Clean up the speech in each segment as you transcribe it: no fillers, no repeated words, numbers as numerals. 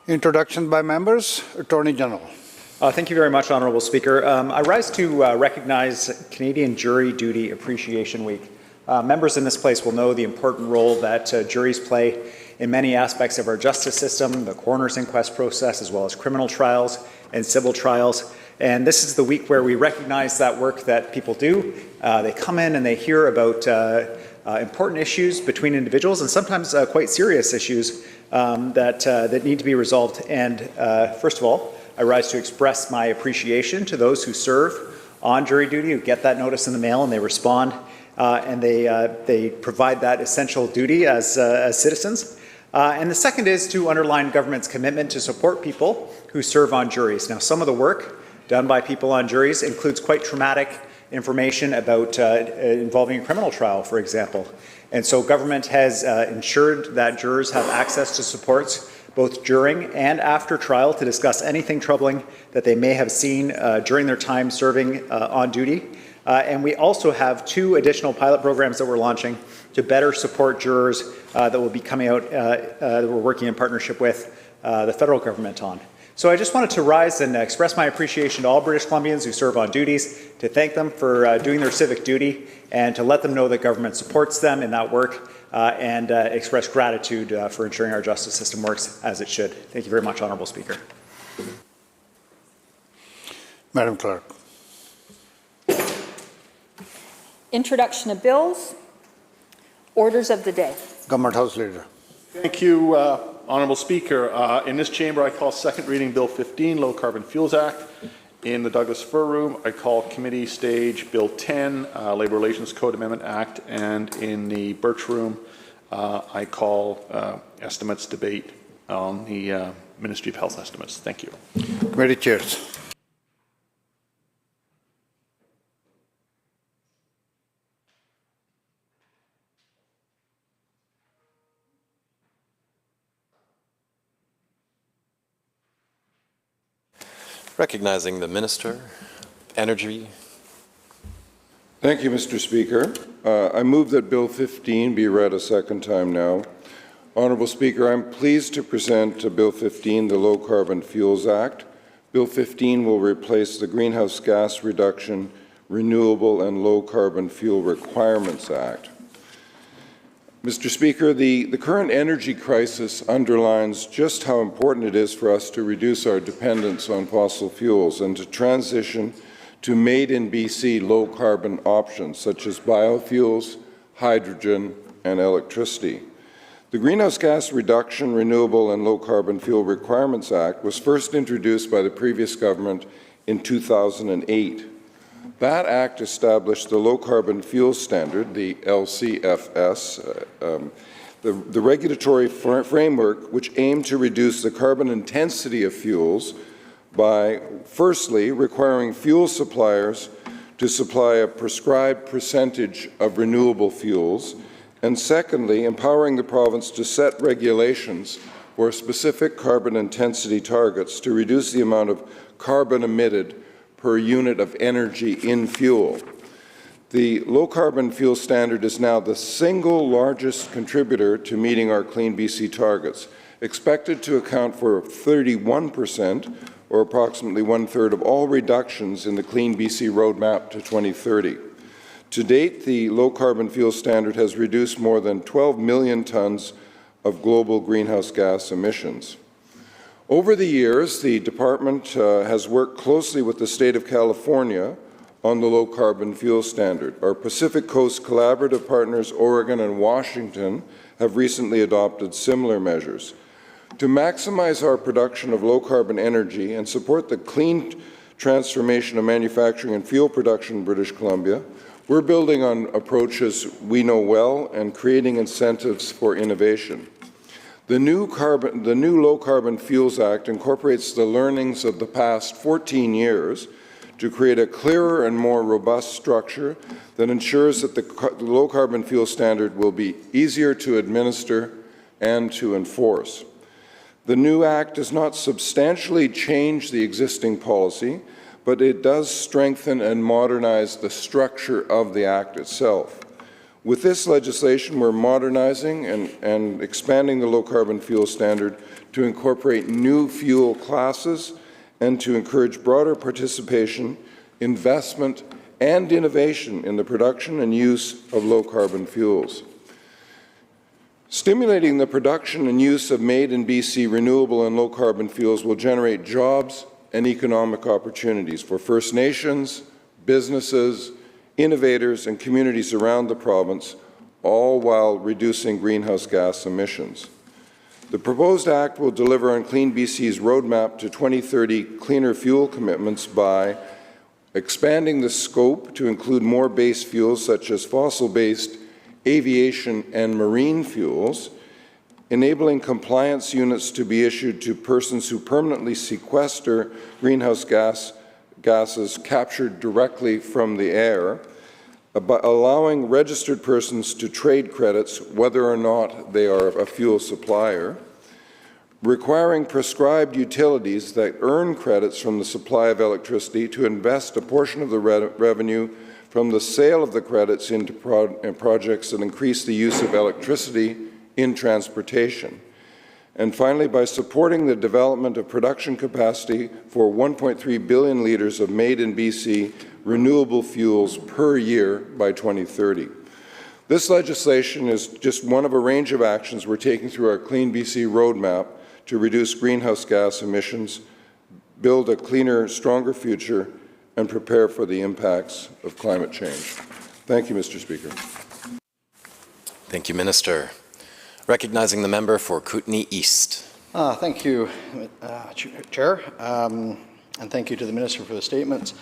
Introduction by members. Attorney General. Thank you very much, Honourable Speaker. I rise to recognize Canadian Jury Duty Appreciation Week. Members in this place will know the important role that juries play in many aspects of our justice system, the coroner's inquest process, as well as criminal trials and civil trials. And this is the week where we recognize that work that people do. They come in and they hear about important issues between individuals, and sometimes quite serious issues that need to be resolved. And first of all, I rise to express my appreciation to those who serve on jury duty, who get that notice in the mail and they respond and they provide that essential duty as citizens. And the second is to underline government's commitment to support people who serve on juries. Now, some of the work done by people on juries includes quite traumatic information about involving a criminal trial, for example. And so government has ensured that jurors have access to supports both during and after trial to discuss anything troubling that they may have seen during their time serving on duty. And we also have 2 additional pilot programs that we're launching to better support jurors that will be coming out, that we're working in partnership with the federal government on. So I just wanted to rise and express my appreciation to all British Columbians who serve on duties, to thank them for doing their civic duty, and to let them know that government supports them in that work, and express gratitude for ensuring our justice system works as it should. Thank you very much, Honourable Speaker. Madam Clerk. Introduction of bills. Orders of the day. Government House Leader. Thank you, Honourable Speaker. In this chamber, I call second reading Bill 15, Low Carbon Fuels Act. In the Douglas Fir Room, I call committee stage Bill 10, Labour Relations Code Amendment Act. And in the Birch Room, I call estimates debate on the Ministry of Health estimates. Thank you. Committee chairs. Recognizing the Minister, Energy. Thank you, Mr. Speaker. I move that Bill 15 be read a second time now. Honourable Speaker, I'm pleased to present Bill 15, the Low Carbon Fuels Act. Bill 15 will replace the Greenhouse Gas Reduction, Renewable and Low Carbon Fuel Requirements Act. Mr. Speaker, the current energy crisis underlines just how important it is for us to reduce our dependence on fossil fuels and to transition to made-in-BC low-carbon options such as biofuels, hydrogen, and electricity. The Greenhouse Gas Reduction, Renewable and Low Carbon Fuel Requirements Act was first introduced by the previous government in 2008. That Act established the Low Carbon Fuel Standard, the LCFS, the regulatory framework which aimed to reduce the carbon intensity of fuels by, firstly, requiring fuel suppliers to supply a prescribed percentage of renewable fuels, and secondly, empowering the province to set regulations for specific carbon intensity targets to reduce the amount of carbon emitted per unit of energy in fuel. The Low Carbon Fuel Standard is now the single largest contributor to meeting our Clean BC targets, expected to account for 31%, or approximately one-third of all reductions in the Clean BC roadmap to 2030. To date, the Low Carbon Fuel Standard has reduced more than 12 million tonnes of global greenhouse gas emissions. Over the years, the Department has worked closely with the State of California on the Low Carbon Fuel Standard. Our Pacific Coast collaborative partners, Oregon and Washington, have recently adopted similar measures. To maximize our production of low-carbon energy and support the clean transformation of manufacturing and fuel production in British Columbia, we're building on approaches we know well and creating incentives for innovation. The new Low Carbon Fuels Act incorporates the learnings of the past 14 years to create a clearer and more robust structure that ensures that the Low Carbon Fuel Standard will be easier to administer and to enforce. The new Act does not substantially change the existing policy, but it does strengthen and modernize the structure of the Act itself. With this legislation, we're modernizing and expanding the low-carbon fuel standard to incorporate new fuel classes and to encourage broader participation, investment, and innovation in the production and use of low-carbon fuels. Stimulating the production and use of made-in-BC renewable and low-carbon fuels will generate jobs and economic opportunities for First Nations, businesses, innovators, and communities around the province, all while reducing greenhouse gas emissions. The proposed Act will deliver on Clean BC's roadmap to 2030 cleaner fuel commitments by expanding the scope to include more base fuels such as fossil-based aviation and marine fuels, enabling compliance units to be issued to persons who permanently sequester greenhouse gases captured directly from the air, allowing registered persons to trade credits whether or not they are a fuel supplier, requiring prescribed utilities that earn credits from the supply of electricity to invest a portion of the revenue from the sale of the credits into projects that increase the use of electricity in transportation. And finally, by supporting the development of production capacity for 1.3 billion litres of made-in-BC renewable fuels per year by 2030. This legislation is just one of a range of actions we're taking through our Clean BC roadmap to reduce greenhouse gas emissions, build a cleaner, stronger future, and prepare for the impacts of climate change. Thank you, Mr. Speaker. Thank you, Minister. Recognizing the member for Kootenay East. Thank you, Chair, and thank you to the Minister for the statements.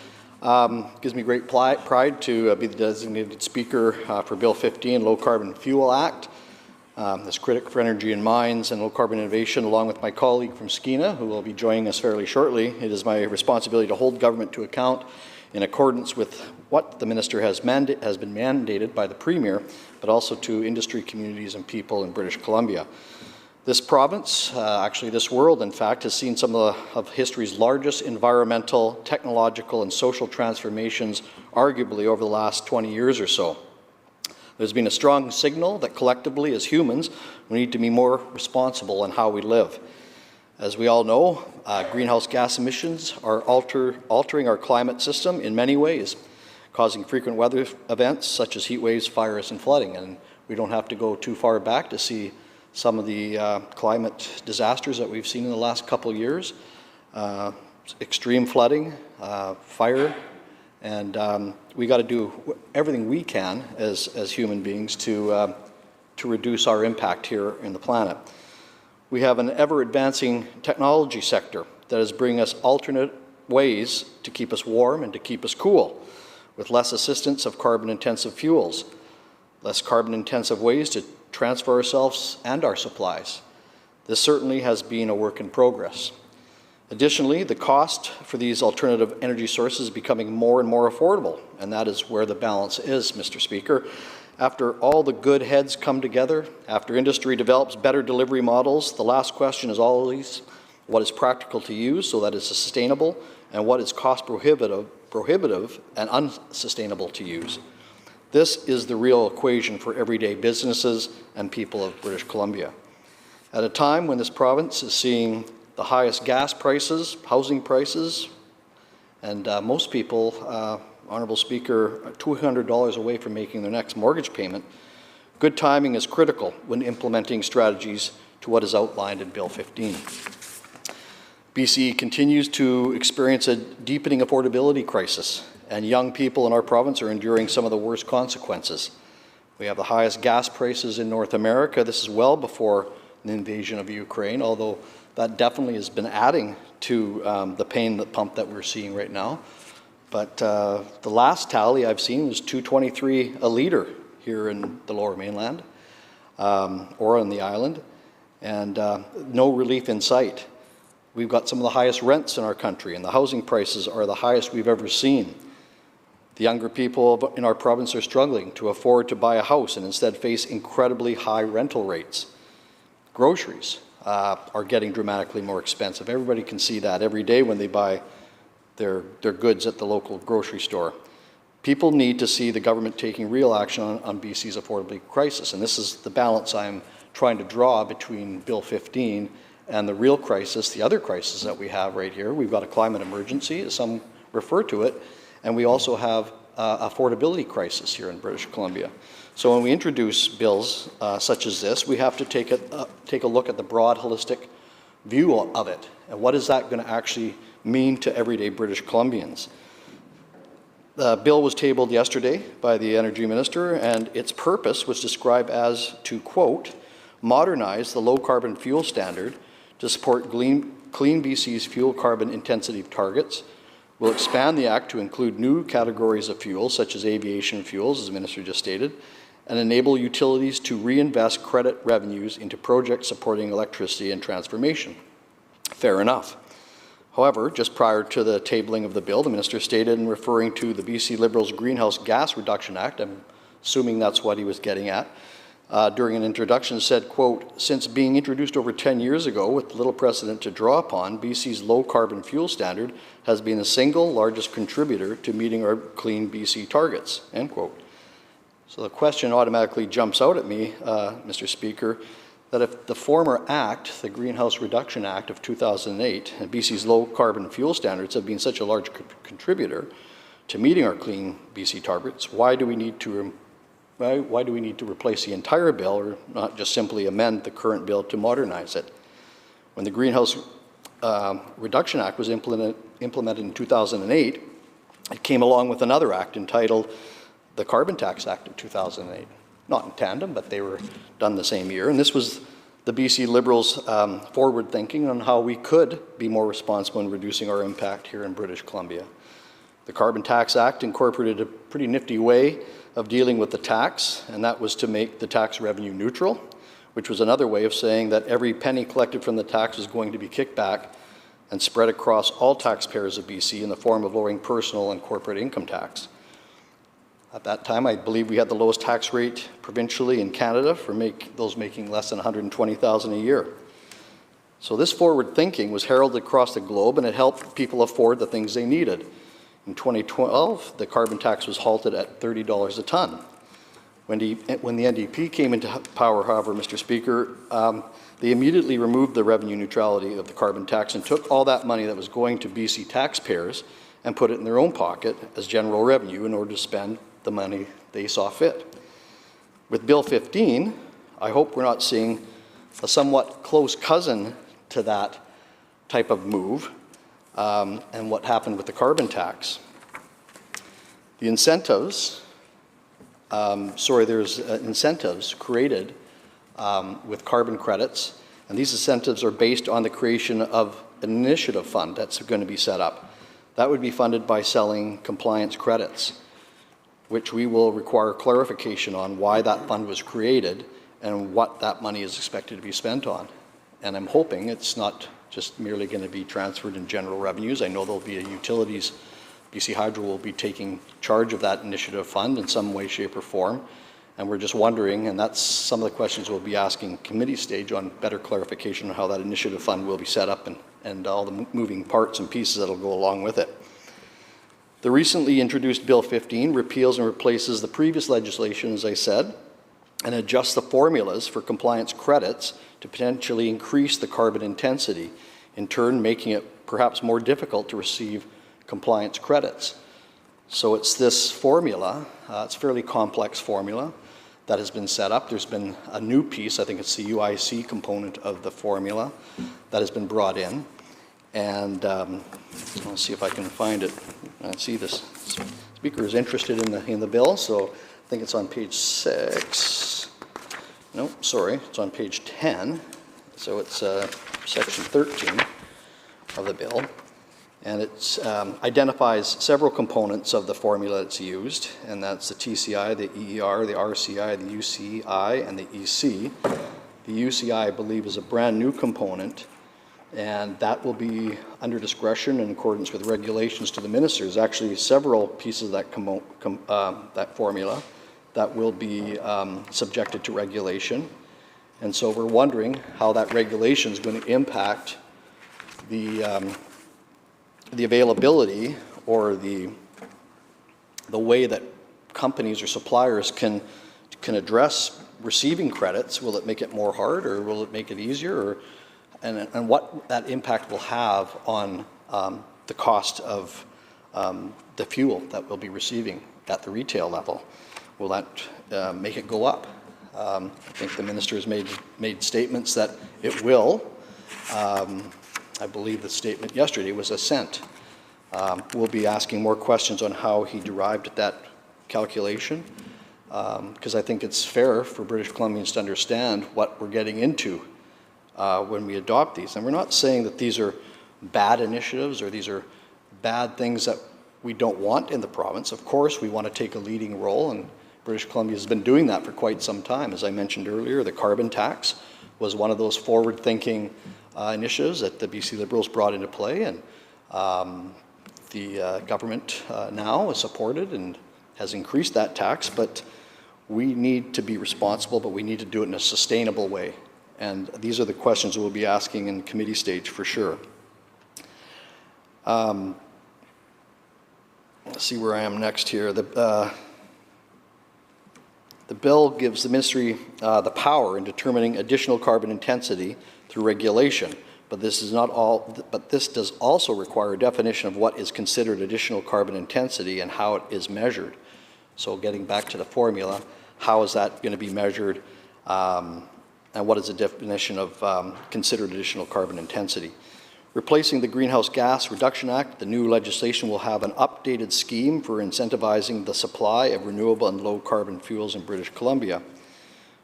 Gives me great pride to be the designated speaker for Bill 15, Low Carbon Fuel Act. This critic for energy and mines and low carbon innovation, along with my colleague from Skeena, who will be joining us fairly shortly. It is my responsibility to hold government to account in accordance with what the Minister has been mandated by the Premier, but also to industry, communities and people in British Columbia. This province, actually this world in fact, has seen some of history's largest environmental, technological and social transformations arguably over the last 20 years or so. There's been a strong signal that collectively as humans we need to be more responsible in how we live. As we all know, greenhouse gas emissions are altering our climate system in many ways, causing frequent weather events such as heat waves, fires and flooding. And we don't have to go too far back to see some of the climate disasters that we've seen in the last couple of years. Extreme flooding, fire, and we got to do everything we can as human beings to reduce our impact here in the planet. We have an ever-advancing technology sector that is bringing us alternate ways to keep us warm and to keep us cool, with less assistance of carbon-intensive fuels, less carbon-intensive ways to transfer ourselves and our supplies. This certainly has been a work in progress. Additionally, the cost for these alternative energy sources is becoming more and more affordable, and that is where the balance is, Mr. Speaker. After all the good heads come together, after industry develops better delivery models, the last question is always what is practical to use so that it's sustainable, and what is cost prohibitive and unsustainable to use. This is the real equation for everyday businesses and people of British Columbia. At a time when this province is seeing the highest gas prices, housing prices, and most people, Honourable Speaker, $200 away from making their next mortgage payment, good timing is critical when implementing strategies to what is outlined in Bill 15. BC continues to experience a deepening affordability crisis, and young people in our province are enduring some of the worst consequences. We have the highest gas prices in North America. This is well before the invasion of Ukraine, although that definitely has been adding to the pain at the pump that we're seeing right now. But the last tally I've seen was $2.23 a litre here in the Lower Mainland or on the island, and no relief in sight. We've got some of the highest rents in our country, and the housing prices are the highest we've ever seen. The younger people in our province are struggling to afford to buy a house and instead face incredibly high rental rates. Groceries are getting dramatically more expensive. Everybody can see that every day when they buy their goods at the local grocery store. People need to see the government taking real action on BC's affordability crisis, and this is the balance I'm trying to draw between Bill 15 and the real crisis, the other crisis that we have right here. We've got a climate emergency, as some refer to it, and we also have affordability crisis here in British Columbia. So when we introduce bills such as this, we have to take a look at the broad, holistic view of it, and what is that going to actually mean to everyday British Columbians. The bill was tabled yesterday by the Energy Minister, and its purpose was described as to, quote, modernize the low-carbon fuel standard to support Clean BC's fuel carbon intensity targets. We'll expand the Act to include new categories of fuels, such as aviation fuels, as the Minister just stated, and enable utilities to reinvest credit revenues into projects supporting electricity and transformation. Fair enough. However, just prior to the tabling of the bill, the Minister stated, in referring to the BC Liberals Greenhouse Gas Reduction Act, I'm assuming that's what he was getting at, during an introduction said, quote, since being introduced over 10 years ago with little precedent to draw upon, BC's low-carbon fuel standard has been the single largest contributor to meeting our Clean BC targets, end quote. So the question automatically jumps out at me, Mr. Speaker, that if the former act, the Greenhouse Reduction Act of 2008, and BC's low-carbon fuel standards have been such a large contributor to meeting our Clean BC targets, why do we need to replace the entire bill, or not just simply amend the current bill to modernize it? When the Greenhouse Reduction Act was implemented in 2008, it came along with another act entitled the Carbon Tax Act of 2008. Not in tandem, but they were done the same year. And this was the BC Liberals' forward thinking on how we could be more responsible in reducing our impact here in British Columbia. The Carbon Tax Act incorporated a pretty nifty way of dealing with the tax, and that was to make the tax revenue neutral, which was another way of saying that every penny collected from the tax was going to be kicked back and spread across all taxpayers of BC in the form of lowering personal and corporate income tax. At that time, I believe we had the lowest tax rate provincially in Canada for those making less than $120,000 a year. So this forward thinking was heralded across the globe, and it helped people afford the things they needed. In 2012, the carbon tax was halted at $30 a ton. When the NDP came into power, however, Mr. Speaker, they immediately removed the revenue neutrality of the carbon tax and took all that money that was going to BC taxpayers and put it in their own pocket as general revenue in order to spend the money they saw fit. With Bill 15, I hope we're not seeing a somewhat close cousin to that type of move and what happened with the carbon tax. The incentives, there's incentives created with carbon credits, and these incentives are based on the creation of an initiative fund that's going to be set up. That would be funded by selling compliance credits, which we will require clarification on why that fund was created and what that money is expected to be spent on. And I'm hoping it's not just merely going to be transferred in general revenues. I know there'll be a utilities, BC Hydro will be taking charge of that initiative fund in some way, shape, or form. And we're just wondering, and that's some of the questions we'll be asking committee stage on better clarification on how that initiative fund will be set up and all the moving parts and pieces that'll go along with it. The recently introduced Bill 15 repeals and replaces the previous legislation, as I said, and adjusts the formulas for compliance credits to potentially increase the carbon intensity, in turn making it perhaps more difficult to receive compliance credits. So it's this formula, it's a fairly complex formula that has been set up. There's been a new piece, I think it's the UIC component of the formula that has been brought in. And I'll see if I can find it. I see this speaker is interested in the bill, so I think it's on page 6. No, sorry, it's on page 10. So it's section 13 of the bill, and it identifies several components of the formula that's used, and that's the TCI, the EER, the RCI, the UCI, and the EC. The UCI, I believe, is a brand new component, and that will be under discretion in accordance with regulations to the minister. There's actually several pieces of that formula that will be subjected to regulation. And so we're wondering how that regulation is going to impact the availability or the the way that companies or suppliers can address receiving credits. Will it make it more hard, or will it make it easier, and what that impact will have on the cost of the fuel that we'll be receiving at the retail level? Will that make it go up? I think the minister has made statements that it will. I believe the statement yesterday was a cent. We'll be asking more questions on how he derived at that calculation, because I think it's fair for British Columbians to understand what we're getting into when we adopt these. And we're not saying that these are bad initiatives or these are bad things that we don't want in the province. Of course, we want to take a leading role, and British Columbia has been doing that for quite some time. As I mentioned earlier, the carbon tax was one of those forward-thinking initiatives that the BC Liberals brought into play, and the government now has supported and has increased that tax, but we need to be responsible, but we need to do it in a sustainable way. And these are the questions we'll be asking in committee stage for sure. Let's see where I am next here. The bill gives the ministry the power in determining additional carbon intensity through regulation, but this is not all. But this does also require a definition of what is considered additional carbon intensity and how it is measured. So, getting back to the formula, how is that going to be measured, and what is the definition of considered additional carbon intensity? Replacing the Greenhouse Gas Reduction Act, the new legislation will have an updated scheme for incentivizing the supply of renewable and low-carbon fuels in British Columbia.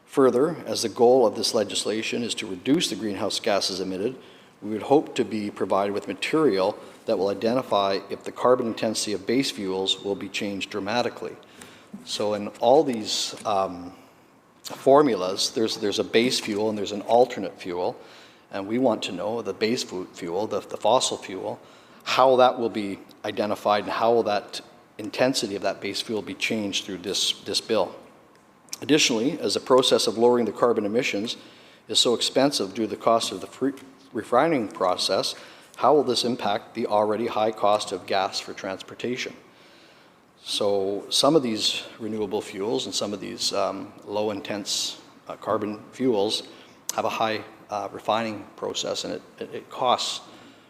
Further, as the goal of this legislation is to reduce the greenhouse gases emitted, we would hope to be provided with material that will identify if the carbon intensity of base fuels will be changed dramatically. So in all these formulas, there's a base fuel and there's an alternate fuel. And we want to know the base fuel, the fossil fuel, how that will be identified and how will that intensity of that base fuel be changed through this bill. Additionally, as the process of lowering the carbon emissions is so expensive due to the cost of the refining process, how will this impact the already high cost of gas for transportation? So some of these renewable fuels and some of these low-intense carbon fuels have a high refining process, and it costs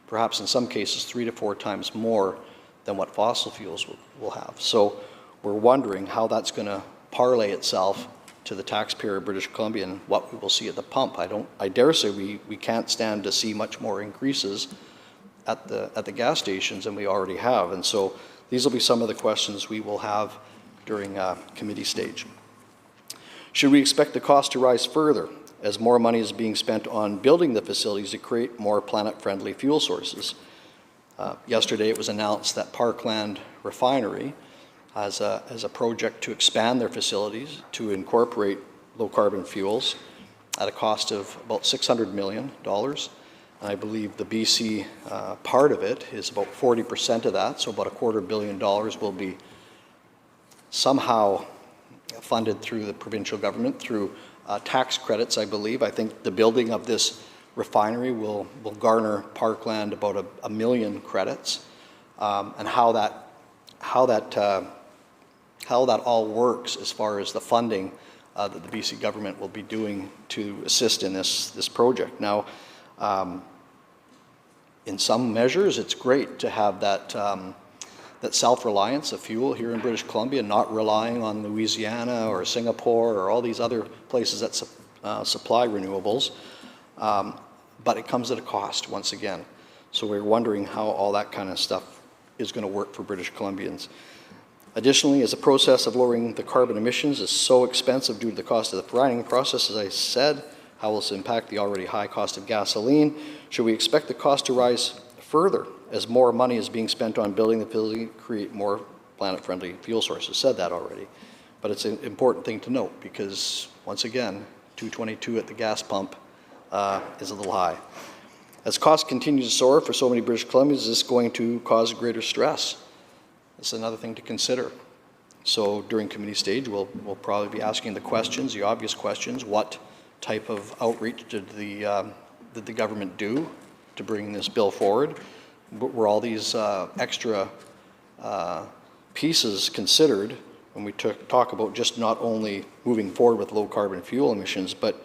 perhaps in some cases 3 to 4 times more than what fossil fuels will have. So we're wondering how that's going to parlay itself to the taxpayer of British Columbia and what we will see at the pump. I dare say we can't stand to see much more increases at the gas stations than we already have, and so these will be some of the questions we will have during committee stage. Should we expect the cost to rise further as more money is being spent on building the facilities to create more planet-friendly fuel sources? Yesterday it was announced that Parkland Refinery has a project to expand their facilities to incorporate low-carbon fuels at a cost of about $600 million. I believe the BC part of it is about 40% of that, so about $250 million will be somehow funded through the provincial government through tax credits, I believe. I think the building of this refinery will garner Parkland about a million credits, and how that all works as far as the funding that the BC government will be doing to assist in this project. Now, in some measures, it's great to have that self-reliance of fuel here in British Columbia, not relying on Louisiana or Singapore or all these other places that supply renewables, but it comes at a cost once again. So we're wondering how all that kind of stuff is going to work for British Columbians. Additionally, as the process of lowering the carbon emissions is so expensive due to the cost of the refining process, as I said, how will this impact the already high cost of gasoline? Should we expect the cost to rise further as more money is being spent on building the facility to create more planet-friendly fuel sources? Said that already, but it's an important thing to note because, once again, $2.22 at the gas pump is a little high. As costs continue to soar for so many British Columbians, is this going to cause greater stress? That's another thing to consider. So during committee stage, we'll probably be asking the questions, the obvious questions. What type of outreach did the government do to bring this bill forward? Were all these extra pieces considered when we talk about just not only moving forward with low carbon fuel emissions, but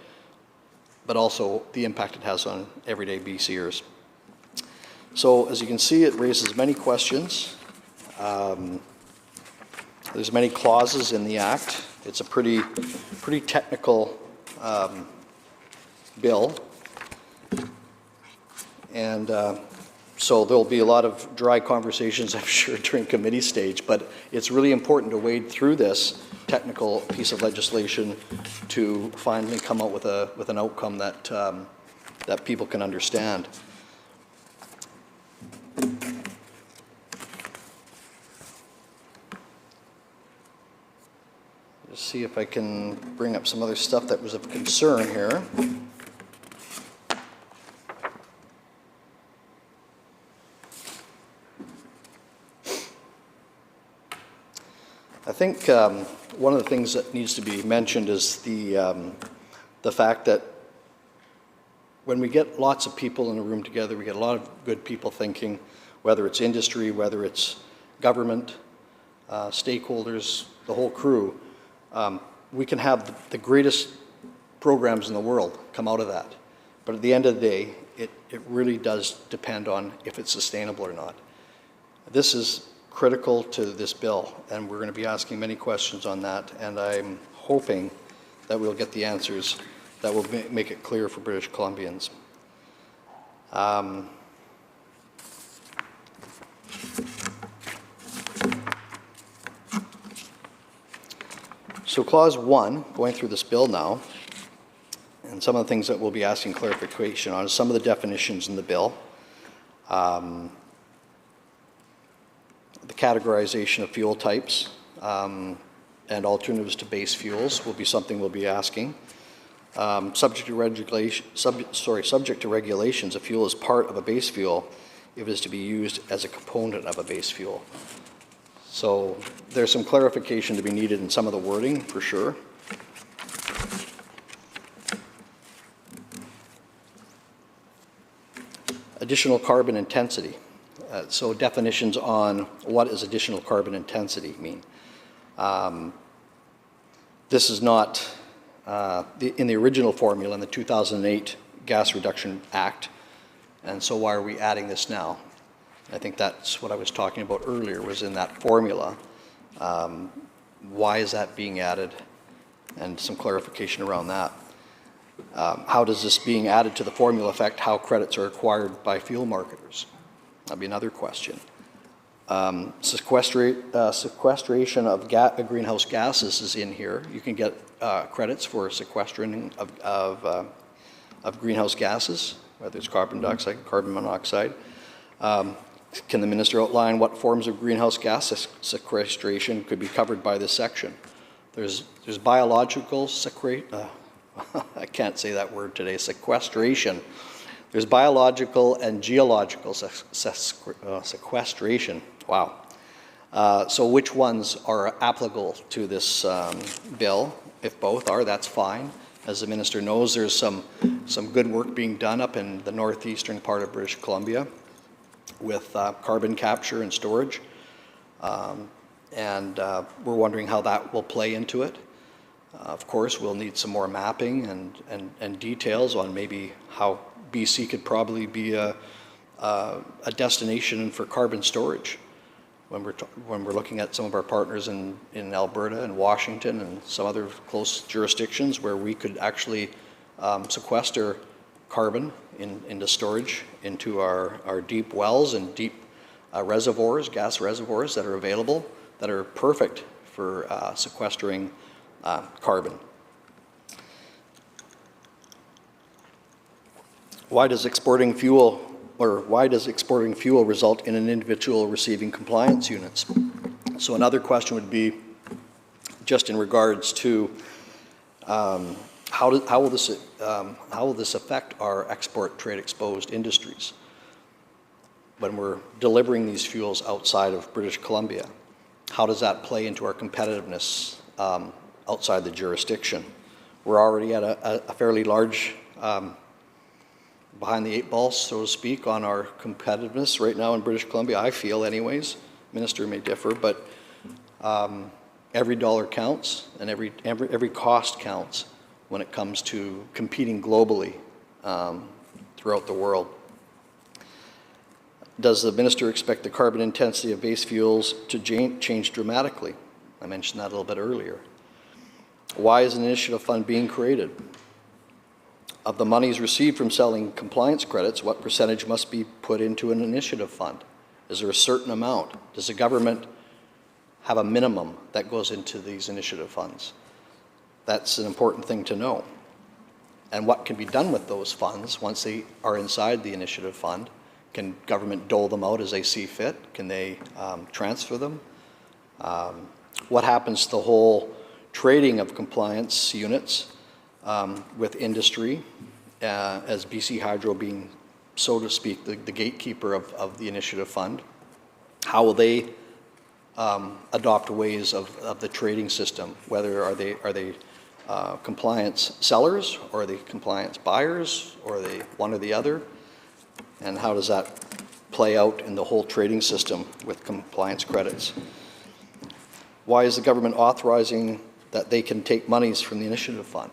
also the impact it has on everyday BCers. So as you can see, it raises many questions. There's many clauses in the Act. It's a pretty technical bill. And so there'll be a lot of dry conversations, I'm sure, during committee stage, but it's really important to wade through this technical piece of legislation to finally come out with an outcome that, that people can understand. Let's see if I can bring up some other stuff that was of concern here. I think one of the things that needs to be mentioned is the fact that when we get lots of people in a room together, we get a lot of good people thinking, whether it's industry, whether it's government, stakeholders, the whole crew, we can have the greatest programs in the world come out of that. But at the end of the day, it really does depend on if it's sustainable or not. This is critical to this bill, and we're going to be asking many questions on that, and I'm hoping that we'll get the answers that will make it clear for British Columbians. So Clause 1, going through this bill now, and some of the things that we'll be asking clarification on is some of the definitions in the bill. The categorization of fuel types and alternatives to base fuels will be something we'll be asking. Subject to regulations, a fuel is part of a base fuel if it is to be used as a component of a base fuel. So there's some clarification to be needed in some of the wording for sure. Additional carbon intensity. So definitions on what does additional carbon intensity mean. This is not in the original formula in the 2008 Gas Reduction Act, and so why are we adding this now? I think that's what I was talking about earlier, was in that formula. Why is that being added? And some clarification around that. How does this being added to the formula affect how credits are acquired by fuel marketers? That'd be another question. Sequestration of greenhouse gases is in here. You can get credits for sequestering of greenhouse gases, whether it's carbon dioxide, carbon monoxide. Can the minister outline what forms of greenhouse gas sequestration could be covered by this section? There's biological I can't say that word today, sequestration. There's biological and geological sequestration. Wow. So which ones are applicable to this bill? If both are, that's fine. As the minister knows, there's some good work being done up in the northeastern part of British Columbia with carbon capture and storage. And we're wondering how that will play into it. Of course, we'll need some more mapping and details on maybe how BC could probably be a destination for carbon storage when we're looking at some of our partners in Alberta and Washington and some other close jurisdictions where we could actually sequester carbon into storage into our deep wells and deep reservoirs, gas reservoirs that are available that are perfect for sequestering carbon. Why does exporting fuel result in an individual receiving compliance units? So another question would be just in regards to how will this affect our export trade exposed industries when we're delivering these fuels outside of British Columbia? How does that play into our competitiveness outside the jurisdiction? We're already at a fairly large behind the eight ball, so to speak, on our competitiveness right now in British Columbia, I feel anyways. Minister may differ, but every dollar counts and every cost counts when it comes to competing globally throughout the world. Does the minister expect the carbon intensity of base fuels to change dramatically? I mentioned that a little bit earlier. Why is an initiative fund being created? Of the monies received from selling compliance credits, what percentage must be put into an initiative fund? Is there a certain amount? Does the government have a minimum that goes into these initiative funds? That's an important thing to know. And what can be done with those funds once they are inside the initiative fund? Can government dole them out as they see fit? Can they transfer them? What happens to the whole trading of compliance units with industry, as BC Hydro being, so to speak, the gatekeeper of the initiative fund? How will they adopt ways of the trading system? Whether are they compliance sellers, or are they compliance buyers, or are they one or the other? And how does that play out in the whole trading system with compliance credits? Why is the government authorizing that they can take monies from the initiative fund?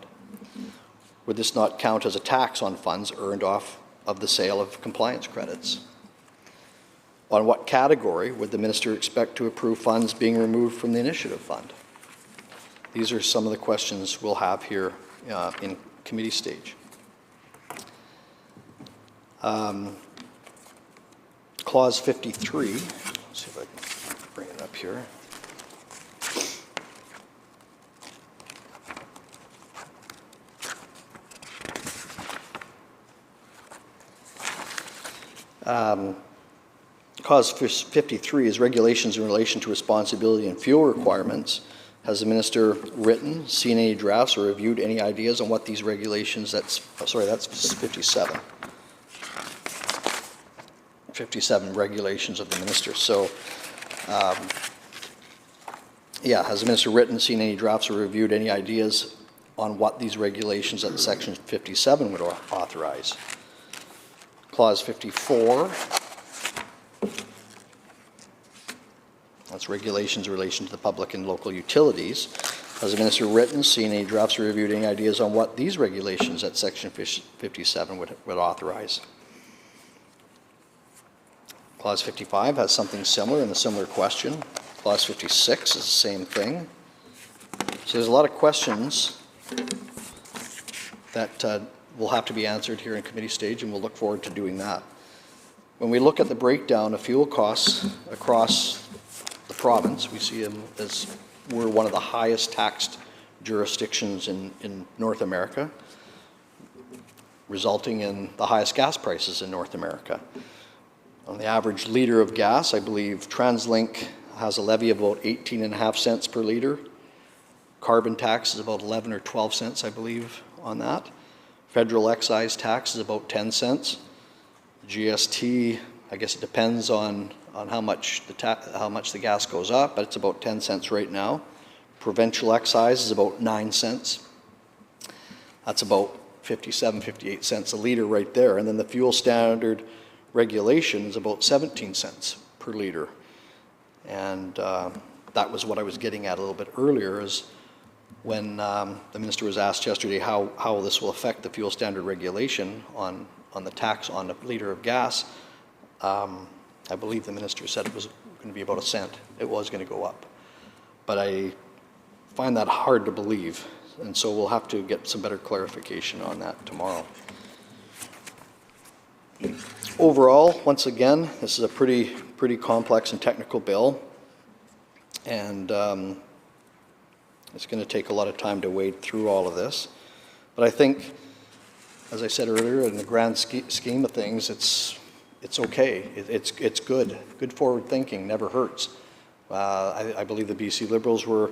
Would this not count as a tax on funds earned off of the sale of compliance credits? On what category would the minister expect to approve funds being removed from the initiative fund? These are some of the questions we'll have here in committee stage. Clause 53, let's see if I can bring it up here. Clause 53 is regulations in relation to responsibility and fuel requirements. Has the minister written, seen any drafts, or reviewed any ideas on what these regulations, that's 57. 57 regulations of the minister. So, yeah, has the minister written, seen any drafts, or reviewed any ideas on what these regulations that section 57 would authorize? Clause 54, that's regulations in relation to the public and local utilities. Has the minister written, seen any drafts, or reviewed any ideas on what these regulations that section 57 would authorize? Clause 55 has something similar and a similar question. Clause 56 is the same thing. So there's a lot of questions that will have to be answered here in committee stage, and we'll look forward to doing that. When we look at the breakdown of fuel costs across the province, we see them as we're one of the highest taxed jurisdictions in North America, resulting in the highest gas prices in North America. On the average liter of gas, I believe TransLink has a levy of about 18.5 cents per liter. Carbon tax is about 11 or 12 cents, I believe, on that. Federal excise tax is about 10 cents. GST, I guess it depends on how much the gas goes up, but it's about 10 cents right now. Provincial excise is about 9 cents. That's about 57, 58 cents a liter right there. And then the fuel standard regulation is about 17 cents per liter. And that was what I was getting at a little bit earlier, is when the minister was asked yesterday how this will affect the fuel standard regulation on the tax on a liter of gas. I believe the minister said it was going to be about a cent. It was going to go up. But I find that hard to believe, and so we'll have to get some better clarification on that tomorrow. Overall, once again, this is a pretty complex and technical bill, and it's going to take a lot of time to wade through all of this. But I think, as I said earlier, in the grand scheme of things, it's okay. It's good. Good forward thinking never hurts. I believe the BC Liberals were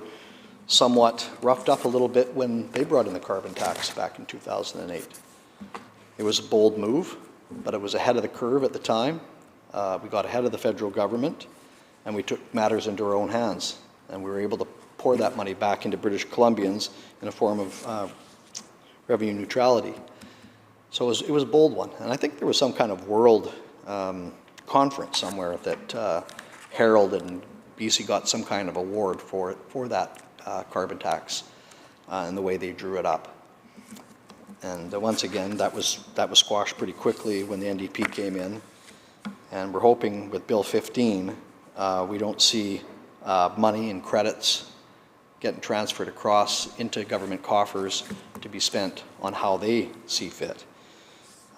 somewhat roughed up a little bit when they brought in the carbon tax back in 2008. It was a bold move, but it was ahead of the curve at the time. We got ahead of the federal government, and we took matters into our own hands, and we were able to pour that money back into British Columbians in a form of revenue neutrality. So it was a bold one, and I think there was some kind of world conference somewhere that heralded and BC got some kind of award for that carbon tax and the way they drew it up. And once again, that was squashed pretty quickly when the NDP came in. And we're hoping with Bill 15, we don't see money and credits getting transferred across into government coffers to be spent on how they see fit.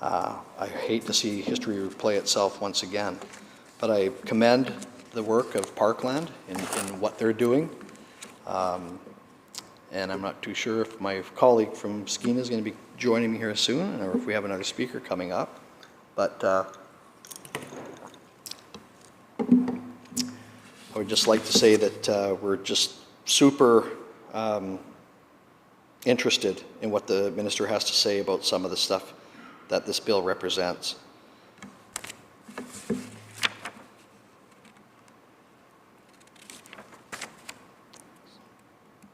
I hate to see history replay itself once again, but I commend the work of Parkland in what they're doing. And I'm not too sure if my colleague from Skeena is going to be joining me here soon, or if we have another speaker coming up. But I would just like to say that we're just super interested in what the minister has to say about some of the stuff that this bill represents.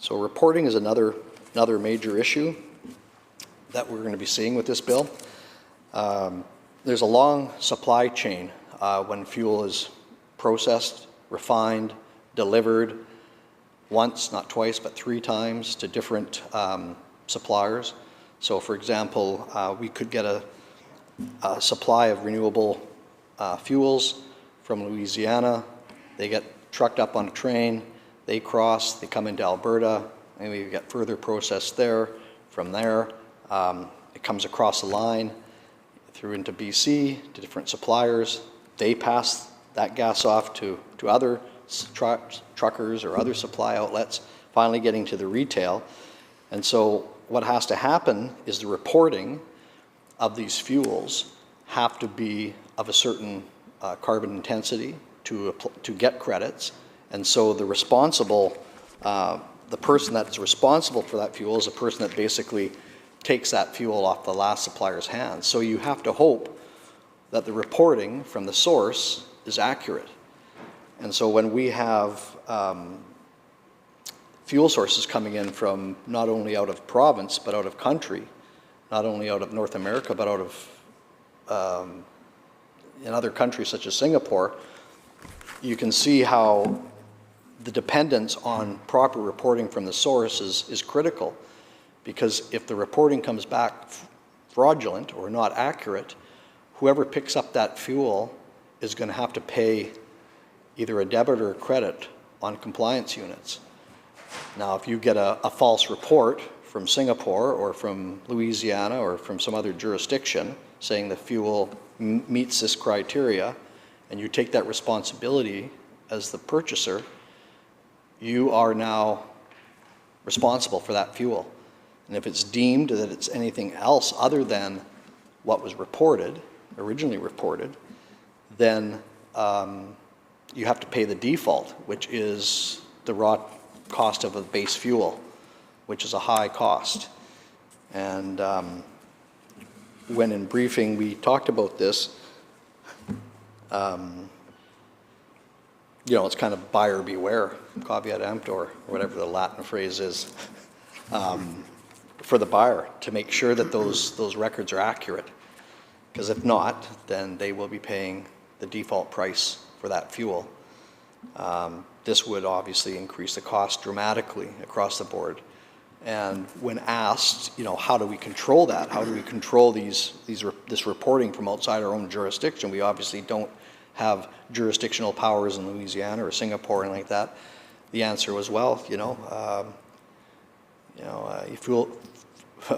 So reporting is another major issue that we're going to be seeing with this bill. There's a long supply chain when fuel is processed, refined, delivered once, not twice, but 3 times to different suppliers. So for example, we could get a supply of renewable fuels from Louisiana. They get trucked up on a train, they cross, they come into Alberta, and we get further processed there. From there, it comes across the line through into BC to different suppliers. They pass that gas off to other truckers or other supply outlets, finally getting to the retail. And so what has to happen is the reporting of these fuels have to be of a certain carbon intensity to get credits. And so the person that's responsible for that fuel is a person that basically takes that fuel off the last supplier's hands. So you have to hope that the reporting from the source is accurate. And so when we have fuel sources coming in from not only out of province, but out of country, not only out of North America, but out of in other countries such as Singapore, you can see how the dependence on proper reporting from the source is critical. Because if the reporting comes back fraudulent or not accurate, whoever picks up that fuel is going to have to pay either a debit or a credit on compliance units. Now, if you get a false report from Singapore or from Louisiana or from some other jurisdiction saying the fuel meets this criteria, and you take that responsibility as the purchaser, you are now responsible for that fuel. And if it's deemed that it's anything else other than what was reported, originally reported, then you have to pay the default, which is the raw cost of a base fuel, which is a high cost. And when in briefing we talked about this, it's kind of buyer beware, caveat emptor, or whatever the Latin phrase is, for the buyer to make sure that those records are accurate. Because if not, then they will be paying the default price for that fuel. This would obviously increase the cost dramatically across the board. And when asked, how do we control that? How do we control this reporting from outside our own jurisdiction? We obviously don't have jurisdictional powers in Louisiana or Singapore and like that. The answer was, you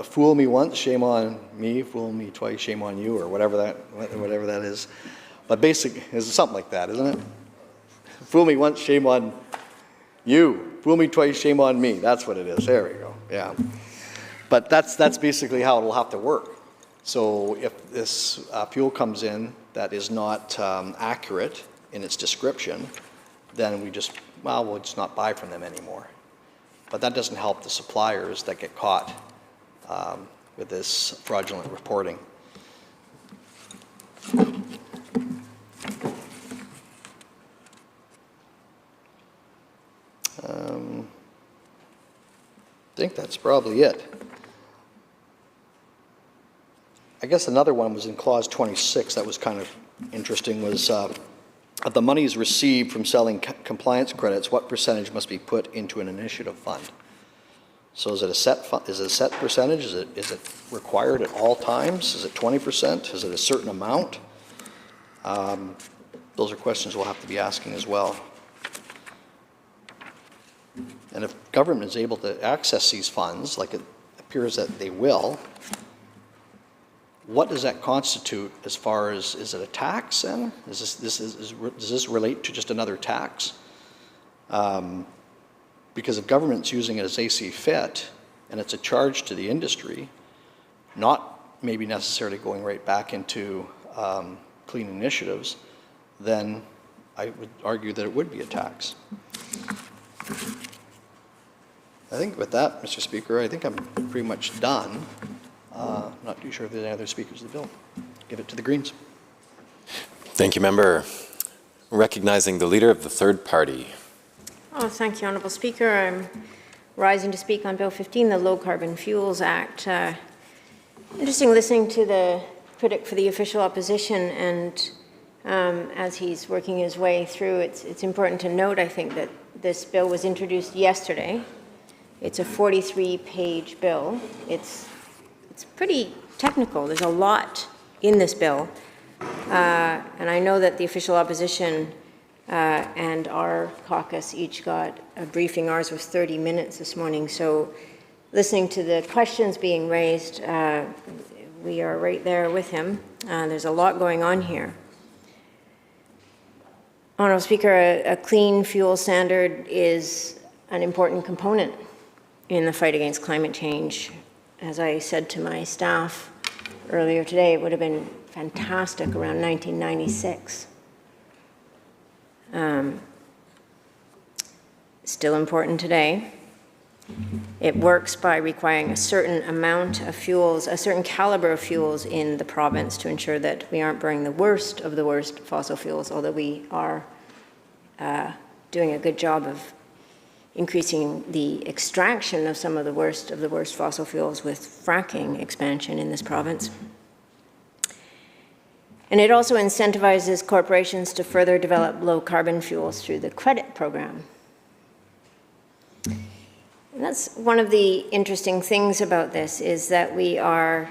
fool me once, shame on me. Fool me twice, shame on you, or whatever that is. But basically, it's something like that, isn't it? Fool me once, shame on you. Fool me twice, shame on me. That's what it is. There we go. Yeah. But that's basically how it'll have to work. So if this fuel comes in that is not accurate in its description, then we'll just not buy from them anymore. But that doesn't help the suppliers that get caught with this fraudulent reporting. I think that's probably it. I guess another one was in clause 26 that was kind of interesting, was of the monies received from selling compliance credits, what percentage must be put into an initiative fund? So is it a set percentage? Is it required at all times? Is it 20%? Is it a certain amount? Those are questions we'll have to be asking as well. And if government is able to access these funds, like it appears that they will, what does that constitute as far as, is it a tax then? Does this relate to just another tax? Because if government's using it as they see fit, and it's a charge to the industry, not maybe necessarily going right back into clean initiatives, then I would argue that it would be a tax. I think with that, Mr. Speaker, I think I'm pretty much done. Not too sure if there's any other speakers of the bill. Give it to the Greens. Thank you, member. Recognizing the leader of the third party. Oh, thank you, Honourable Speaker. I'm rising to speak on Bill 15, the Low Carbon Fuels Act. Interesting listening to the critic for the official opposition, and as he's working his way through, it's important to note, I think, that this bill was introduced yesterday. It's a 43-page bill. It's pretty technical. There's a lot in this bill. And I know that the official opposition and our caucus each got a briefing. Ours was 30 minutes this morning. So listening to the questions being raised, we are right there with him. There's a lot going on here. Honourable Speaker, a clean fuel standard is an important component in the fight against climate change. As I said to my staff earlier today, it would have been fantastic around 1996. Still important today. It works by requiring a certain amount of fuels, a certain caliber of fuels in the province to ensure that we aren't burning the worst of the worst fossil fuels, although we are doing a good job of increasing the extraction of some of the worst fossil fuels with fracking expansion in this province. And it also incentivizes corporations to further develop low-carbon fuels through the credit program. And that's one of the interesting things about this, is that we are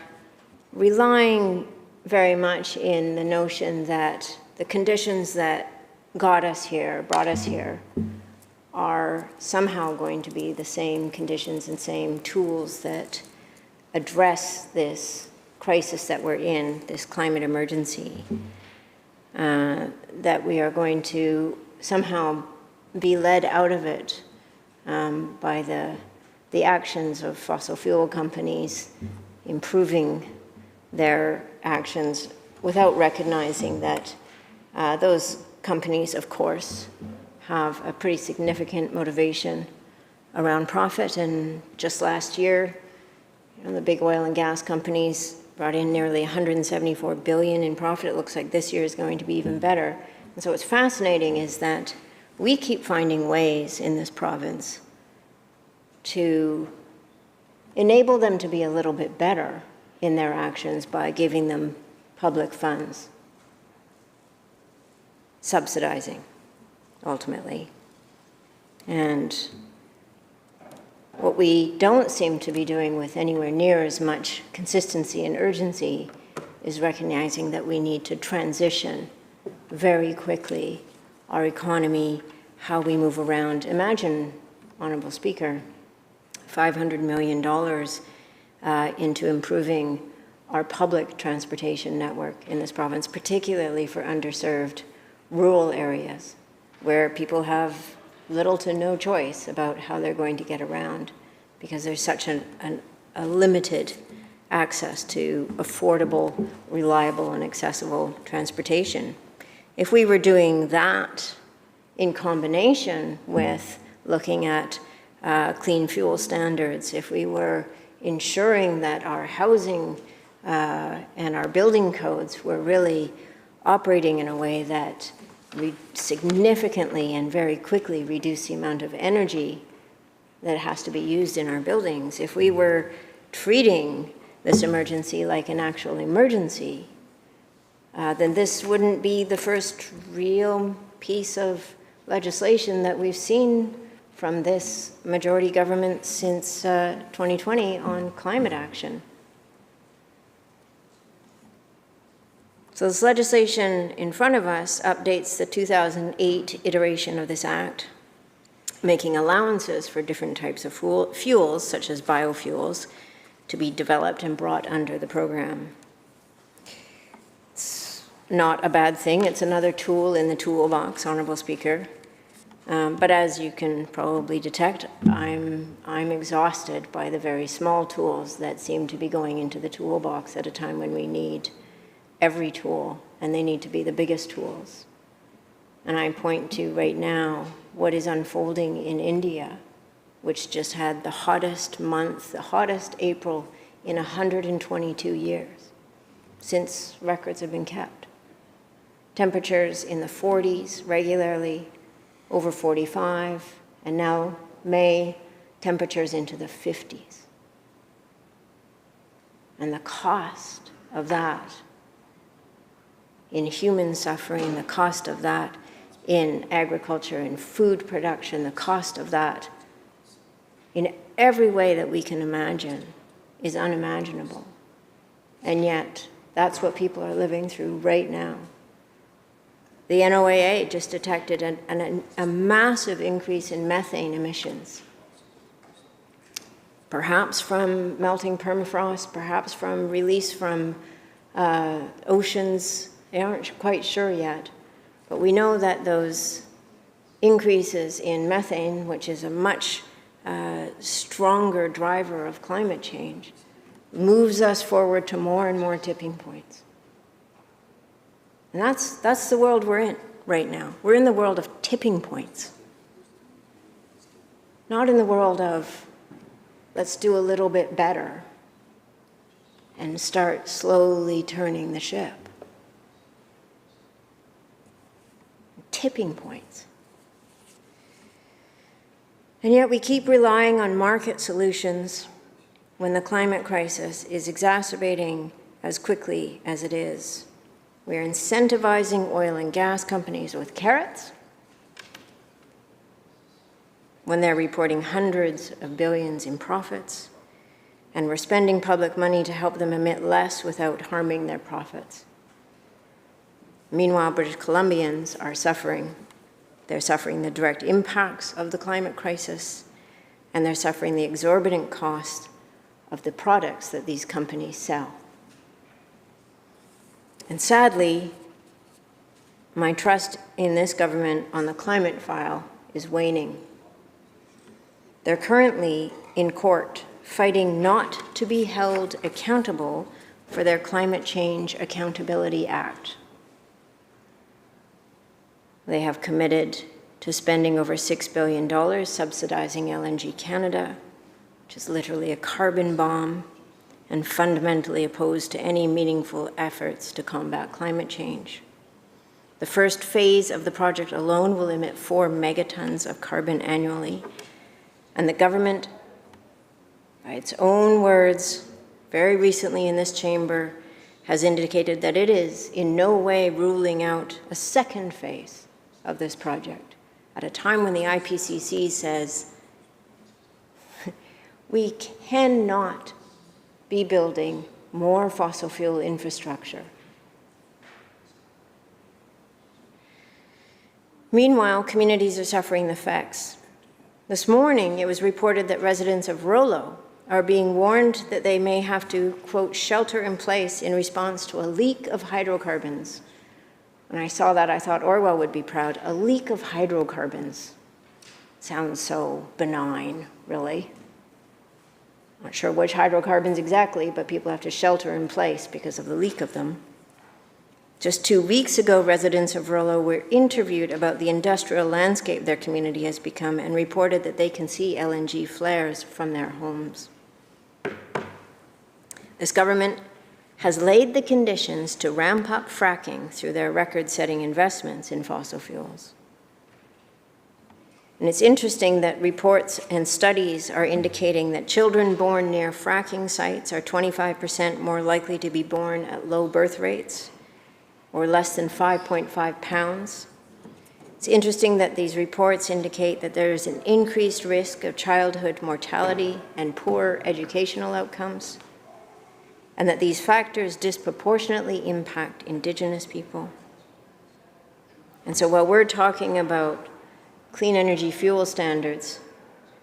relying very much in the notion that the conditions that got us here, brought us here, are somehow going to be the same conditions and same tools that address this crisis that we're in, this climate emergency, that we are going to somehow be led out of it by the actions of fossil fuel companies improving their actions without recognizing that those companies, of course, have a pretty significant motivation around profit. And just last year, the big oil and gas companies brought in nearly $174 billion in profit. It looks like this year is going to be even better. And so what's fascinating is that we keep finding ways in this province to enable them to be a little bit better in their actions by giving them public funds, subsidizing, ultimately. And what we don't seem to be doing with anywhere near as much consistency and urgency is recognizing that we need to transition very quickly our economy, how we move around. Imagine, Honourable Speaker, $500 million into improving our public transportation network in this province, particularly for underserved rural areas where people have little to no choice about how they're going to get around because there's such a limited access to affordable, reliable, and accessible transportation. If we were doing that in combination with looking at clean fuel standards, if we were ensuring that our housing and our building codes were really operating in a way that significantly and very quickly reduce the amount of energy that has to be used in our buildings, if we were treating this emergency like an actual emergency, then this wouldn't be the first real piece of legislation that we've seen from this majority government since 2020 on climate action. So this legislation in front of us updates the 2008 iteration of this act, making allowances for different types of fuels, such as biofuels, to be developed and brought under the program. It's not a bad thing. It's another tool in the toolbox, Honourable Speaker. But as you can probably detect, I'm exhausted by the very small tools that seem to be going into the toolbox at a time when we need every tool, and they need to be the biggest tools. And I point to right now what is unfolding in India, which just had the hottest month, the hottest April in 122 years, since records have been kept. Temperatures in the 40s regularly, over 45, and now May, temperatures into the 50s. And the cost of that in human suffering, the cost of that in agriculture and food production, the cost of that in every way that we can imagine is unimaginable. And yet, that's what people are living through right now. The NOAA just detected a massive increase in methane emissions, perhaps from melting permafrost, perhaps from release from oceans. They aren't quite sure yet, but we know that those increases in methane, which is a much stronger driver of climate change, moves us forward to more and more tipping points. And that's the world we're in right now. We're in the world of tipping points, not in the world of let's do a little bit better and start slowly turning the ship. Tipping points. And yet we keep relying on market solutions when the climate crisis is exacerbating as quickly as it is. We're incentivizing oil and gas companies with carrots when they're reporting hundreds of billions in profits, and we're spending public money to help them emit less without harming their profits. Meanwhile, British Columbians are suffering. They're suffering the direct impacts of the climate crisis, and they're suffering the exorbitant cost of the products that these companies sell. And sadly, my trust in this government on the climate file is waning. They're currently in court fighting not to be held accountable for their Climate Change Accountability Act. They have committed to spending over $6 billion subsidizing LNG Canada, which is literally a carbon bomb, and fundamentally opposed to any meaningful efforts to combat climate change. The first phase of the project alone will emit 4 megatons of carbon annually, and the government, by its own words, very recently in this chamber, has indicated that it is in no way ruling out a second phase of this project, at a time when the IPCC says we cannot be building more fossil fuel infrastructure. Meanwhile, communities are suffering the effects. This morning, it was reported that residents of Rollo are being warned that they may have to, quote, shelter in place in response to a leak of hydrocarbons. When I saw that, I thought Orwell would be proud. A leak of hydrocarbons. Sounds so benign, really. Not sure which hydrocarbons exactly, but people have to shelter in place because of the leak of them. Just 2 weeks ago, residents of Rollo were interviewed about the industrial landscape their community has become and reported that they can see LNG flares from their homes. This government has laid the conditions to ramp up fracking through their record-setting investments in fossil fuels. And it's interesting that reports and studies are indicating that children born near fracking sites are 25% more likely to be born at low birth rates, or less than 5.5 pounds. It's interesting that these reports indicate that there is an increased risk of childhood mortality and poor educational outcomes, and that these factors disproportionately impact Indigenous people. And so while we're talking about clean energy fuel standards,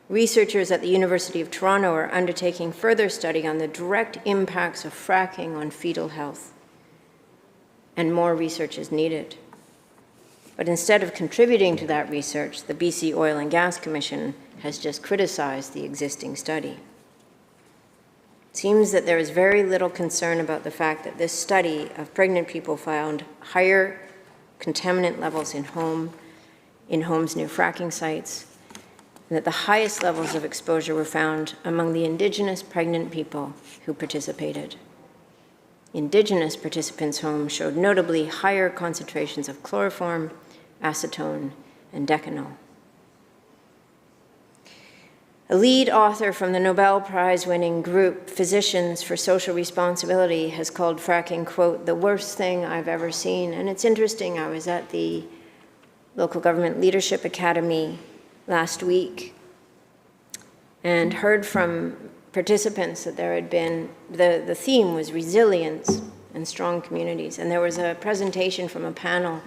researchers at the University of Toronto are undertaking further study on the direct impacts of fracking on fetal health, and more research is needed. But instead of contributing to that research, the BC Oil and Gas Commission has just criticized the existing study. It seems that there is very little concern about the fact that this study of pregnant people found higher contaminant levels in homes near fracking sites, and that the highest levels of exposure were found among the Indigenous pregnant people who participated. Indigenous participants' homes showed notably higher concentrations of chloroform, acetone, and decanol. A lead author from the Nobel Prize-winning group Physicians for Social Responsibility has called fracking, quote, the worst thing I've ever seen. And it's interesting, I was at the Local Government Leadership Academy last week and heard from participants that there had been, the theme was resilience and strong communities. And there was a presentation from a panel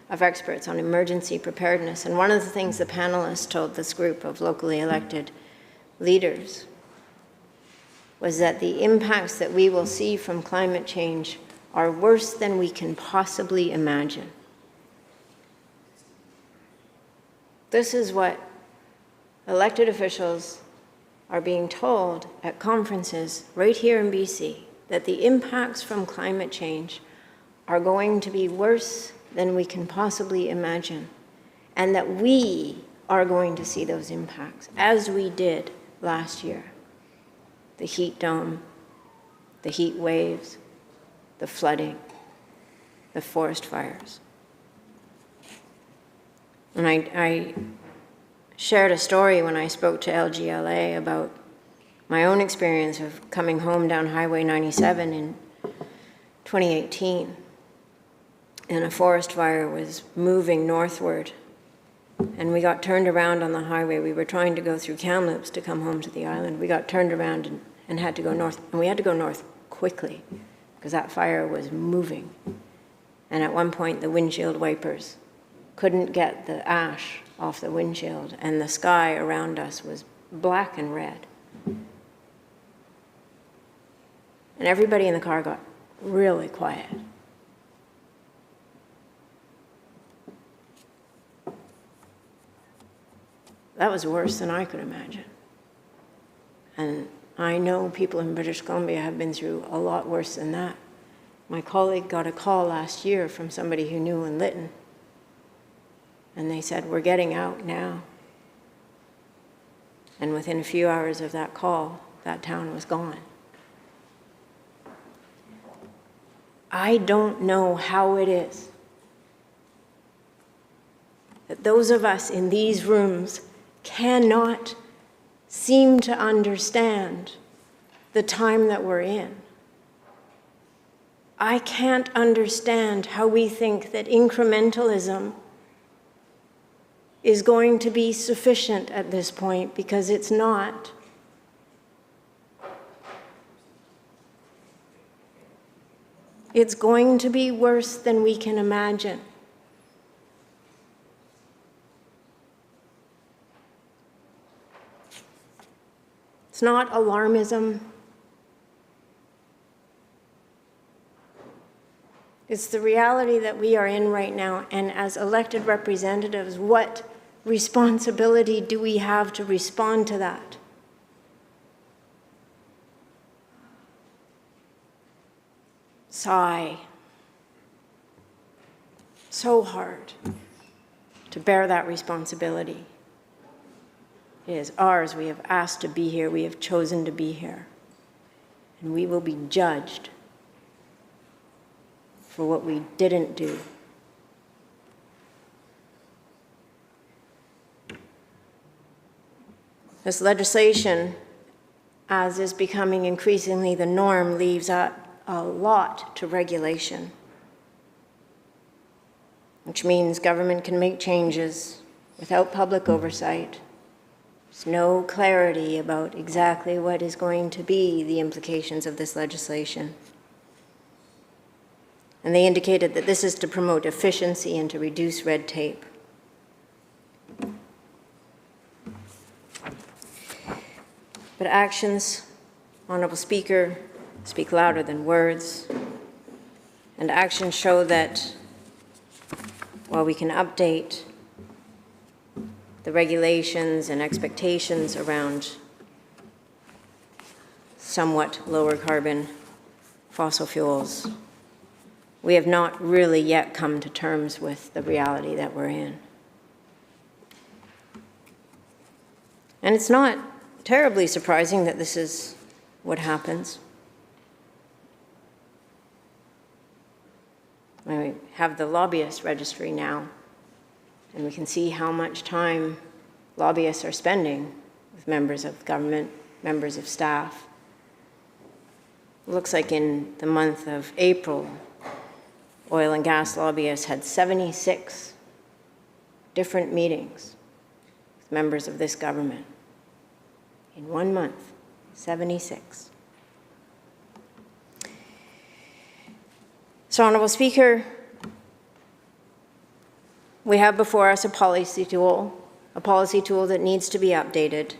of experts on emergency preparedness. And one of the things the panelists told this group of locally elected leaders was that the impacts that we will see from climate change are worse than we can possibly imagine. This is what elected officials are being told at conferences right here in BC, that the impacts from climate change are going to be worse than we can possibly imagine, and that we are going to see those impacts, as we did last year. The heat dome, the heat waves, the flooding, the forest fires. And I shared a story when I spoke to LGLA about my own experience of coming home down Highway 97 in 2018. And a forest fire was moving northward. And we got turned around on the highway. We were trying to go through Kamloops to come home to the island. We got turned around and had to go north. And we had to go north quickly because that fire was moving. And at one point, the windshield wipers couldn't get the ash off the windshield, and the sky around us was black and red. And everybody in the car got really quiet. That was worse than I could imagine. And I know people in British Columbia have been through a lot worse than that. My colleague got a call last year from somebody who knew in Lytton, and they said, we're getting out now. And within a few hours of that call, that town was gone. I don't know how it is that those of us in these rooms cannot seem to understand the time that we're in. I can't understand how we think that incrementalism is going to be sufficient at this point, because it's not. It's going to be worse than we can imagine. It's not alarmism. It's the reality that we are in right now, and as elected representatives, what responsibility do we have to respond to that? Sigh. So hard to bear that responsibility. It is ours. We have asked to be here. We have chosen to be here. And we will be judged for what we didn't do. This legislation, as is becoming increasingly the norm, leaves out a lot to regulation. which means government can make changes without public oversight. There's no clarity about exactly what is going to be the implications of this legislation. And they indicated that this is to promote efficiency and to reduce red tape. But actions, Honorable Speaker, speak louder than words. And actions show that while we can update the regulations and expectations around somewhat lower carbon fossil fuels, we have not really yet come to terms with the reality that we're in. And it's not terribly surprising that this is what happens. We have the lobbyist registry now, and we can see how much time lobbyists are spending with members of government, members of staff. It looks like in the month of April, oil and gas lobbyists had 76 different meetings with members of this government. In 1 month, 76. So, Honorable Speaker, we have before us a policy tool that needs to be updated.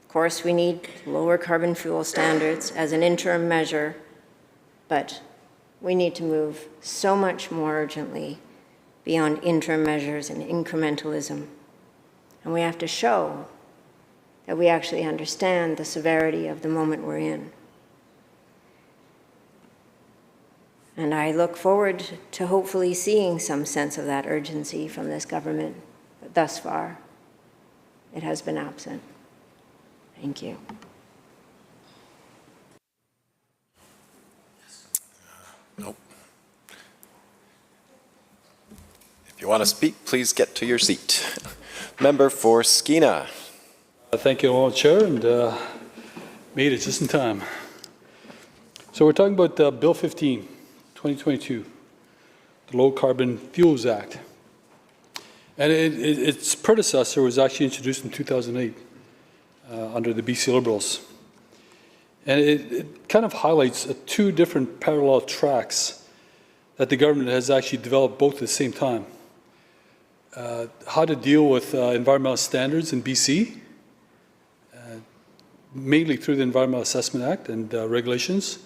Of course, we need lower carbon fuel standards as an interim measure, but we need to move so much more urgently beyond interim measures and incrementalism. And we have to show that we actually understand the severity of the moment we're in. And I look forward to hopefully seeing some sense of that urgency from this government, but thus far, it has been absent. Thank you. Nope. If you want to speak, please get to your seat. Member for Skeena. Thank you, Honorable Chair, and made it just in time. So we're talking about Bill 15, 2022, the Low Carbon Fuels Act. And its predecessor was actually introduced in 2008 under the BC Liberals. And it kind of highlights two different parallel tracks that the government has actually developed both at the same time. How to deal with environmental standards in BC, mainly through the Environmental Assessment Act and regulations,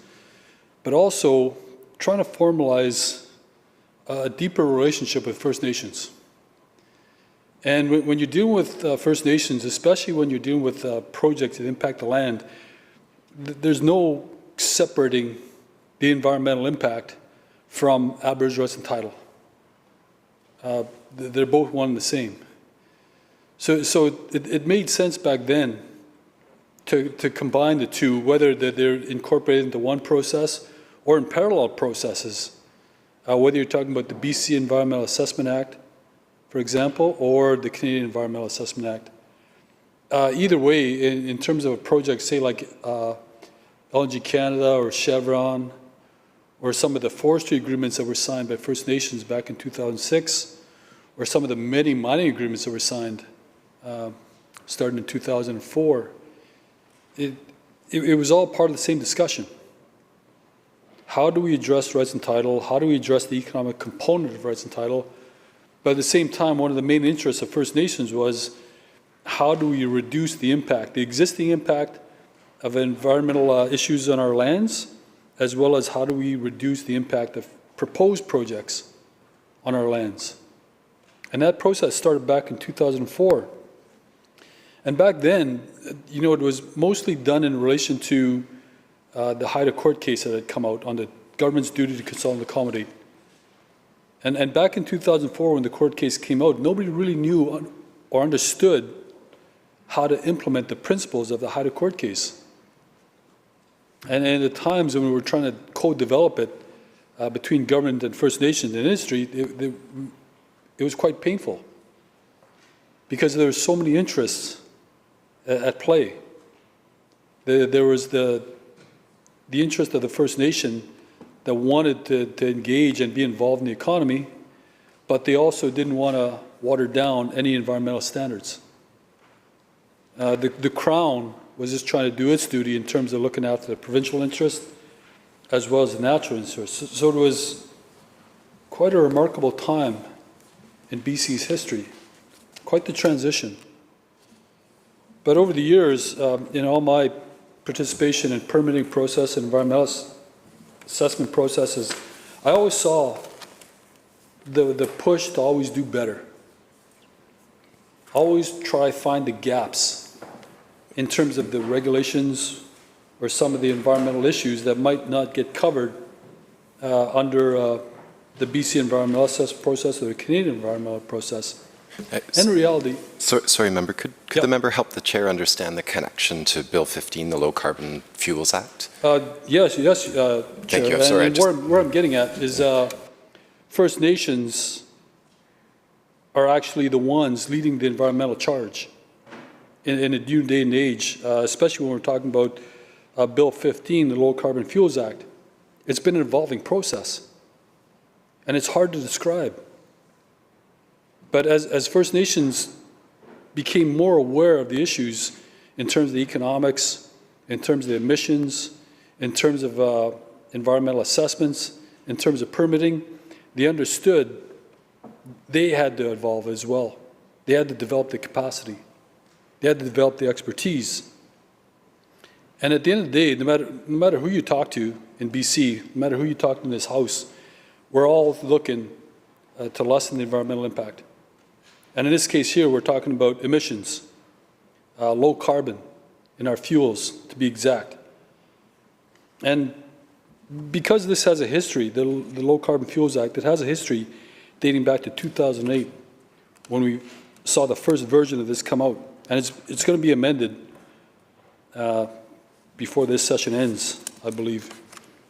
but also trying to formalize a deeper relationship with First Nations. And when you're dealing with First Nations, especially when you're dealing with projects that impact the land, there's no separating the environmental impact from Aboriginal rights and title. They're both one and the same. So it made sense back then to combine the two, whether they're incorporated into one process or in parallel processes, whether you're talking about the BC Environmental Assessment Act, for example, or the Canadian Environmental Assessment Act. Either way, in terms of a project, say like LNG Canada or Chevron, or some of the forestry agreements that were signed by First Nations back in 2006, or some of the many mining agreements that were signed starting in 2004, it was all part of the same discussion. How do we address rights and title? How do we address the economic component of rights and title? But at the same time, one of the main interests of First Nations was how do we reduce the impact, the existing impact of environmental issues on our lands, as well as how do we reduce the impact of proposed projects on our lands. And that process started back in 2004. And back then, you know, it was mostly done in relation to the Haida court case that had come out on the government's duty to consult and accommodate. And back in 2004, when the court case came out, nobody really knew or understood how to implement the principles of the Haida court case. And at the times when we were trying to co-develop it between government and First Nations and industry, it was quite painful because there were so many interests at play. There was the interest of the First Nation that wanted to engage and be involved in the economy, but they also didn't want to water down any environmental standards. The Crown was just trying to do its duty in terms of looking after the provincial interest as well as the natural interest. So it was quite a remarkable time in BC's history, quite the transition. But over the years, in all my participation in permitting process and environmental assessment processes, I always saw the push to always do better. Always try find the gaps in terms of the regulations or some of the environmental issues that might not get covered under the BC environmental assessment process or the Canadian environmental process. In reality... Sorry, member, could the member help the chair understand the connection to Bill 15, the Low Carbon Fuels Act? Yes, Chair. Thank you. I'm sorry. And where I'm getting at is First Nations are actually the ones leading the environmental charge in a new day and age, especially when we're talking about Bill 15, the Low Carbon Fuels Act. It's been an evolving process, and it's hard to describe. But as First Nations became more aware of the issues in terms of the economics, in terms of the emissions, in terms of environmental assessments, in terms of permitting, they understood they had to evolve as well. They had to develop the capacity. They had to develop the expertise. And at the end of the day, no matter who you talk to in BC, no matter who you talk to in this House, we're all looking to lessen the environmental impact. And in this case here, we're talking about emissions, low carbon in our fuels, to be exact. And because this has a history, the Low Carbon Fuels Act, it has a history dating back to 2008, when we saw the first version of this come out. And it's going to be amended before this session ends, I believe.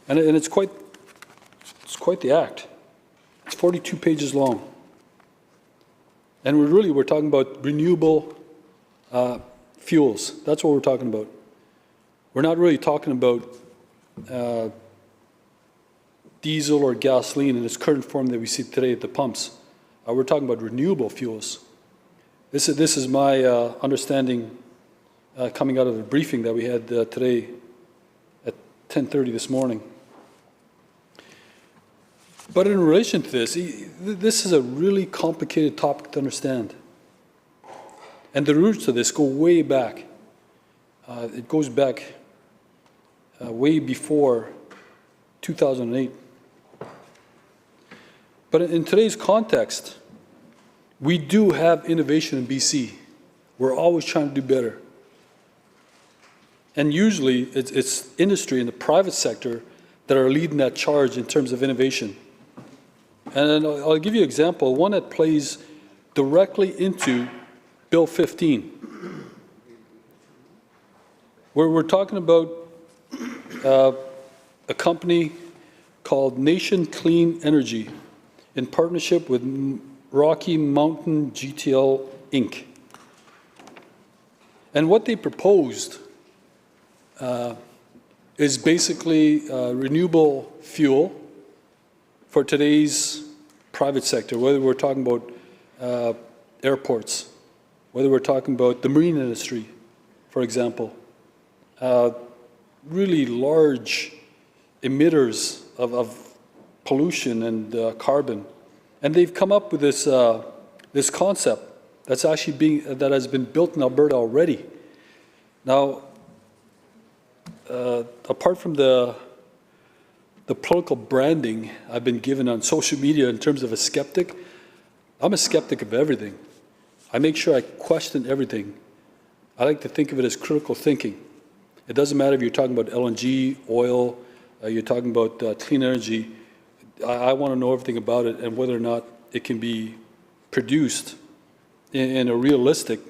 And it's quite the act. It's 42 pages long. And we're talking about renewable fuels. That's what we're talking about. We're not really talking about diesel or gasoline in its current form that we see today at the pumps. We're talking about renewable fuels. This is my understanding coming out of the briefing that we had today at 10:30 this morning. But in relation to this, this is a really complicated topic to understand. And the roots of this go way back. It goes back way before 2008. But in today's context, we do have innovation in BC. We're always trying to do better. And usually it's industry and the private sector that are leading that charge in terms of innovation. And I'll give you an example, one that plays directly into Bill 15. We're talking about a company called Nation Clean Energy in partnership with Rocky Mountain GTL Inc. And what they proposed is basically renewable fuel for today's private sector, whether we're talking about airports, whether we're talking about the marine industry, for example, really large emitters of pollution and carbon. And they've come up with this, this concept that's actually that has been built in Alberta already. Now, apart from the political branding I've been given on social media in terms of a skeptic, I'm a skeptic of everything. I make sure I question everything. I like to think of it as critical thinking. It doesn't matter if you're talking about LNG, oil, you're talking about clean energy. I want to know everything about it and whether or not it can be produced in a realistic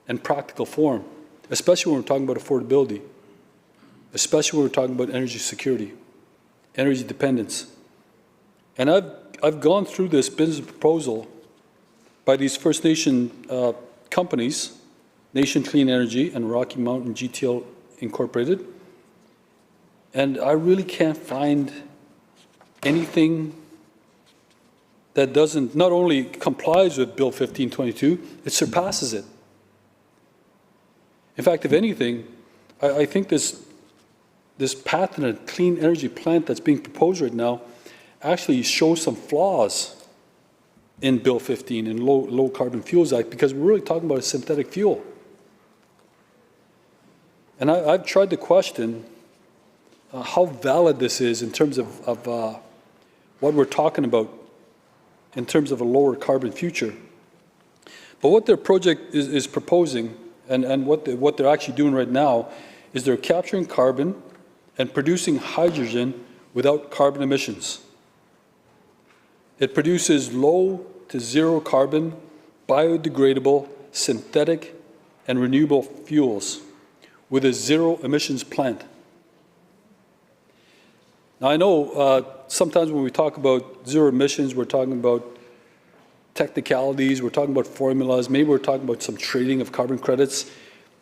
and practical form, especially when we're talking about affordability, especially when we're talking about energy security, energy dependence. And I've gone through this business proposal by these First Nation companies, Nation Clean Energy and Rocky Mountain GTL Incorporated, and I really can't find anything that doesn't, not only complies with Bill 1522, it surpasses it. In fact, if anything, I think this patented clean energy plant that's being proposed right now actually shows some flaws in Bill 15, in Low Carbon Fuels Act, because we're really talking about a synthetic fuel. And I've tried to question how valid this is in terms of what we're talking about in terms of a lower carbon future. But what their project is proposing, and what they're actually doing right now, is they're capturing carbon and producing hydrogen without carbon emissions. It produces low to zero carbon, biodegradable, synthetic, and renewable fuels with a zero emissions plant. Now, I know sometimes when we talk about zero emissions, we're talking about technicalities, we're talking about formulas, maybe we're talking about some trading of carbon credits.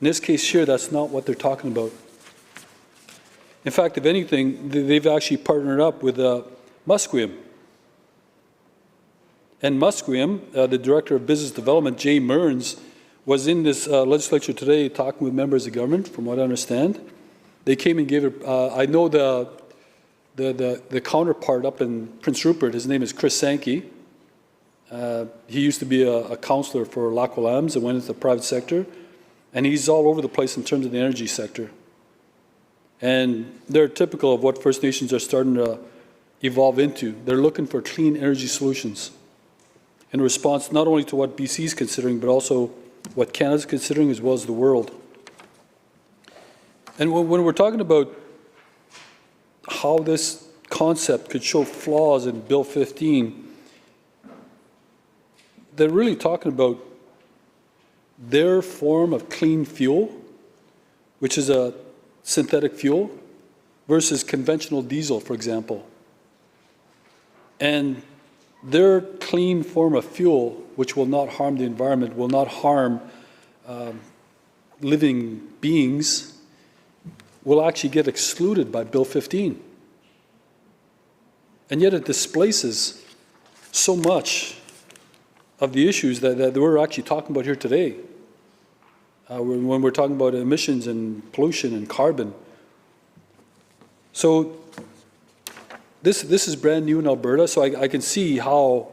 In this case here, that's not what they're talking about. In fact, if anything, they've actually partnered up with Musqueam. And Musqueam, the Director of Business Development, Jay Mearns, was in this legislature today talking with members of government, from what I understand. They came and gave it, I know the counterpart up in Prince Rupert, his name is Chris Sankey. He used to be a counselor for Lac Williams and went into the private sector. And he's all over the place in terms of the energy sector. And they're typical of what First Nations are starting to evolve into. They're looking for clean energy solutions in response not only to what BC is considering, but also what Canada's considering, as well as the world. And when we're talking about how this concept could show flaws in Bill 15, they're really talking about their form of clean fuel, which is a synthetic fuel, versus conventional diesel, for example. And their clean form of fuel, which will not harm the environment, will not harm living beings, will actually get excluded by Bill 15. And yet it displaces so much of the issues that we're actually talking about here today. When we're talking about emissions and pollution and carbon. So this is brand new in Alberta, so I can see how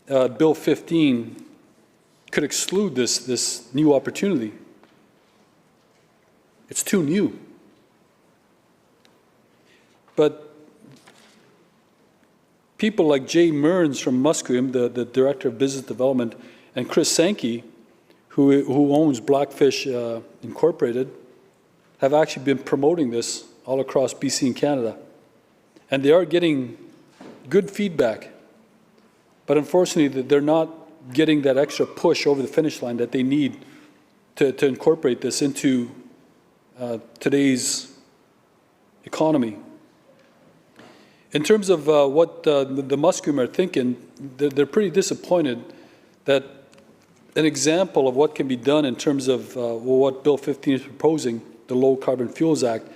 Bill 15 could exclude this new opportunity. It's too new. But people like Jay Mearns from Musqueam, the Director of Business Development, and Chris Sankey, who owns Blackfish Incorporated, have actually been promoting this all across BC and Canada. And they are getting good feedback. But unfortunately, they're not getting that extra push over the finish line that they need to incorporate this into today's economy. In terms of what the Musqueam are thinking, they're pretty disappointed that an example of what can be done in terms of what Bill 15 is proposing, the Low Carbon Fuels Act,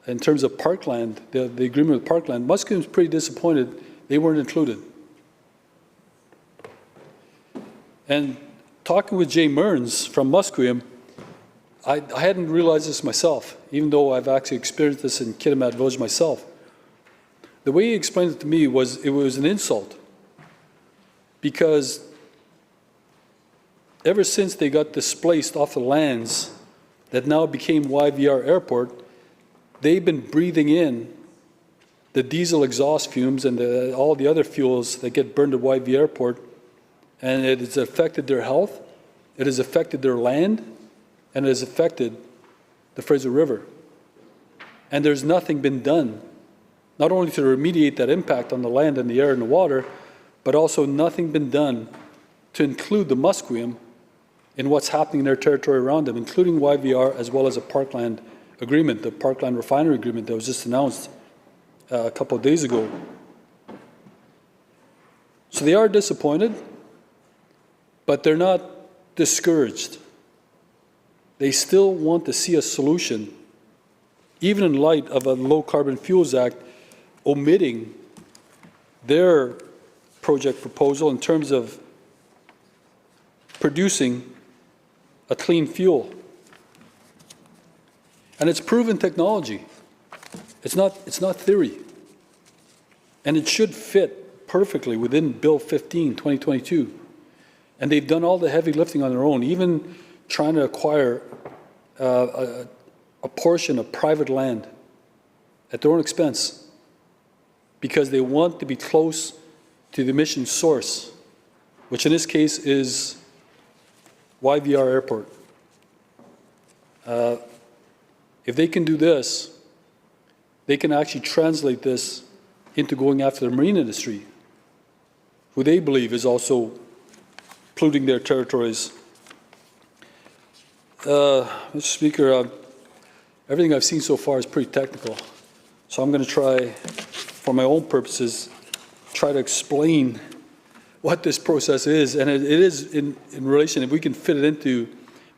in terms of Parkland, the agreement with Parkland, Musqueam is pretty disappointed they weren't included. And talking with Jay Mearns from Musqueam, I hadn't realized this myself, even though I've actually experienced this in Kitimat Village myself. The way he explained it to me was it was an insult, because ever since they got displaced off the lands that now became YVR Airport, they've been breathing in the diesel exhaust fumes and all the other fuels that get burned at YV Airport, and it has affected their health, it has affected their land, and it has affected the Fraser River. And there's nothing been done, not only to remediate that impact on the land and the air and the water, but also nothing been done to include the Musqueam in what's happening in their territory around them, including YVR as well as a Parkland agreement, the Parkland Refinery agreement that was just announced a couple of days ago. So they are disappointed, but they're not discouraged. They still want to see a solution, even in light of a Low Carbon Fuels Act omitting their project proposal in terms of producing a clean fuel. And it's proven technology. It's not theory. And it should fit perfectly within Bill 15, 2022. And they've done all the heavy lifting on their own, even trying to acquire a portion of private land at their own expense because they want to be close to the emission source, which in this case is YVR Airport. If they can do this, they can actually translate this into going after the marine industry, who they believe is also polluting their territories. Mr. Speaker, everything I've seen so far is pretty technical, so I'm going to try, for my own purposes, try to explain what this process is, and it is in relation, if we can fit it into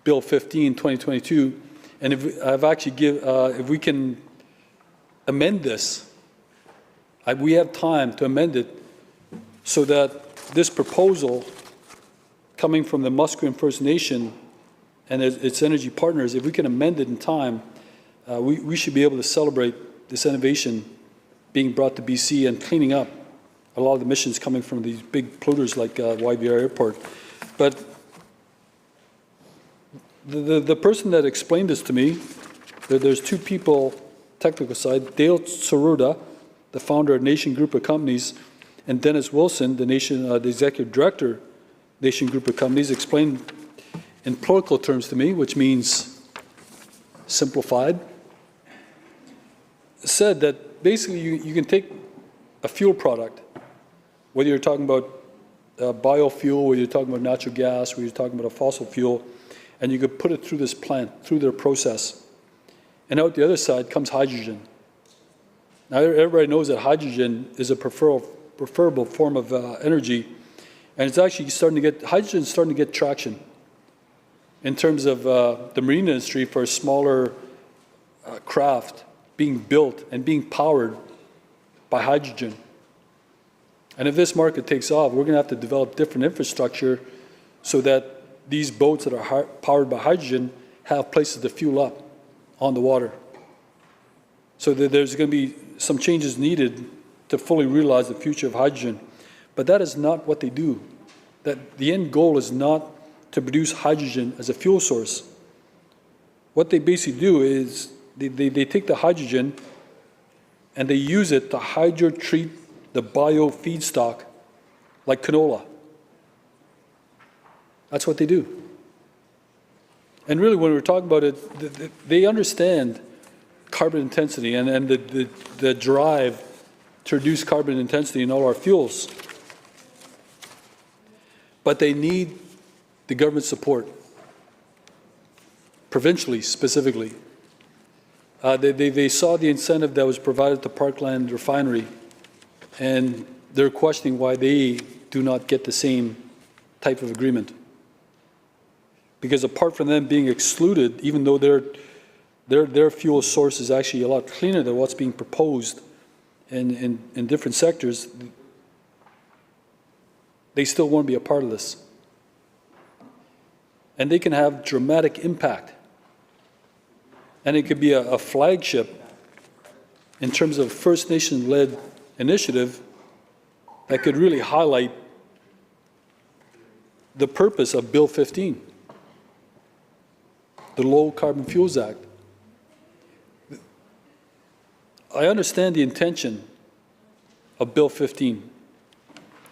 Bill 15, 2022, and if we can amend this, we have time to amend it so that this proposal coming from the Musqueam First Nation and its energy partners, if we can amend it in time, we should be able to celebrate this innovation being brought to BC and cleaning up a lot of the emissions coming from these big polluters like YVR Airport. But the person that explained this to me, there's two people, technical side, Dale Tsuruda, the founder of Nation Group of Companies, and Dennis Wilson, the executive director, Nation Group of Companies, explained in political terms to me, which means simplified, said that basically you can take a fuel product, whether you're talking about biofuel, whether you're talking about natural gas, whether you're talking about a fossil fuel, and you could put it through this plant, through their process. And out the other side comes hydrogen. Now, everybody knows that hydrogen is a preferable form of energy, and it's actually hydrogen is starting to get traction in terms of the marine industry for a smaller craft being built and being powered by hydrogen. And if this market takes off, we're going to have to develop different infrastructure so that these boats that are powered by hydrogen have places to fuel up on the water. So that there's going to be some changes needed to fully realize the future of hydrogen. But that is not what they do. That the end goal is not to produce hydrogen as a fuel source. What they basically do is they take the hydrogen and they use it to hydrotreat the bio feedstock like canola. That's what they do. And really, when we're talking about it, they understand carbon intensity and the drive to reduce carbon intensity in all our fuels. But they need the government support, provincially specifically. They saw the incentive that was provided to Parkland Refinery, and they're questioning why they do not get the same type of agreement. Because apart from them being excluded, even though their fuel source is actually a lot cleaner than what's being proposed in different sectors, they still want to be a part of this. And they can have dramatic impact. And it could be a flagship in terms of First Nation-led initiative that could really highlight the purpose of Bill 15, the Low Carbon Fuels Act. I understand the intention of Bill 15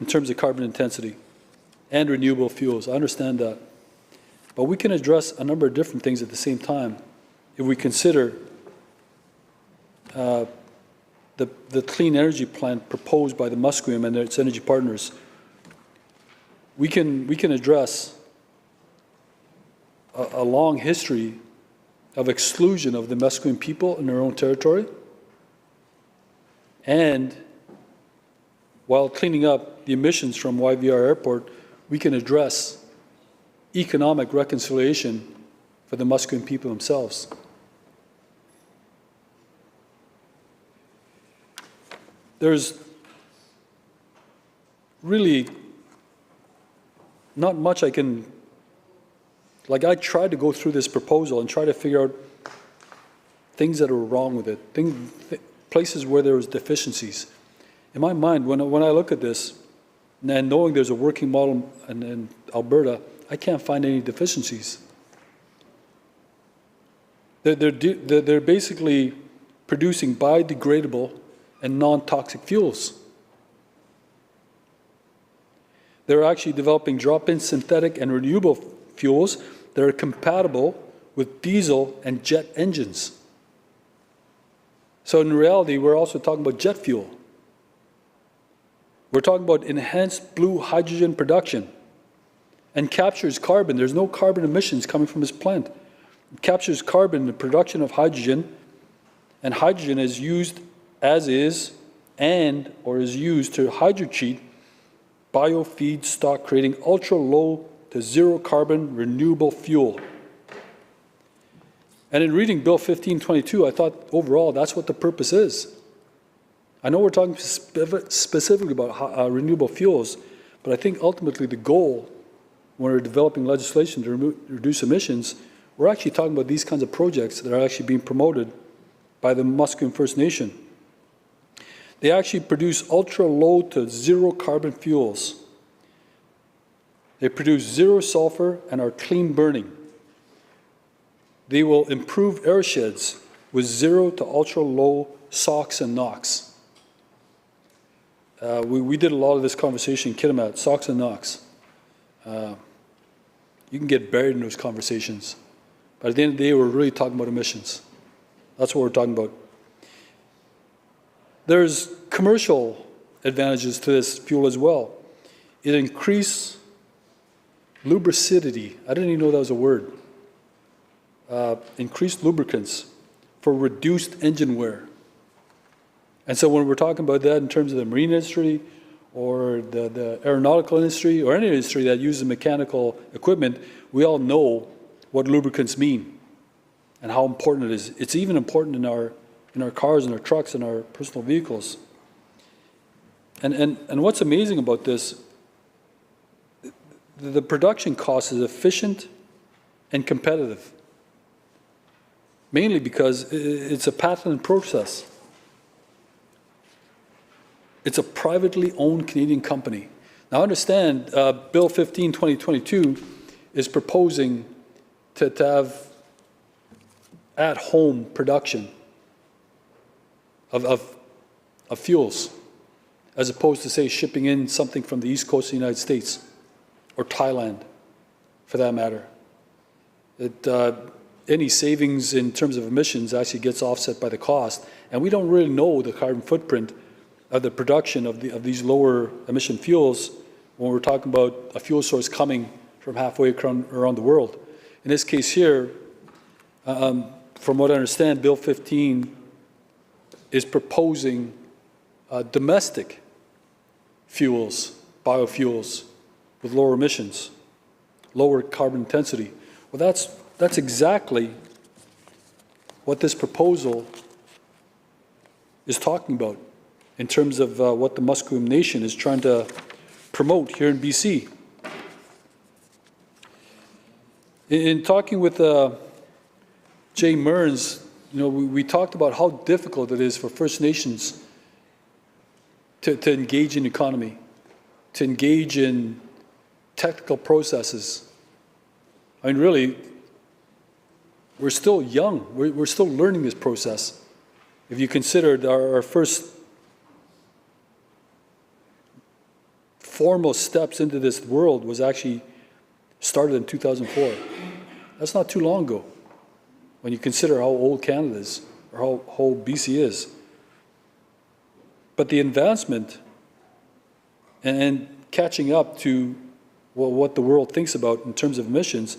in terms of carbon intensity and renewable fuels. I understand that. But we can address a number of different things at the same time if we consider the clean energy plant proposed by the Musqueam and its energy partners. We can address a long history of exclusion of the Musqueam people in their own territory, and while cleaning up the emissions from YVR Airport, we can address economic reconciliation for the Musqueam people themselves. really not much I can, like I tried to go through this proposal and try to figure out things that are wrong with it, places where there was deficiencies. In my mind, when I look at this, and knowing there's a working model in Alberta, I can't find any deficiencies. They're basically producing biodegradable and non-toxic fuels. They're actually developing drop-in synthetic and renewable fuels that are compatible with diesel and jet engines. So in reality, we're also talking about jet fuel. We're talking about enhanced blue hydrogen production and captures carbon. There's no carbon emissions coming from this plant. It captures carbon in the production of hydrogen, and hydrogen is used as is or is used to hydrotreat biofeedstock, creating ultra-low to zero-carbon renewable fuel. And in reading Bill 1522, I thought overall that's what the purpose is. I know we're talking specifically about renewable fuels, but I think ultimately the goal when we're developing legislation to reduce emissions, we're actually talking about these kinds of projects that are actually being promoted by the Musqueam First Nation. They actually produce ultra-low to zero-carbon fuels. They produce zero sulfur and are clean burning. They will improve air sheds with zero to ultra-low SOx and NOx. We did a lot of this conversation in Kitimat, SOx and NOx. You can get buried in those conversations. But at the end of the day, we're really talking about emissions. That's what we're talking about. There's commercial advantages to this fuel as well. It increases lubricity. I didn't even know that was a word. Increased lubricants for reduced engine wear. And so when we're talking about that in terms of the marine industry or the aeronautical industry or any industry that uses mechanical equipment, we all know what lubricants mean and how important it is. It's even important in our cars and our trucks and our personal vehicles. And what's amazing about this, the production cost is efficient and competitive, mainly because it's a patented process. It's a privately owned Canadian company. Now understand, Bill 15/2022 is proposing to have at-home production of fuels, as opposed to, say, shipping in something from the East Coast of the United States or Thailand, for that matter. Any savings in terms of emissions actually gets offset by the cost, and we don't really know the carbon footprint of the production of these lower emission fuels when we're talking about a fuel source coming from halfway around the world. In this case here, from what I understand, Bill 15 is proposing domestic fuels, biofuels, with lower emissions, lower carbon intensity. Well, that's exactly what this proposal is talking about in terms of what the Musqueam Nation is trying to promote here in BC. In talking with Jay Mearns, we talked about how difficult it is for First Nations to engage in economy, to engage in technical processes. I mean, really, we're still young. We're still learning this process. If you consider our first formal steps into this world was actually started in 2004. That's not too long ago when you consider how old Canada is or how old BC is. But the advancement and catching up to what the world thinks about in terms of emissions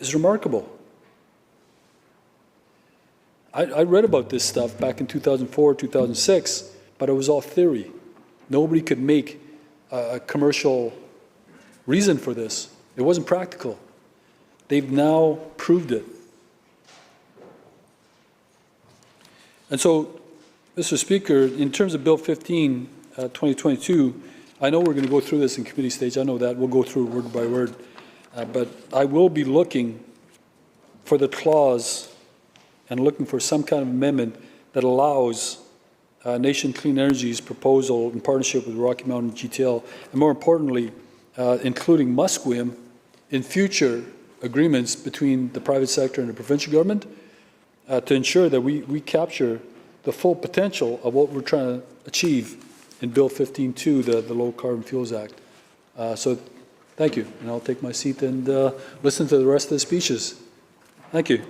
is remarkable. I read about this stuff back in 2004, 2006, but it was all theory. Nobody could make a commercial reason for this. It wasn't practical. They've now proved it. And so, Mr. Speaker, in terms of Bill 15, 2022, I know we're going to go through this in committee stage. I know that. We'll go through word by word. But I will be looking for the clause and looking for some kind of amendment that allows Nation Clean Energy's proposal in partnership with Rocky Mountain GTL, and more importantly, including Musqueam in future agreements between the private sector and the provincial government to ensure that we capture the full potential of what we're trying to achieve in Bill 15.2, the Low Carbon Fuels Act. So thank you, and I'll take my seat and listen to the rest of the speeches. Thank you.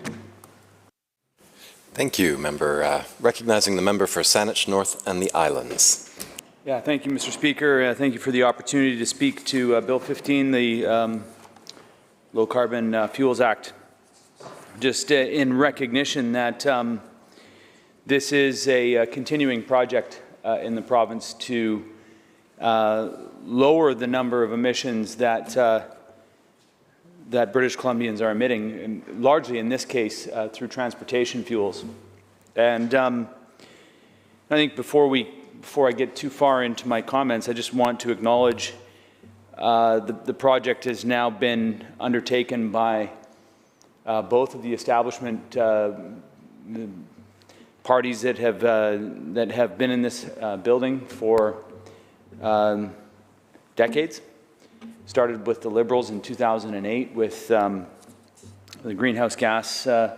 Thank you, member. Recognizing the member for Saanich North and the Islands. Yeah, thank you, Mr. Speaker. Thank you for the opportunity to speak to Bill 15, the Low Carbon Fuels Act. Just in recognition that this is a continuing project in the province to lower the number of emissions that that British Columbians are emitting, and largely in this case through transportation fuels. And I think before I get too far into my comments, I just want to acknowledge the project has now been undertaken by both of the establishment parties that have been in this building for decades. Started with the Liberals in 2008 with the greenhouse gas. I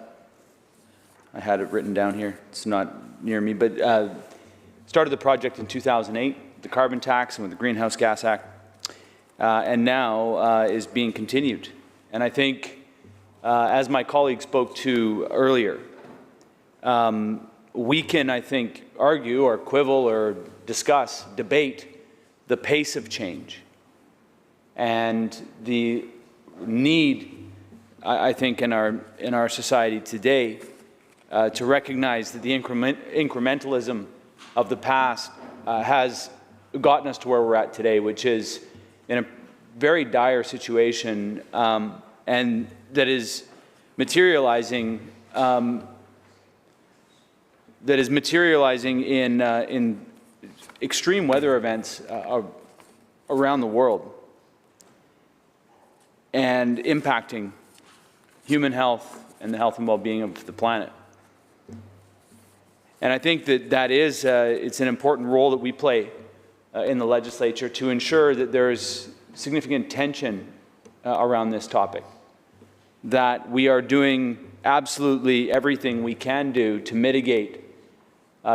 had it written down here. It's not near me, but started the project in 2008, the carbon tax and with the Greenhouse Gas Act, and now is being continued. And I think, as my colleague spoke to earlier, we can, I think, argue or quibble or discuss, debate the pace of change and the need, I think, in our society today to recognize that the incrementalism of the past has gotten us to where we're at today, which is in a very dire situation, and that is materializing in extreme weather events around the world and impacting human health and the health and well-being of the planet. And I think that is it's an important role that we play in the legislature to ensure that there's significant tension around this topic, that we are doing absolutely everything we can do to mitigate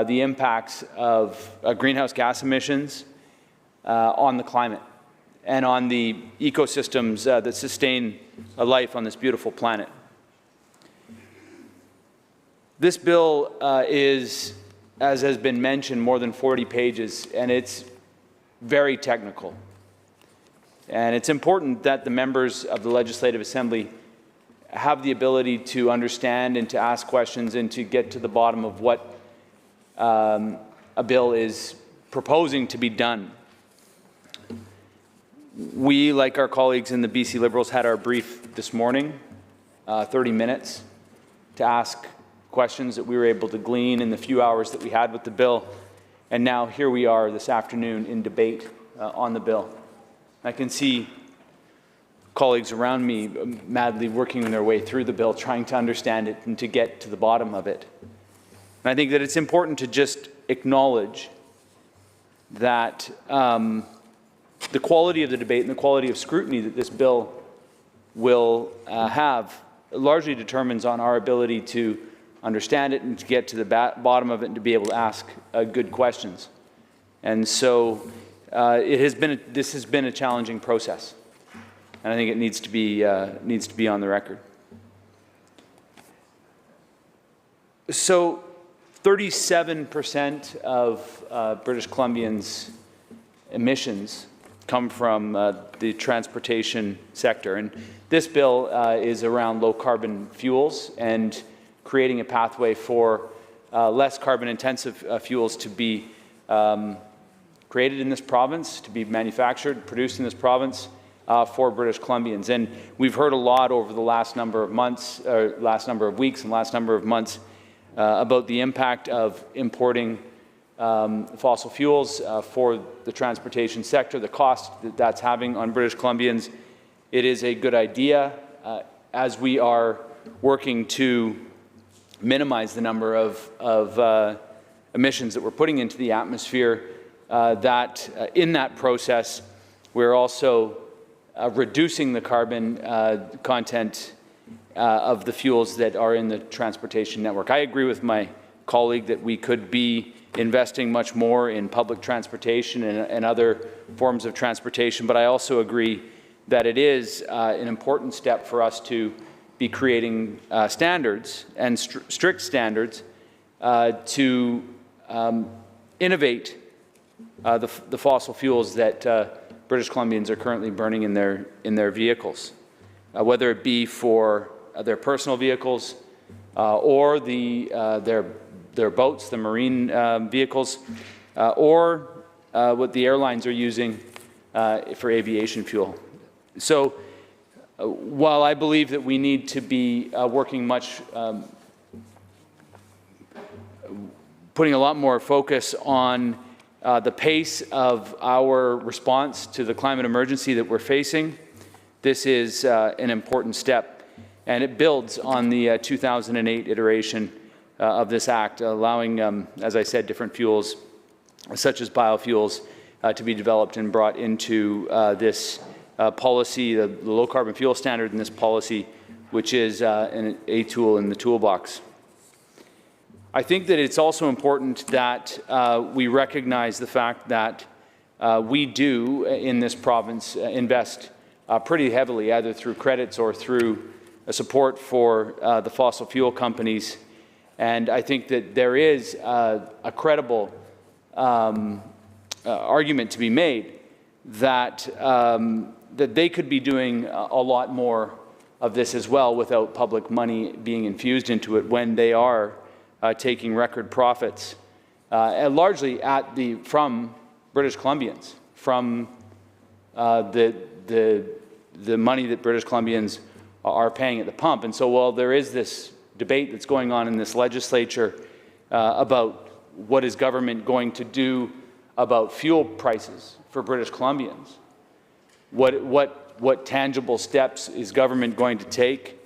the impacts of greenhouse gas emissions on the climate and on the ecosystems that sustain life on this beautiful planet. This bill is, as has been mentioned, more than 40 pages, and it's very technical. And it's important that the members of the Legislative Assembly have the ability to understand and to ask questions and to get to the bottom of what a bill is proposing to be done. We, like our colleagues in the BC Liberals, had our brief this morning, 30 minutes, to ask questions that we were able to glean in the few hours that we had with the bill. And now here we are this afternoon in debate on the bill. I can see colleagues around me madly working their way through the bill, trying to understand it and to get to the bottom of it. And I think that it's important to just acknowledge that the quality of the debate and the quality of scrutiny that this bill will have largely determines on our ability to understand it and to get to the bottom of it and to be able to ask good questions. And so this has been a challenging process, and I think it needs to be on the record. So 37% of British Columbians' emissions come from the transportation sector, and this bill is around low carbon fuels and creating a pathway for less carbon intensive fuels to be created in this province, to be manufactured, produced in this province for British Columbians. And we've heard a lot over the last number of months, or last number of weeks and last number of months about the impact of importing fossil fuels for the transportation sector, the cost that that's having on British Columbians, it is a good idea as we are working to minimize the number of emissions that we're putting into the atmosphere, that in that process, we're also reducing the carbon content of the fuels that are in the transportation network. I agree with my colleague that we could be investing much more in public transportation and other forms of transportation, but I also agree that it is an important step for us to be creating standards and strict standards to innovate the fossil fuels that British Columbians are currently burning in their vehicles, whether it be for their personal vehicles or their boats, the marine vehicles, or what the airlines are using for aviation fuel. So while I believe that we need to be working much, putting a lot more focus on the pace of our response to the climate emergency that we're facing, this is an important step, and it builds on the 2008 iteration of this act, allowing, as I said, different fuels, such as biofuels, to be developed and brought into this policy, the low carbon fuel standard in this policy, which is a tool in the toolbox. I think that it's also important that we recognize the fact that we do, in this province, invest pretty heavily, either through credits or through support for the fossil fuel companies. And I think that there is a credible argument to be made that, that they could be doing a lot more of this as well without public money being infused into it when they are taking record profits, and largely from British Columbians, from the money that British Columbians are paying at the pump. And so while there is this debate that's going on in this legislature about what is government going to do about fuel prices for British Columbians, what tangible steps is government going to take?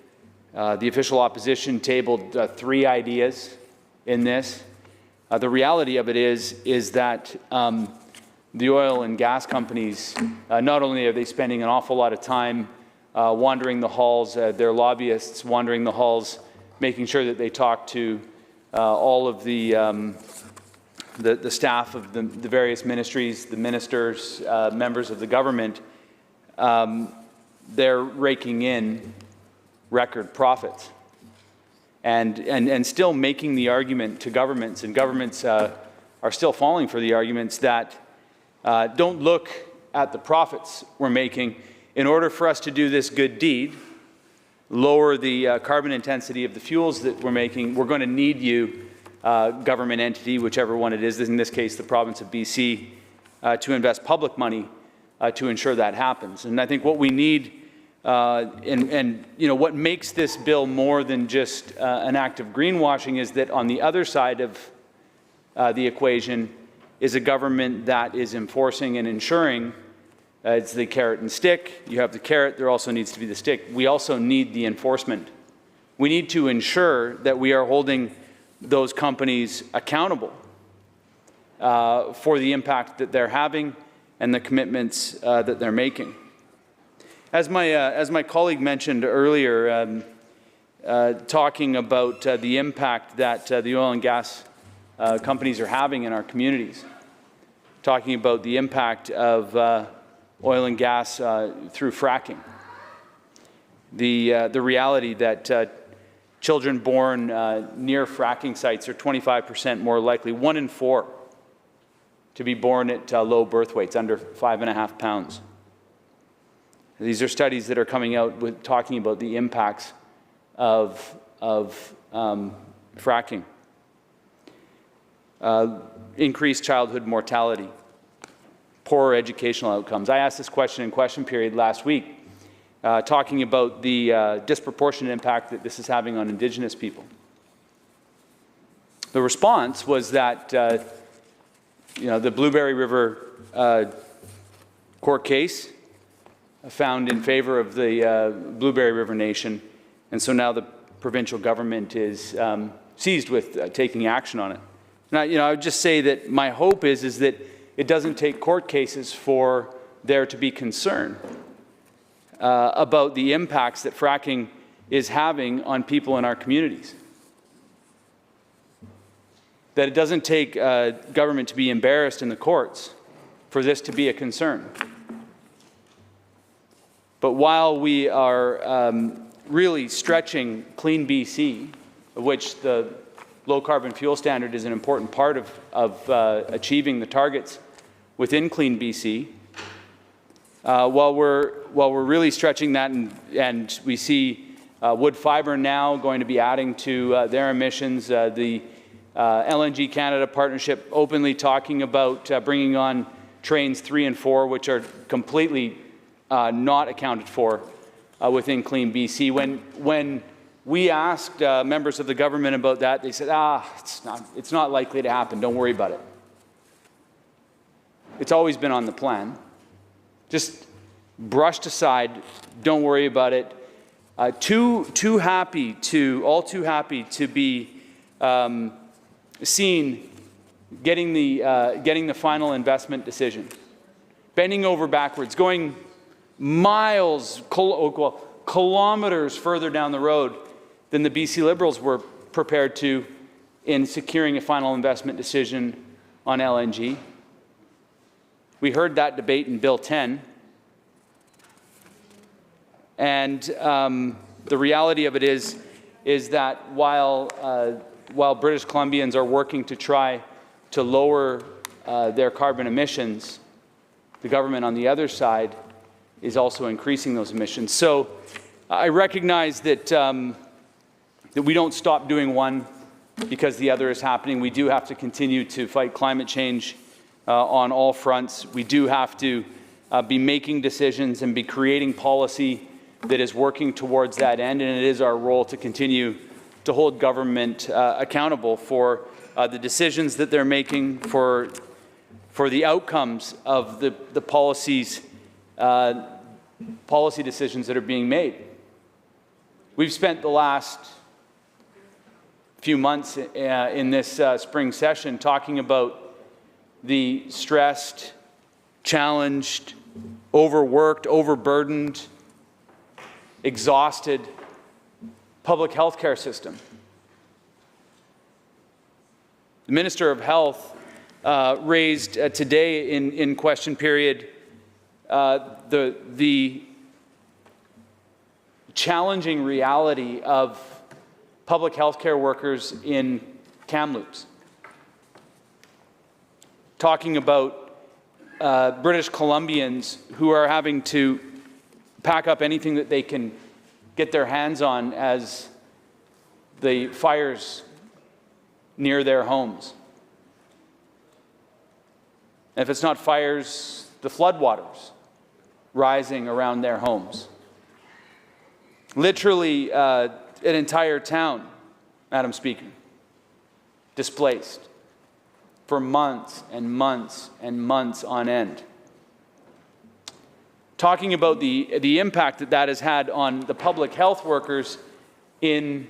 The official opposition tabled 3 ideas in this. The reality of it is that the oil and gas companies, not only are they spending an awful lot of time wandering the halls, their lobbyists wandering the halls, making sure that they talk to all of the staff of the various ministries, the ministers, members of the government. They're raking in record profits and still making the argument to governments, and governments are still falling for the arguments that don't look at the profits we're making. In order for us to do this good deed, lower the carbon intensity of the fuels that we're making, we're going to need you, government entity, whichever one it is, in this case the province of BC, to invest public money to ensure that happens. And I think what we need, and you know, what makes this bill more than just an act of greenwashing is that on the other side of the equation is a government that is enforcing and ensuring. It's the carrot and stick. You have the carrot, there also needs to be the stick. We also need the enforcement. We need to ensure that we are holding those companies accountable for the impact that they're having and the commitments that they're making. As my colleague mentioned earlier, talking about the impact that the oil and gas companies are having in our communities, talking about the impact of oil and gas through fracking, the reality that children born near fracking sites are 25% more likely, 1 in 4, to be born at low birth weights, under 5.5 pounds. These are studies that are coming out with talking about the impacts of fracking. Increased childhood mortality, poorer educational outcomes. I asked this question in question period last week, talking about the disproportionate impact that this is having on Indigenous people. The response was that the Blueberry River court case found in favor of the Blueberry River Nation, and so now the provincial government is seized with taking action on it. And I would just say that my hope is that it doesn't take court cases for there to be concern about the impacts that fracking is having on people in our communities. That it doesn't take government to be embarrassed in the courts for this to be a concern. But while we are really stretching Clean BC, of which the low carbon fuel standard is an important part of achieving the targets within Clean BC, while we're really stretching that, and we see wood fiber now going to be adding to their emissions, the LNG Canada partnership openly talking about bringing on trains 3 and 4, which are completely not accounted for within Clean BC. When we asked members of the government about that, they said, it's not likely to happen, don't worry about it. It's always been on the plan. Just brushed aside, don't worry about it. All too happy to be seen getting the final investment decision, bending over backwards, going miles, kilometers further down the road than the BC Liberals were prepared to in securing a final investment decision on LNG. We heard that debate in Bill 10. And the reality of it is that while British Columbians are working to try to lower their carbon emissions, the government on the other side is also increasing those emissions. So I recognize that, that we don't stop doing one because the other is happening. We do have to continue to fight climate change on all fronts. We do have to be making decisions and be creating policy that is working towards that end, and it is our role to continue to hold government accountable for the decisions that they're making, for the outcomes of the policy decisions that are being made. We've spent the last few months in this spring session talking about the stressed, challenged, overworked, overburdened, exhausted public health care system. The Minister of Health raised today in question period the challenging reality of public health care workers in Kamloops, talking about British Columbians who are having to pack up anything that they can get their hands on as the fires near their homes. And if it's not fires, the floodwaters rising around their homes. Literally an entire town, Madam Speaker, displaced for months and months and months on end. Talking about the impact that has had on the public health workers in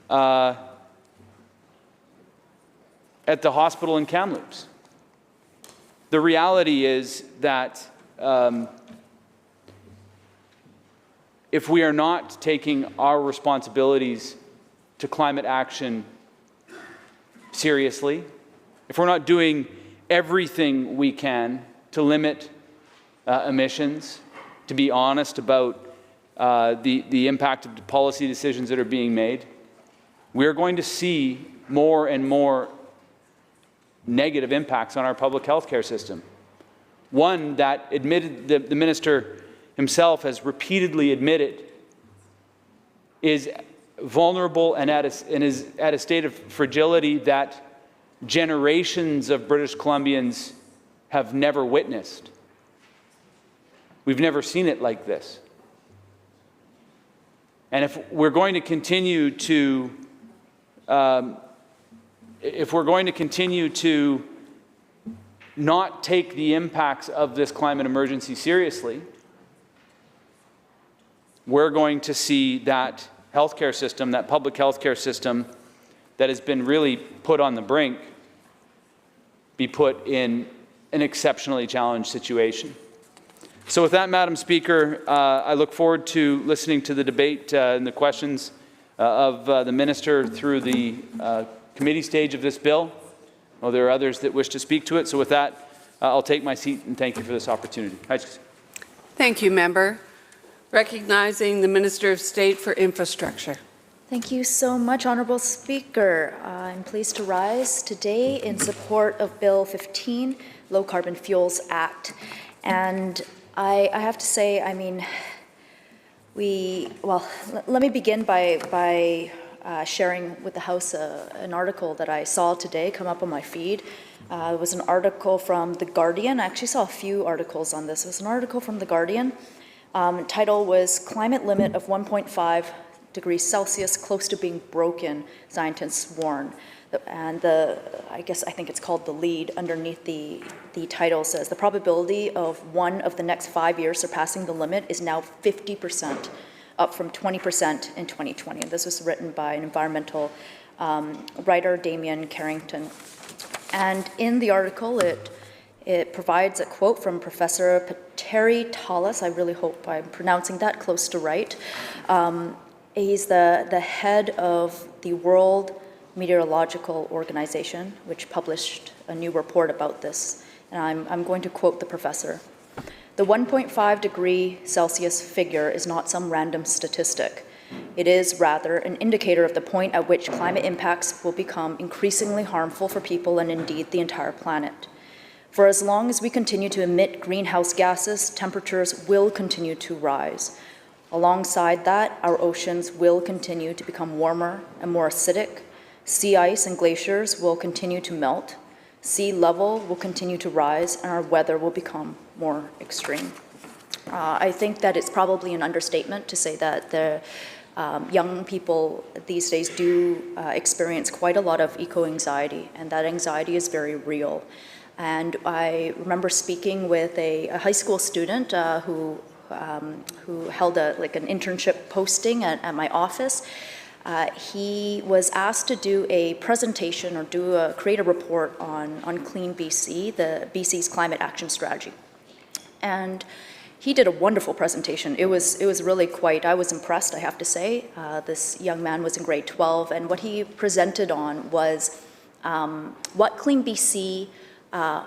at the hospital in Kamloops. The reality is that if we are not taking our responsibilities to climate action seriously, if we're not doing everything we can to limit emissions, to be honest about the impact of the policy decisions that are being made, we're going to see more and more negative impacts on our public health care system. One that the minister himself has repeatedly admitted is vulnerable and is at a state of fragility that generations of British Columbians have never witnessed. We've never seen it like this. And if we're going to continue to not take the impacts of this climate emergency seriously, we're going to see that healthcare system, that public healthcare system that has been really put on the brink, be put in an exceptionally challenged situation. So with that, Madam Speaker, I look forward to listening to the debate and the questions of the Minister through the committee stage of this bill. Well, there are others that wish to speak to it. So with that, I'll take my seat and thank you for this opportunity. Thank you, Member. Recognizing the Minister of State for Infrastructure. Thank you so much, Honourable Speaker. I'm pleased to rise today in support of Bill 15, Low Carbon Fuels Act. And I have to say, I mean, let me begin by sharing with the House an article that I saw today come up on my feed. It was an article from The Guardian. I actually saw a few articles on this. It was an article from The Guardian. Title was Climate Limit of 1.5 degrees Celsius Close to Being Broken, Scientists Warn. And I think it's called the lead underneath the title says, the probability of one of the next 5 years surpassing the limit is now 50%, up from 20% in 2020. And this was written by an environmental writer, Damien Carrington. And in the article, it provides a quote from Professor Pateri Tallis. I really hope I'm pronouncing that close to right. He's the head of the World Meteorological Organization, which published a new report about this. And I'm going to quote the professor. The 1.5 degree Celsius figure is not some random statistic. It is rather an indicator of the point at which climate impacts will become increasingly harmful for people and indeed the entire planet. For as long as we continue to emit greenhouse gases, temperatures will continue to rise. Alongside that, our oceans will continue to become warmer and more acidic. Sea ice and glaciers will continue to melt. Sea level will continue to rise, and our weather will become more extreme. I think that it's probably an understatement to say that the young people these days do experience quite a lot of eco-anxiety, and that anxiety is very real. And I remember speaking with a high school student who held an internship posting at my office. He was asked to do a presentation or create a report on Clean BC, the BC's climate action strategy. And he did a wonderful presentation. It was really I was impressed, I have to say. This young man was in grade 12, and what he presented on was what Clean BC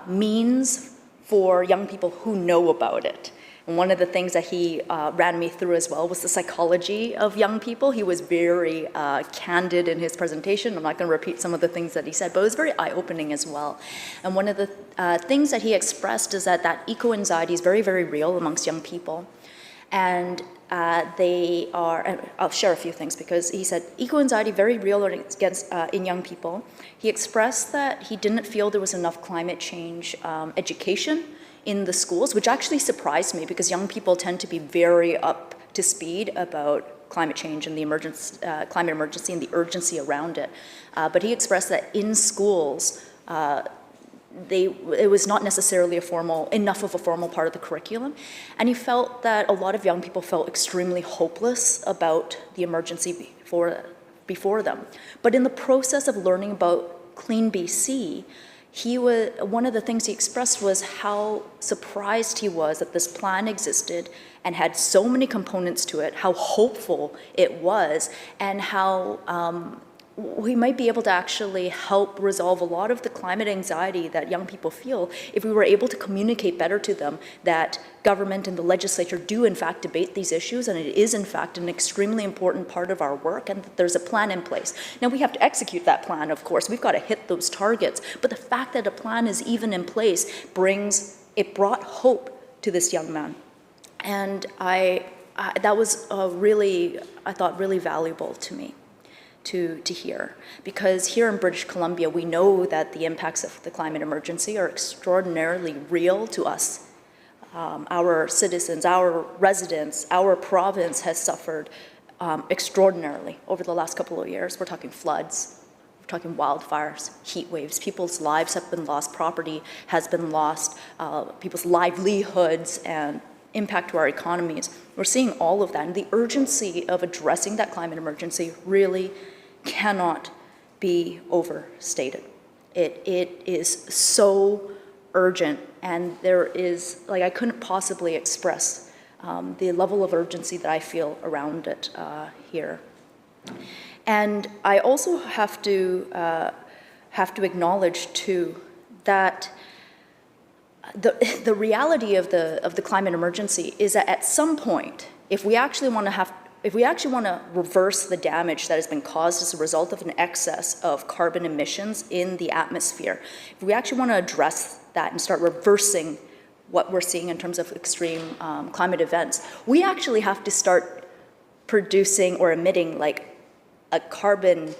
means for young people who know about it. And one of the things that he ran me through as well was the psychology of young people. He was very candid in his presentation. I'm not going to repeat some of the things that he said, but it was very eye-opening as well. And one of the things that he expressed is that eco-anxiety is very, very real amongst young people. And they are, and I'll share a few things because he said eco-anxiety very real in young people. He expressed that he didn't feel there was enough climate change education in the schools, which actually surprised me because young people tend to be very up to speed about climate change and the climate emergency and the urgency around it. But he expressed that in schools, it was not necessarily enough of a formal part of the curriculum. And he felt that a lot of young people felt extremely hopeless about the emergency before them. But in the process of learning about Clean BC, one of the things he expressed was how surprised he was that this plan existed and had so many components to it, how hopeful it was, and how we might be able to actually help resolve a lot of the climate anxiety that young people feel if we were able to communicate better to them that government and the legislature do in fact debate these issues, and it is in fact an extremely important part of our work, and that there's a plan in place. Now we have to execute that plan, of course. We've got to hit those targets, but the fact that a plan is even in place brought hope to this young man. And that was really valuable to me to hear, because here in British Columbia, we know that the impacts of the climate emergency are extraordinarily real to us. Our citizens, our residents, our province has suffered extraordinarily over the last couple of years. We're talking floods, We're talking wildfires, heat waves. People's lives have been lost, property has been lost, people's livelihoods and impact to our economies. We're seeing all of that, and the urgency of addressing that climate emergency really cannot be overstated. It is so urgent, and there is, like, I couldn't possibly express the level of urgency that I feel around it here. And I also have to acknowledge too that the reality of the climate emergency is that at some point, if we actually want to reverse the damage that has been caused as a result of an excess of carbon emissions in the atmosphere, if we actually want to address that and start reversing what we're seeing in terms of extreme climate events, we actually have to start producing or emitting like a carbon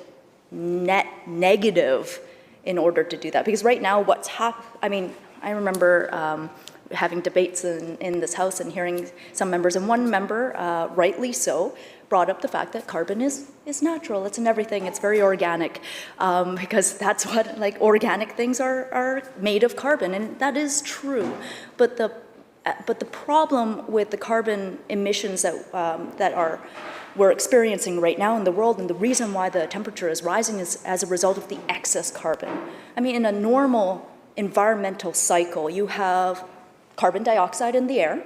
net negative in order to do that. Because right now what's I remember having debates in this House and hearing some members, and one member, rightly so, brought up the fact that carbon is natural, it's in everything, it's very organic, because that's what, like, organic things are made of carbon, and that is true. But the problem with the carbon emissions that we're experiencing right now in the world, and the reason why the temperature is rising, is as a result of the excess carbon. I mean, in a normal environmental cycle, you have carbon dioxide in the air,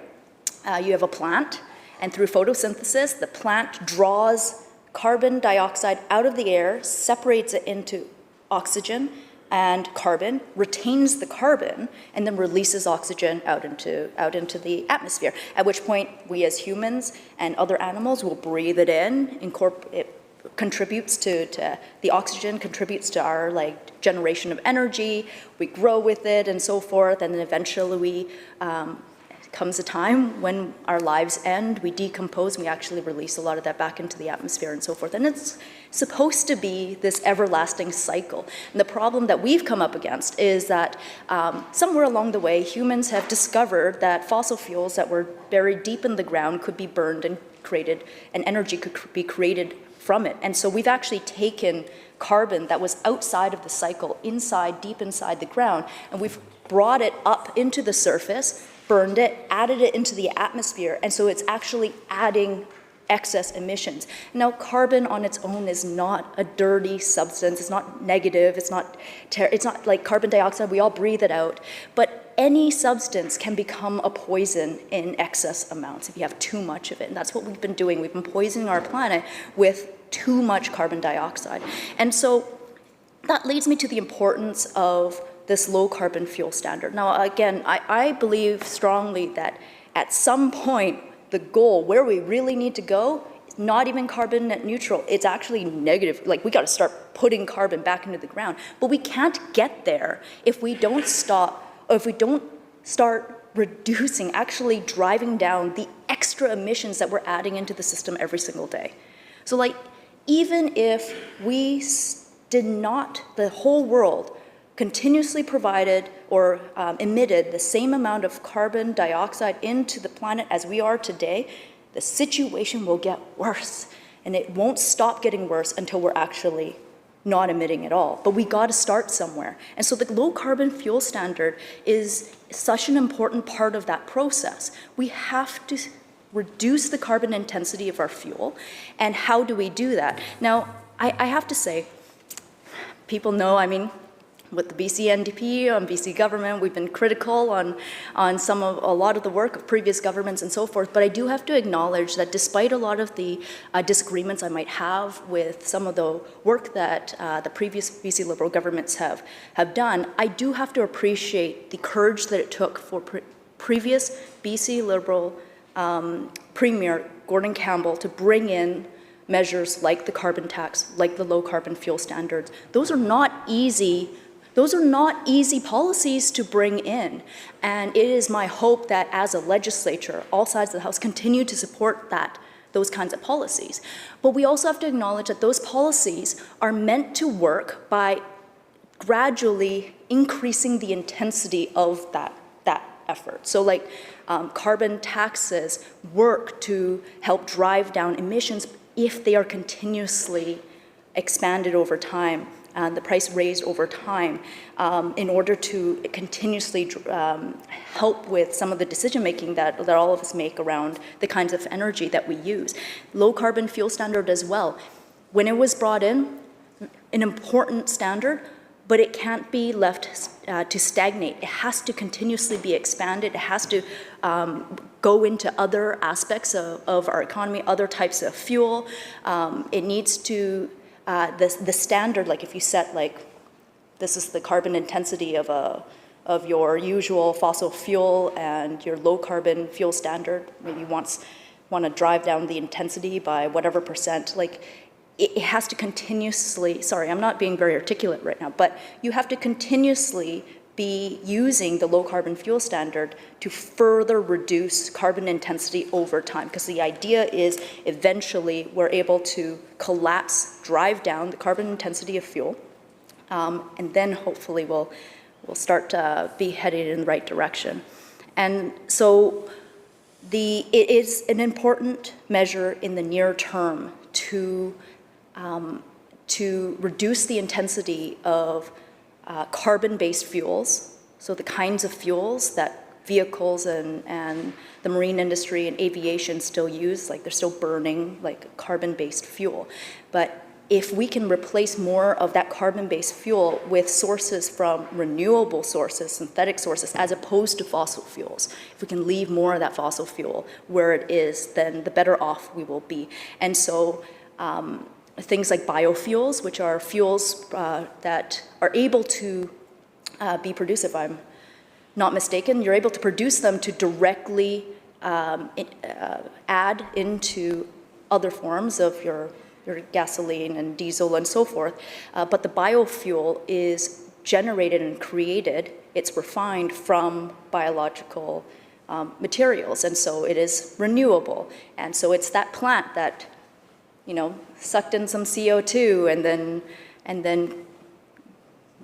you have a plant, and through photosynthesis, the plant draws carbon dioxide out of the air, separates it into oxygen and carbon, retains the carbon, and then releases oxygen out into the atmosphere, at which point we as humans and other animals will breathe it in, it contributes to the oxygen, contributes to our generation of energy, we grow with it and so forth, and then eventually comes a time when our lives end, we decompose, and we actually release a lot of that back into the atmosphere and so forth. And it's supposed to be this everlasting cycle. And the problem that we've come up against is that somewhere along the way, humans have discovered that fossil fuels that were buried deep in the ground could be burned and energy could be created from it. And so we've actually taken carbon that was outside of the cycle, deep inside the ground, and we've brought it up into the surface, burned it, added it into the atmosphere, and so it's actually adding excess emissions. Now, carbon on its own is not a dirty substance, it's not negative, it's not like carbon dioxide, we all breathe it out, but any substance can become a poison in excess amounts if you have too much of it, and that's what we've been doing. We've been poisoning our planet with too much carbon dioxide. And so that leads me to the importance of this low carbon fuel standard. Now, again, I believe strongly that at some point, the goal, where we really need to go, is not even carbon net neutral. It's actually negative. Like, we got to start putting carbon back into the ground. But we can't get there if we don't stop, or if we don't start reducing, actually driving down the extra emissions that we're adding into the system every single day. So, like, even if we did not, the whole world, continuously provided or emitted the same amount of carbon dioxide into the planet as we are today, the situation will get worse. And it won't stop getting worse until we're actually not emitting at all. But we got to start somewhere. And so the low carbon fuel standard is such an important part of that process. We have to reduce the carbon intensity of our fuel. And how do we do that? Now, I have to say, people know, I mean, with the BC NDP, on BC government, we've been critical on a lot of the work of previous governments and so forth, but I do have to acknowledge that despite a lot of the disagreements I might have with some of the work that the previous BC Liberal governments have done, I do have to appreciate the courage that it took for previous BC Liberal Premier Gordon Campbell to bring in measures like the carbon tax, like the low carbon fuel standards. Those are not easy policies to bring in. And it is my hope that as a legislature, all sides of the House continue to support those kinds of policies. But we also have to acknowledge that those policies are meant to work by gradually increasing the intensity of that effort. So like carbon taxes work to help drive down emissions if they are continuously expanded over time and the price raised over time in order to continuously help with some of the decision-making that all of us make around the kinds of energy that we use. Low carbon fuel standard as well. When it was brought in, an important standard, but it can't be left to stagnate. It has to continuously be expanded. It has to go into other aspects of our economy, other types of fuel. It needs to, the standard, like if you set like, this is the carbon intensity of your usual fossil fuel and your low carbon fuel standard, maybe want to drive down the intensity by whatever percent, like it has to continuously, sorry, I'm not being very articulate right now, but you have to continuously be using the low carbon fuel standard to further reduce carbon intensity over time. Because the idea is eventually we're able to collapse, drive down the carbon intensity of fuel, and then hopefully we'll start to be headed in the right direction. And so it is an important measure in the near term to reduce the intensity of carbon-based fuels, so the kinds of fuels that vehicles and the marine industry and aviation still use, like they're still burning like carbon-based fuel. But if we can replace more of that carbon-based fuel with sources from renewable sources, synthetic sources, as opposed to fossil fuels, if we can leave more of that fossil fuel where it is, then the better off we will be. And so things like biofuels, which are fuels that are able to be produced, if I'm not mistaken, you're able to produce them to directly add into other forms of your gasoline and diesel and so forth. But the biofuel is generated and created, it's refined from biological materials, and so it is renewable. And so it's that plant that, you know, sucked in some CO2 and then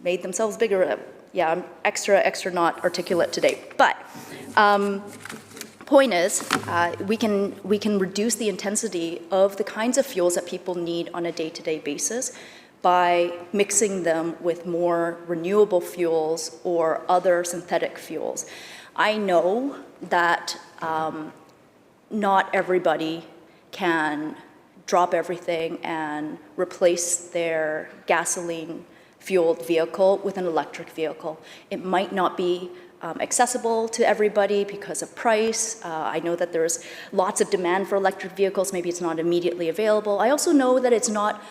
made themselves bigger. Yeah, I'm extra not articulate today. But point is, we can reduce the intensity of the kinds of fuels that people need on a day-to-day basis by mixing them with more renewable fuels or other synthetic fuels. I know that not everybody can drop everything and replace their gasoline-fueled vehicle with an electric vehicle. It might not be accessible to everybody because of price. I know that there's lots of demand for electric vehicles. Maybe it's not immediately available. I also know that it's not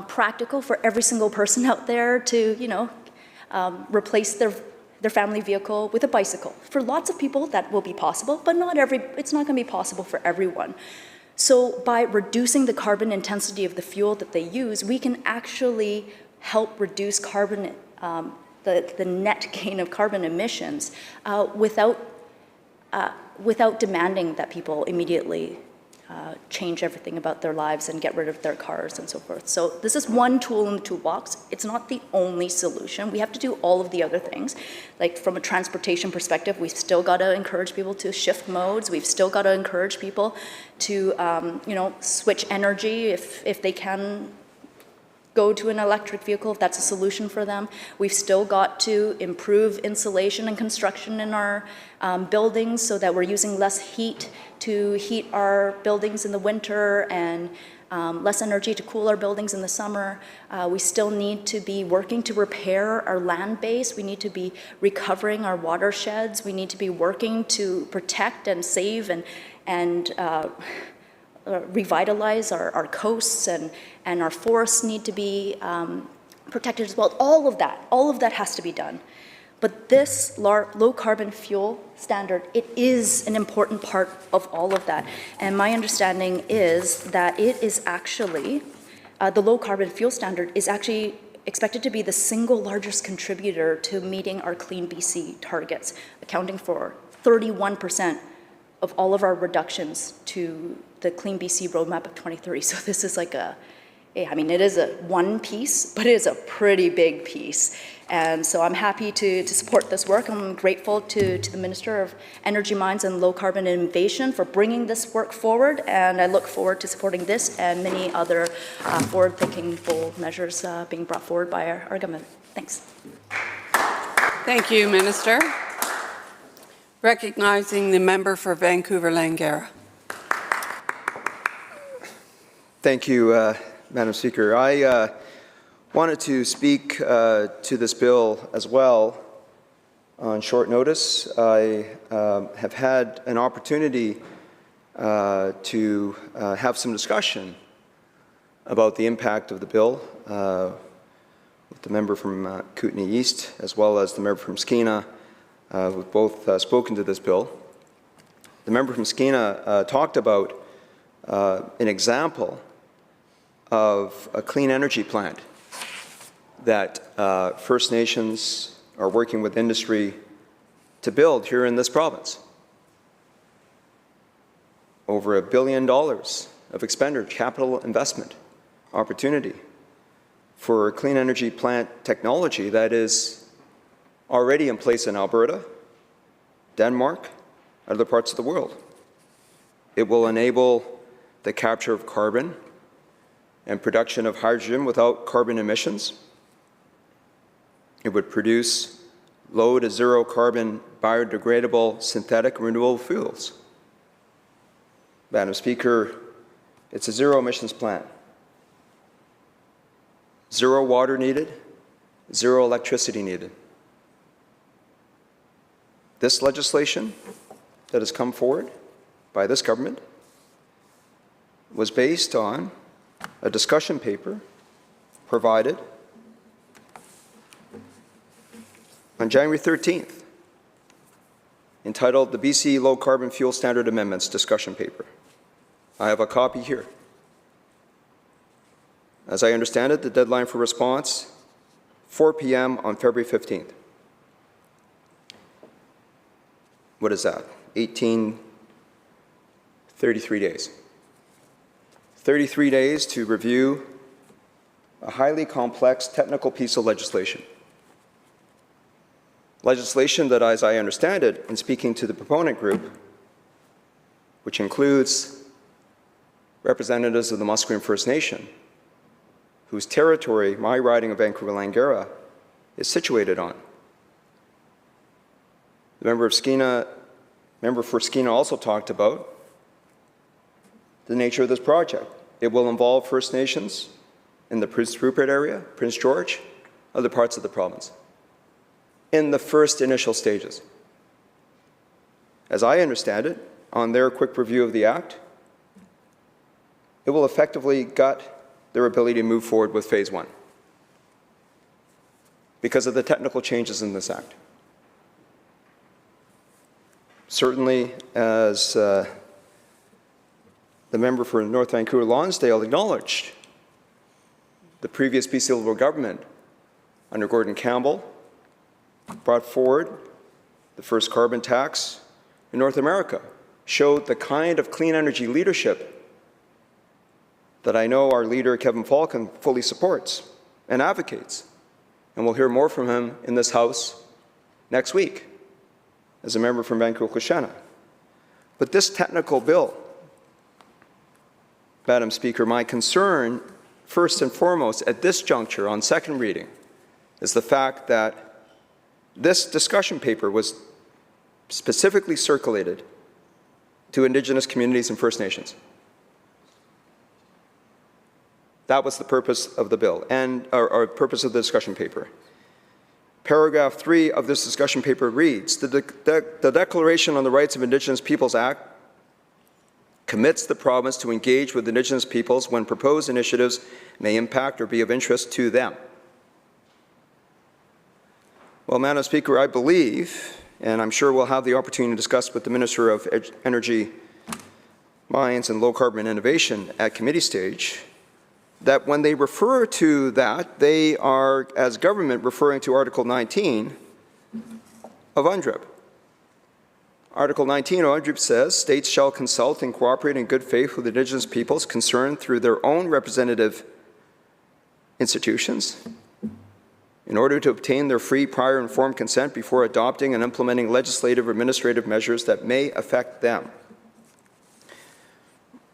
practical for every single person out there to, you know, replace their family vehicle with a bicycle. For lots of people, that will be possible, but it's not going to be possible for everyone. So by reducing the carbon intensity of the fuel that they use, we can actually help reduce carbon, the net gain of carbon emissions without demanding that people immediately change everything about their lives and get rid of their cars and so forth. So this is one tool in the toolbox. It's not the only solution. We have to do all of the other things. Like from a transportation perspective, we've still got to encourage people to shift modes. We've still got to encourage people to, you know, switch energy if they can go to an electric vehicle, if that's a solution for them. We've still got to improve insulation and construction in our buildings so that we're using less heat to heat our buildings in the winter and less energy to cool our buildings in the summer. We still need to be working to repair our land base. We need to be recovering our watersheds. We need to be working to protect and save and revitalize our coasts, and our forests need to be protected as well. All of that has to be done. But this low carbon fuel standard, it is an important part of all of that. And my understanding is that it is actually, the low carbon fuel standard is actually expected to be the single largest contributor to meeting our Clean BC targets, accounting for 31% of all of our reductions to the Clean BC roadmap of 2030. So this is like I mean, it is one piece, but it is a pretty big piece. And so I'm happy to support this work. I'm grateful to the Minister of Energy, Mines and Low Carbon Innovation for bringing this work forward, and I look forward to supporting this and many other forward-thinking, bold measures being brought forward by our government. Thanks. Thank you, Minister. Recognizing the member for Vancouver-Langara. Thank you, Madam Speaker. I wanted to speak to this bill as well on short notice. I have had an opportunity to have some discussion about the impact of the bill with the member from Kootenay East as well as the member from Skeena, who've both spoken to this bill. The member from Skeena talked about an example of a clean energy plant that First Nations are working with industry to build here in this province. Over $1 billion of expenditure, capital investment opportunity for a clean energy plant technology that is already in place in Alberta, Denmark, and other parts of the world. It will enable the capture of carbon and production of hydrogen without carbon emissions. It would produce low to zero carbon biodegradable synthetic renewable fuels. Madam Speaker, it's a zero emissions plant. Zero water needed, zero electricity needed. This legislation that has come forward by this government was based on a discussion paper provided on January 13th, entitled the BC Low Carbon Fuel Standard Amendments Discussion Paper. I have a copy here. As I understand it, the deadline for response, 4 p.m. on February 15th. What is that? 33 days. 33 days to review a highly complex technical piece of legislation. Legislation that, as I understand it, in speaking to the proponent group, which includes representatives of the Musqueam First Nation, whose territory my riding of Vancouver-Langara is situated on. The member for Skeena also talked about the nature of this project. It will involve First Nations in the Prince Rupert area, Prince George, other parts of the province, in the first initial stages. As I understand it, on their quick review of the Act, it will effectively gut their ability to move forward with Phase 1 because of the technical changes in this Act. Certainly, as the member for North Vancouver Lonsdale acknowledged, the previous BC Liberal government under Gordon Campbell brought forward the first carbon tax in North America, showed the kind of clean energy leadership that I know our leader, Kevin Falcon, fully supports and advocates. And we'll hear more from him in this House next week as a member from Vancouver-Clashana. But this technical bill, Madam Speaker, my concern, first and foremost, at this juncture on second reading, is the fact that this discussion paper was specifically circulated to Indigenous communities and First Nations. That was the purpose of the bill, and or purpose of the discussion paper. Paragraph 3 of this discussion paper reads, the Declaration on the Rights of Indigenous Peoples Act commits the province to engage with Indigenous peoples when proposed initiatives may impact or be of interest to them. Well, Madam Speaker, I believe, and I'm sure we'll have the opportunity to discuss with the Minister of Energy, Mines and Low Carbon Innovation at committee stage, that when they refer to that, they are, as government, referring to Article 19 of UNDRIP. Article 19 of UNDRIP says, states shall consult and cooperate in good faith with Indigenous peoples concerned through their own representative institutions in order to obtain their free, prior, informed consent before adopting and implementing legislative or administrative measures that may affect them.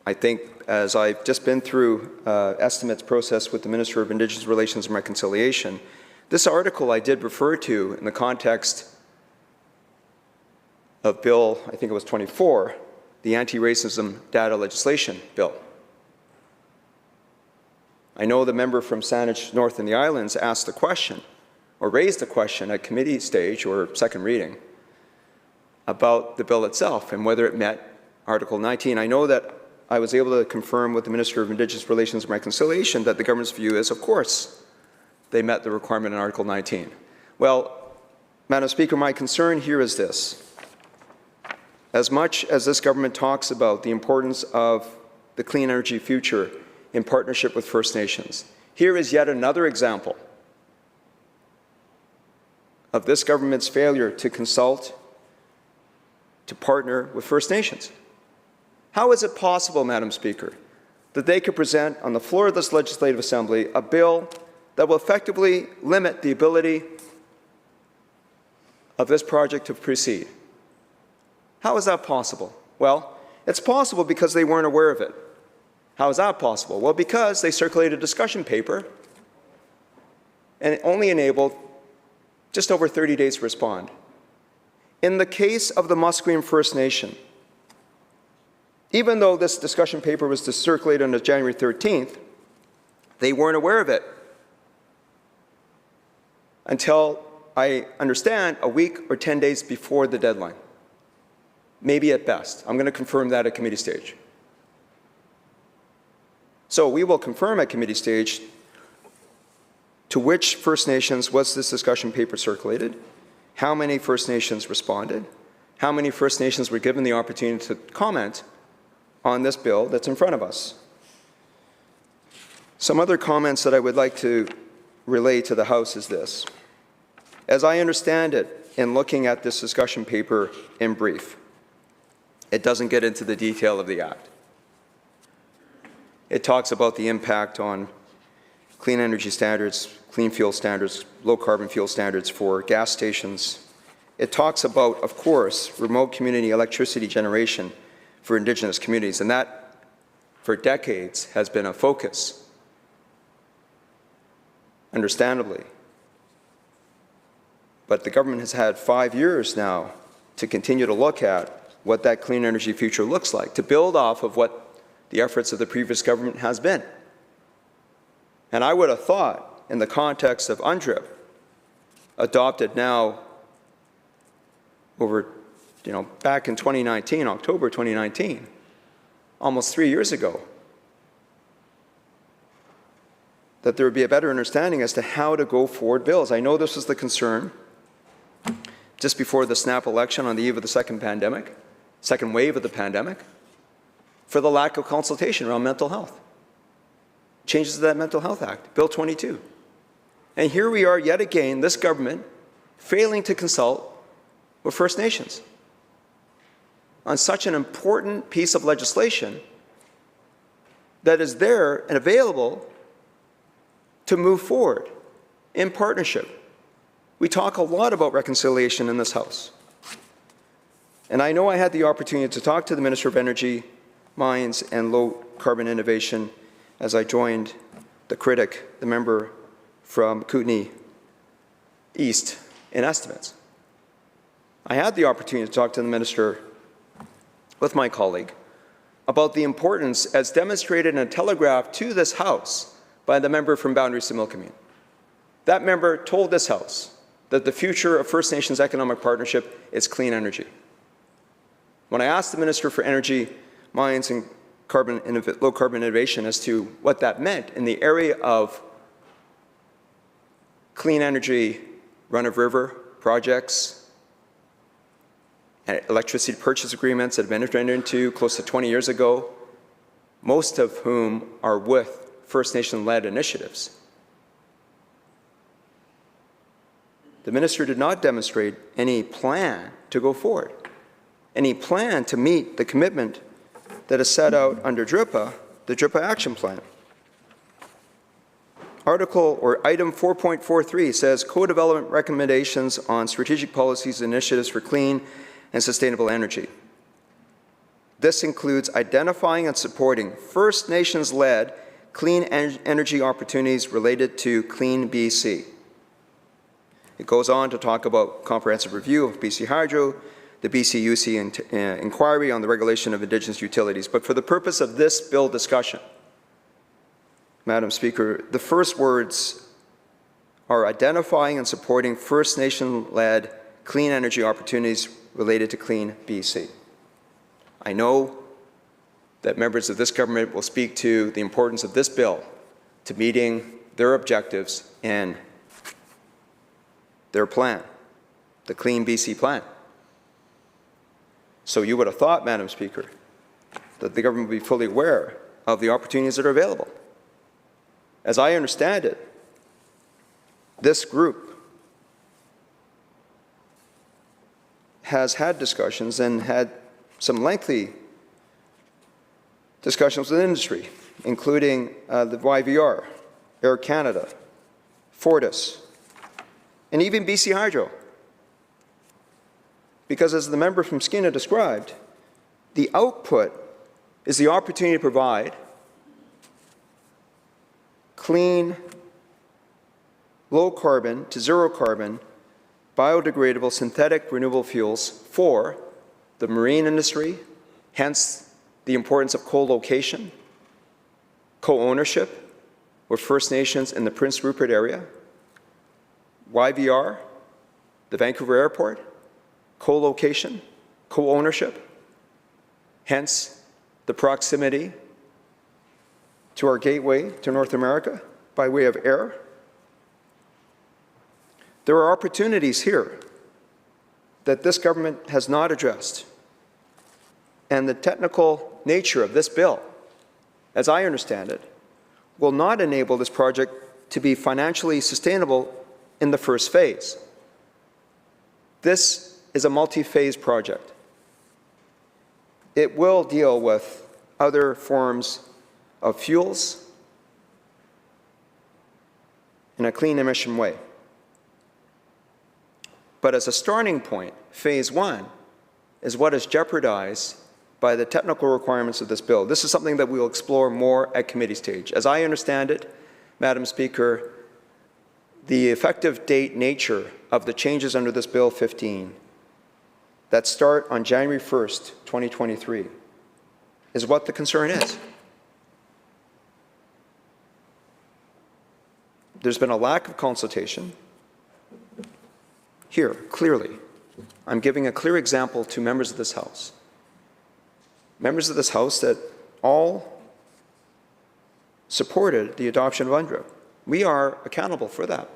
I think, as I've just been through estimates process with the Minister of Indigenous Relations and Reconciliation, this article I did refer to in the context of Bill, I think it was 24, the Anti-Racism Data Legislation Bill. I know the member from Saanich North in the Islands asked the question, or raised the question at committee stage or second reading, about the bill itself and whether it met Article 19. I know that I was able to confirm with the Minister of Indigenous Relations and Reconciliation that the government's view is, of course, they met the requirement in Article 19. Well, Madam Speaker, my concern here is this. As much as this government talks about the importance of the clean energy future in partnership with First Nations, here is yet another example of this government's failure to consult, to partner with First Nations. How is it possible, Madam Speaker, that they could present on the floor of this Legislative Assembly a bill that will effectively limit the ability of this project to proceed? How is that possible? Well, it's possible because they weren't aware of it. How is that possible? Well, because they circulated a discussion paper and it only enabled just over 30 days to respond. In the case of the Musqueam First Nation, even though this discussion paper was to circulate on January 13th, they weren't aware of it until, I understand, a week or 10 days before the deadline. Maybe at best. I'm going to confirm that at committee stage. So we will confirm at committee stage to which First Nations was this discussion paper circulated, how many First Nations responded, how many First Nations were given the opportunity to comment on this bill that's in front of us. Some other comments that I would like to relay to the House is this. As I understand it, in looking at this discussion paper in brief, it doesn't get into the detail of the Act. It talks about the impact on clean energy standards, clean fuel standards, low carbon fuel standards for gas stations. It talks about, of course, remote community electricity generation for Indigenous communities, and that, for decades, has been a focus, understandably. But the government has had 5 years now to continue to look at what that clean energy future looks like, to build off of what the efforts of the previous government has been. And I would have thought, in the context of UNDRIP, adopted now over, back in 2019, October 2019, almost 3 years ago, that there would be a better understanding as to how to go forward bills. I know this was the concern just before the snap election on the eve of the second wave of the pandemic, for the lack of consultation around mental health. Changes to that Mental Health Act, Bill 22. And here we are yet again, this government, failing to consult with First Nations on such an important piece of legislation that is there and available to move forward in partnership. We talk a lot about reconciliation in this House. And I know I had the opportunity to talk to the Minister of Energy, Mines and Low Carbon Innovation as I joined the critic, the member from Kootenay East, in estimates. I had the opportunity to talk to the Minister with my colleague about the importance, as demonstrated and telegraphed to this House by the member from Boundary Similkameen. That member told this House that the future of First Nations economic partnership is clean energy. When I asked the Minister for Energy, Mines and Low Carbon Innovation as to what that meant in the area of clean energy run-of-river projects and electricity purchase agreements that have been entered into close to 20 years ago, most of whom are with First Nation-led initiatives. The Minister did not demonstrate any plan to go forward, any plan to meet the commitment that is set out under DRIPA, the DRIPA Action Plan. Article or item 4.43 says co-development recommendations on strategic policies and initiatives for clean and sustainable energy. This includes identifying and supporting First Nations-led clean energy opportunities related to Clean BC. It goes on to talk about comprehensive review of BC Hydro, the BCUC inquiry on the regulation of Indigenous utilities. But for the purpose of this bill discussion, Madam Speaker, the first words are identifying and supporting First Nation-led clean energy opportunities related to Clean BC. I know that members of this government will speak to the importance of this bill to meeting their objectives and their plan, the Clean BC plan. So you would have thought, Madam Speaker, that the government would be fully aware of the opportunities that are available. As I understand it, this group has had discussions and had some lengthy discussions with industry, including the YVR, Air Canada, Fortis, and even BC Hydro. Because as the member from Skinner described, the output is the opportunity to provide clean, low carbon to zero carbon, biodegradable synthetic renewable fuels for the marine industry, hence the importance of co-location, co-ownership with First Nations in the Prince Rupert area, YVR, the Vancouver Airport, co-location, co-ownership, hence the proximity to our gateway to North America by way of air. There are opportunities here that this government has not addressed. And the technical nature of this bill, as I understand it, will not enable this project to be financially sustainable in the first phase. This is a multi-phase project. It will deal with other forms of fuels in a clean emission way. But as a starting point, phase one is what is jeopardized by the technical requirements of this bill. This is something that we'll explore more at committee stage. As I understand it, Madam Speaker, the effective date nature of the changes under this Bill 15 that start on January 1st, 2023, is what the concern is. There's been a lack of consultation. Here, clearly, I'm giving a clear example to members of this House. Members of this House that all supported the adoption of UNDRIP. We are accountable for that.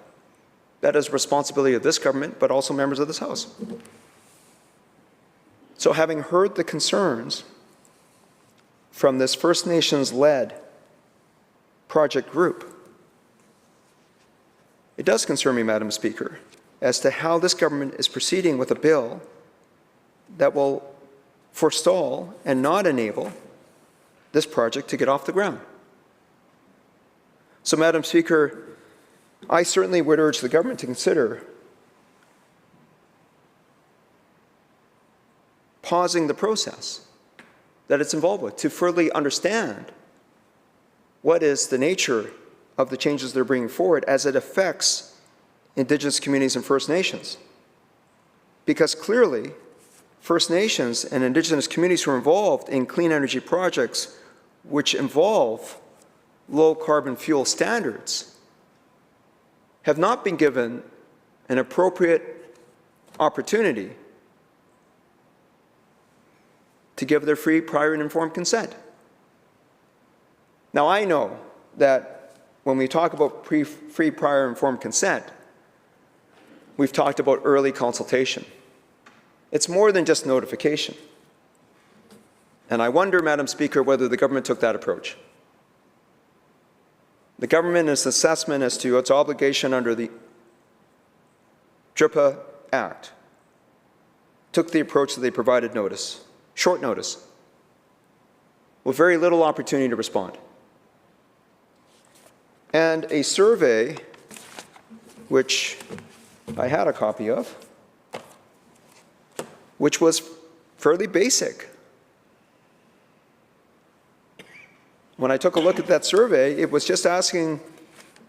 That is the responsibility of this government, but also members of this House. So having heard the concerns from this First Nations-led project group, it does concern me, Madam Speaker, as to how this government is proceeding with a bill that will forestall and not enable this project to get off the ground. So, Madam Speaker, I certainly would urge the government to consider pausing the process that it's involved with to fully understand what is the nature of the changes they're bringing forward as it affects Indigenous communities and First Nations. Because clearly, First Nations and Indigenous communities who are involved in clean energy projects which involve low carbon fuel standards have not been given an appropriate opportunity to give their free, prior, and informed consent. Now, I know that when we talk about free, prior, informed consent, we've talked about early consultation. It's more than just notification. And I wonder, Madam Speaker, whether the government took that approach. The government, in its assessment as to its obligation under the DRIPA Act, took the approach that they provided notice, short notice, with very little opportunity to respond. and a survey, which I had a copy of, which was fairly basic. When I took a look at that survey, it was just asking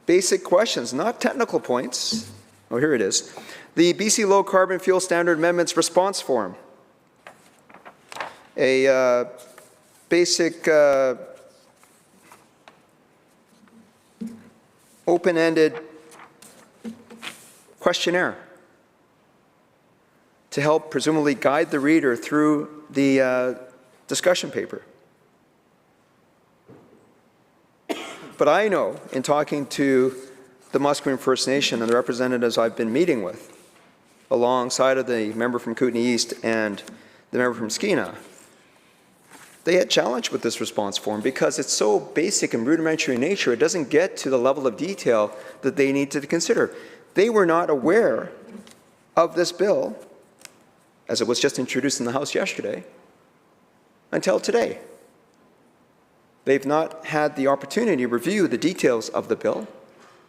basic questions, not technical points. Oh, here it is. The BC Low Carbon Fuel Standard Amendments Response Form. A basic open-ended questionnaire to help presumably guide the reader through the discussion paper. But I know, in talking to the Musqueam First Nation and the representatives I've been meeting with, alongside of the member from Kootenay East and the member from Skeena, they had challenged with this response form because it's so basic and rudimentary in nature, it doesn't get to the level of detail that they need to consider. They were not aware of this bill, as it was just introduced in the House yesterday, until today. They've not had the opportunity to review the details of the bill,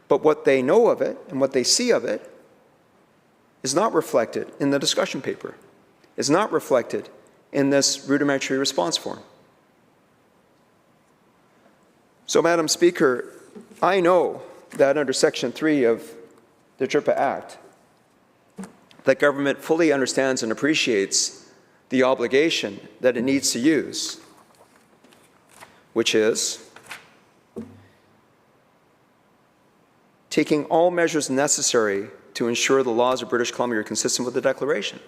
but what they know of it and what they see of it is not reflected in the discussion paper, is not reflected in this rudimentary response form. So, Madam Speaker, I know that under Section 3 of the DRIPA Act, that government fully understands and appreciates the obligation that it needs to use, which is taking all measures necessary to ensure the laws of British Columbia are consistent with the Declaration.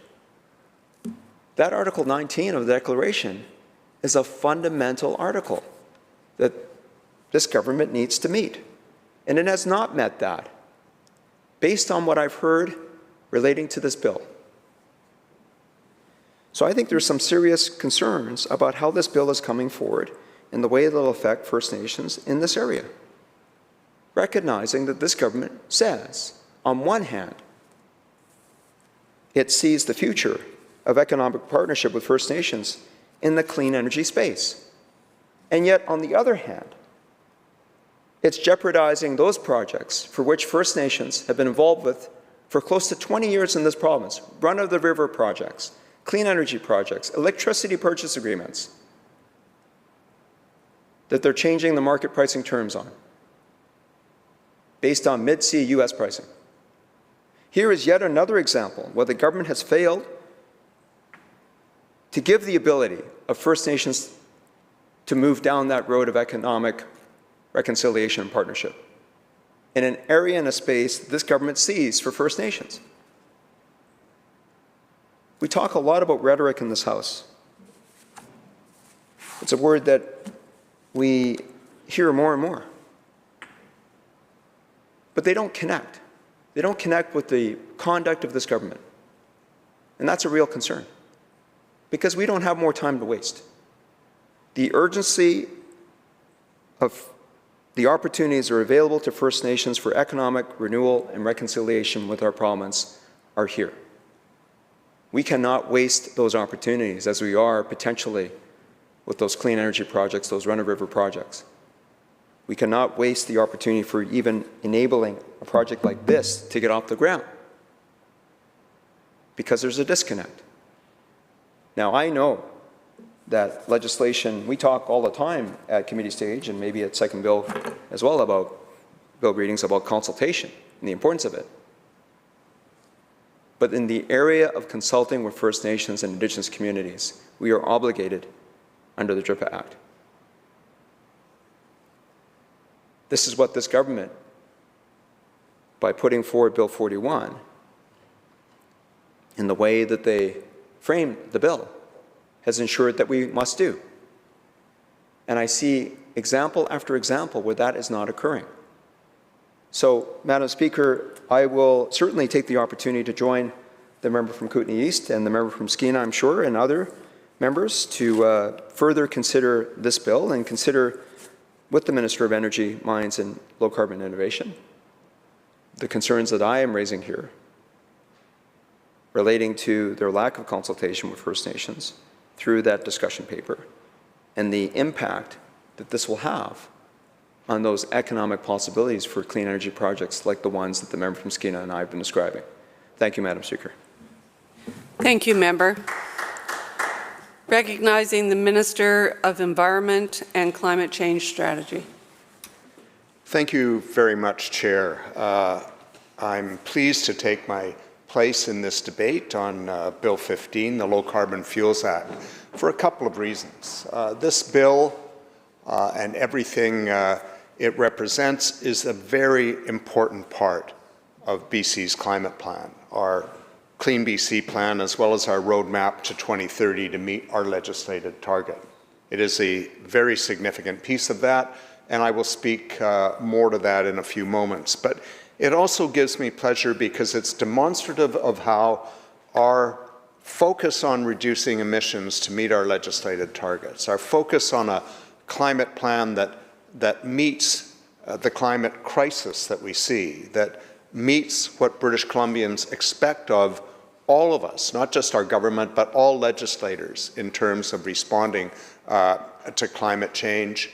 That Article 19 of the Declaration is a fundamental article that this government needs to meet, and it has not met that, based on what I've heard relating to this bill. So I think there's some serious concerns about how this bill is coming forward and the way it will affect First Nations in this area. Recognizing that this government says, on one hand, it sees the future of economic partnership with First Nations in the clean energy space. And yet, on the other hand, it's jeopardizing those projects for which First Nations have been involved with for close to 20 years in this province. Run-of-the-river projects, clean energy projects, electricity purchase agreements that they're changing the market pricing terms on based on mid-sea U.S. pricing. Here is yet another example where the government has failed to give the ability of First Nations to move down that road of economic reconciliation and partnership in an area and a space this government sees for First Nations. We talk a lot about rhetoric in this House. It's a word that we hear more and more. But they don't connect. They don't connect with the conduct of this government. And that's a real concern, because we don't have more time to waste. The urgency of the opportunities that are available to First Nations for economic renewal and reconciliation with our province are here. We cannot waste those opportunities as we are potentially with those clean energy projects, those run-of-river projects. We cannot waste the opportunity for even enabling a project like this to get off the ground, because there's a disconnect. Now, I know that legislation, we talk all the time at committee stage and maybe at second bill as well about bill readings about consultation and the importance of it. But in the area of consulting with First Nations and Indigenous communities, we are obligated under the DRIPA Act. This is what this government, by putting forward Bill 41, in the way that they framed the bill, has ensured that we must do. And I see example after example where that is not occurring. So, Madam Speaker, I will certainly take the opportunity to join the member from Kootenay East and the member from Skeena, I'm sure, and other members to further consider this bill and consider with the Minister of Energy, Mines and Low Carbon Innovation the concerns that I am raising here relating to their lack of consultation with First Nations through that discussion paper and the impact that this will have on those economic possibilities for clean energy projects like the ones that the member from Skeena and I have been describing. Thank you, Madam Speaker. Thank you, member. Recognizing the Minister of Environment and Climate Change Strategy. Thank you very much, Chair. I'm pleased to take my place in this debate on Bill 15, the Low Carbon Fuels Act, for a couple of reasons. This bill and everything it represents is a very important part of BC's climate plan, our Clean BC plan, as well as our roadmap to 2030 to meet our legislated target. It is a very significant piece of that, and I will speak more to that in a few moments. But it also gives me pleasure because it's demonstrative of how our focus on reducing emissions to meet our legislated targets, our focus on a climate plan that meets the climate crisis that we see, that meets what British Columbians expect of all of us, not just our government, but all legislators in terms of responding to climate change.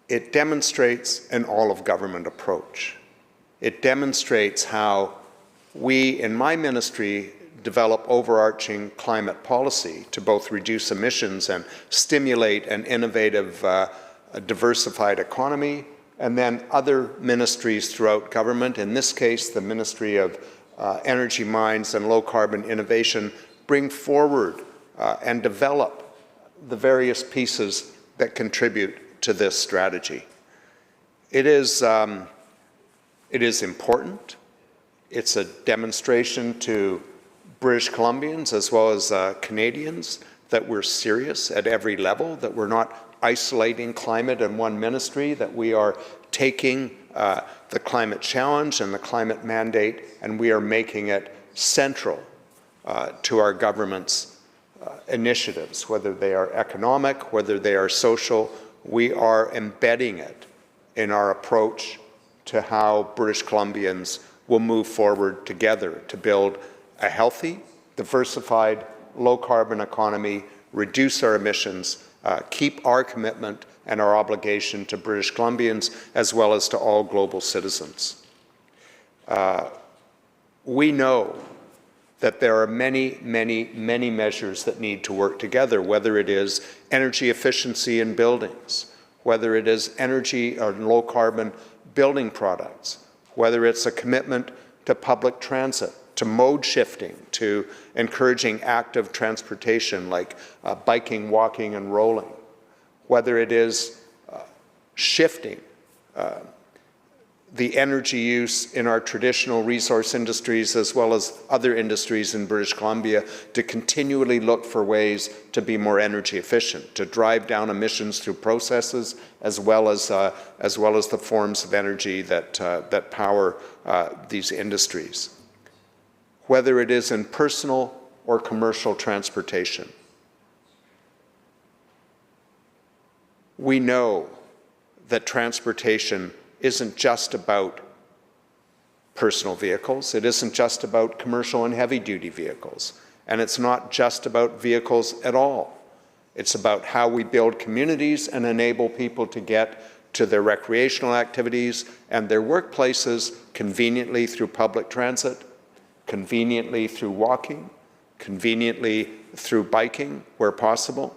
It demonstrates an all-of-government approach. It demonstrates how we, in my ministry, develop overarching climate policy to both reduce emissions and stimulate an innovative, diversified economy, and then other ministries throughout government, in this case, the Ministry of Energy, Mines and Low Carbon Innovation, bring forward and develop the various pieces that contribute to this strategy. It is important. It's a demonstration to British Columbians as well as Canadians that we're serious at every level, that we're not isolating climate in one ministry, that we are taking the climate challenge and the climate mandate, and we are making it central to our government's initiatives, whether they are economic, whether they are social. We are embedding it in our approach to how British Columbians will move forward together to build a healthy, diversified, low-carbon economy, reduce our emissions, keep our commitment and our obligation to British Columbians as well as to all global citizens. We know that there are many, many, many measures that need to work together, whether it is energy efficiency in buildings, whether it is energy or low-carbon building products, whether it's a commitment to public transit, to mode shifting, to encouraging active transportation like biking, walking, and rolling, whether it is shifting the energy use in our traditional resource industries as well as other industries in British Columbia to continually look for ways to be more energy efficient, to drive down emissions through processes as well as the forms of energy that power these industries. Whether it is in personal or commercial transportation. We know that transportation isn't just about personal vehicles. It isn't just about commercial and heavy-duty vehicles. And it's not just about vehicles at all. It's about how we build communities and enable people to get to their recreational activities and their workplaces conveniently through public transit, conveniently through walking, conveniently through biking where possible,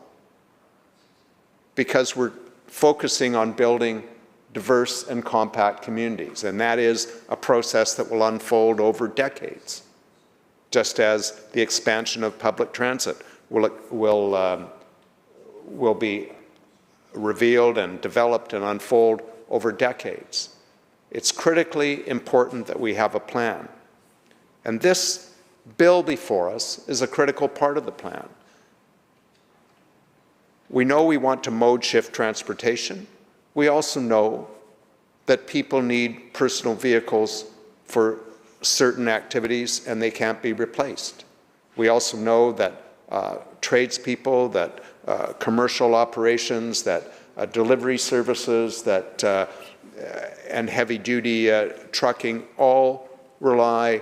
because we're focusing on building diverse and compact communities, and that is a process that will unfold over decades, just as the expansion of public transit will be revealed and developed and unfold over decades. It's critically important that we have a plan. And this bill before us is a critical part of the plan. We know we want to mode shift transportation. We also know that people need personal vehicles for certain activities and they can't be replaced. We also know that tradespeople, that commercial operations, that delivery services, that and heavy-duty trucking all rely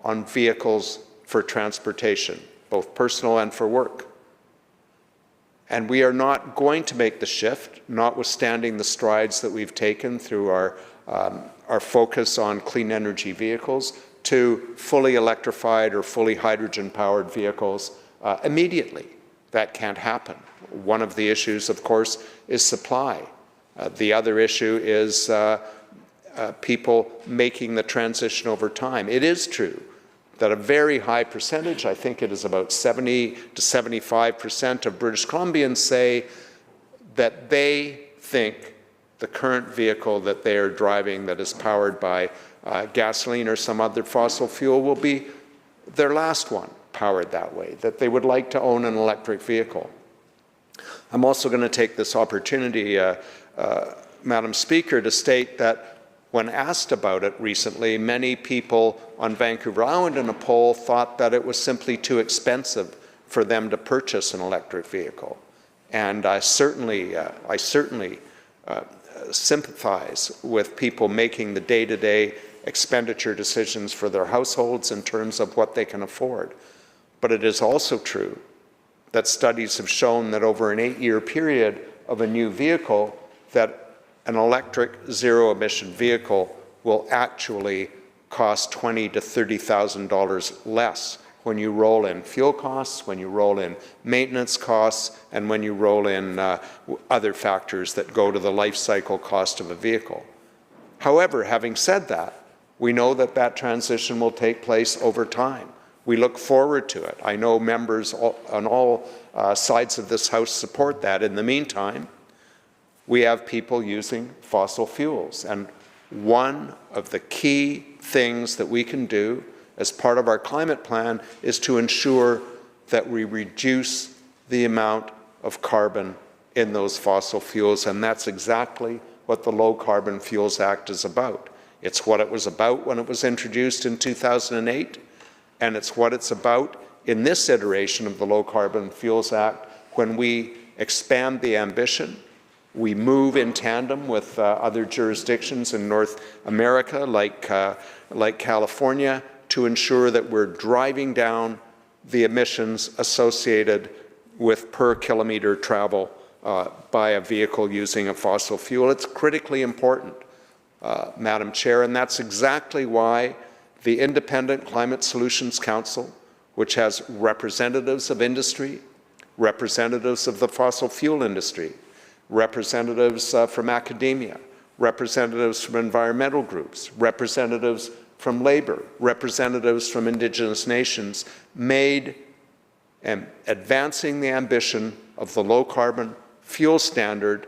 on vehicles for transportation, both personal and for work. And we are not going to make the shift, notwithstanding the strides that we've taken through our focus on clean energy vehicles, to fully electrified or fully hydrogen-powered vehicles immediately. That can't happen. One of the issues, of course, is supply. The other issue is people making the transition over time. It is true that a very high percentage, I think it is about 70 to 75% of British Columbians say that they think the current vehicle that they are driving that is powered by gasoline or some other fossil fuel will be their last one powered that way, that they would like to own an electric vehicle. I'm also going to take this opportunity, Madam Speaker, to state that when asked about it recently, many people on Vancouver Island in a poll thought that it was simply too expensive for them to purchase an electric vehicle. And I certainly sympathize with people making the day-to-day expenditure decisions for their households in terms of what they can afford. But it is also true that studies have shown that over an 8-year period of a new vehicle, that an electric zero-emission vehicle will actually cost $20,000 to $30,000 less when you roll in fuel costs, when you roll in maintenance costs, and when you roll in other factors that go to the life cycle cost of a vehicle. However, having said that, we know that that transition will take place over time. We look forward to it. I know members on all sides of this House support that. In the meantime, we have people using fossil fuels. And one of the key things that we can do as part of our climate plan is to ensure that we reduce the amount of carbon in those fossil fuels. And that's exactly what the Low Carbon Fuels Act is about. It's what it was about when it was introduced in 2008. And it's what it's about in this iteration of the Low Carbon Fuels Act when we expand the ambition. We move in tandem with other jurisdictions in North America, like California, to ensure that we're driving down the emissions associated with per kilometer travel by a vehicle using a fossil fuel. It's critically important, Madam Chair, and that's exactly why the Independent Climate Solutions Council, which has representatives of industry, representatives of the fossil fuel industry, representatives from academia, representatives from environmental groups, representatives from labor, representatives from Indigenous nations, made advancing the ambition of the low carbon fuel standard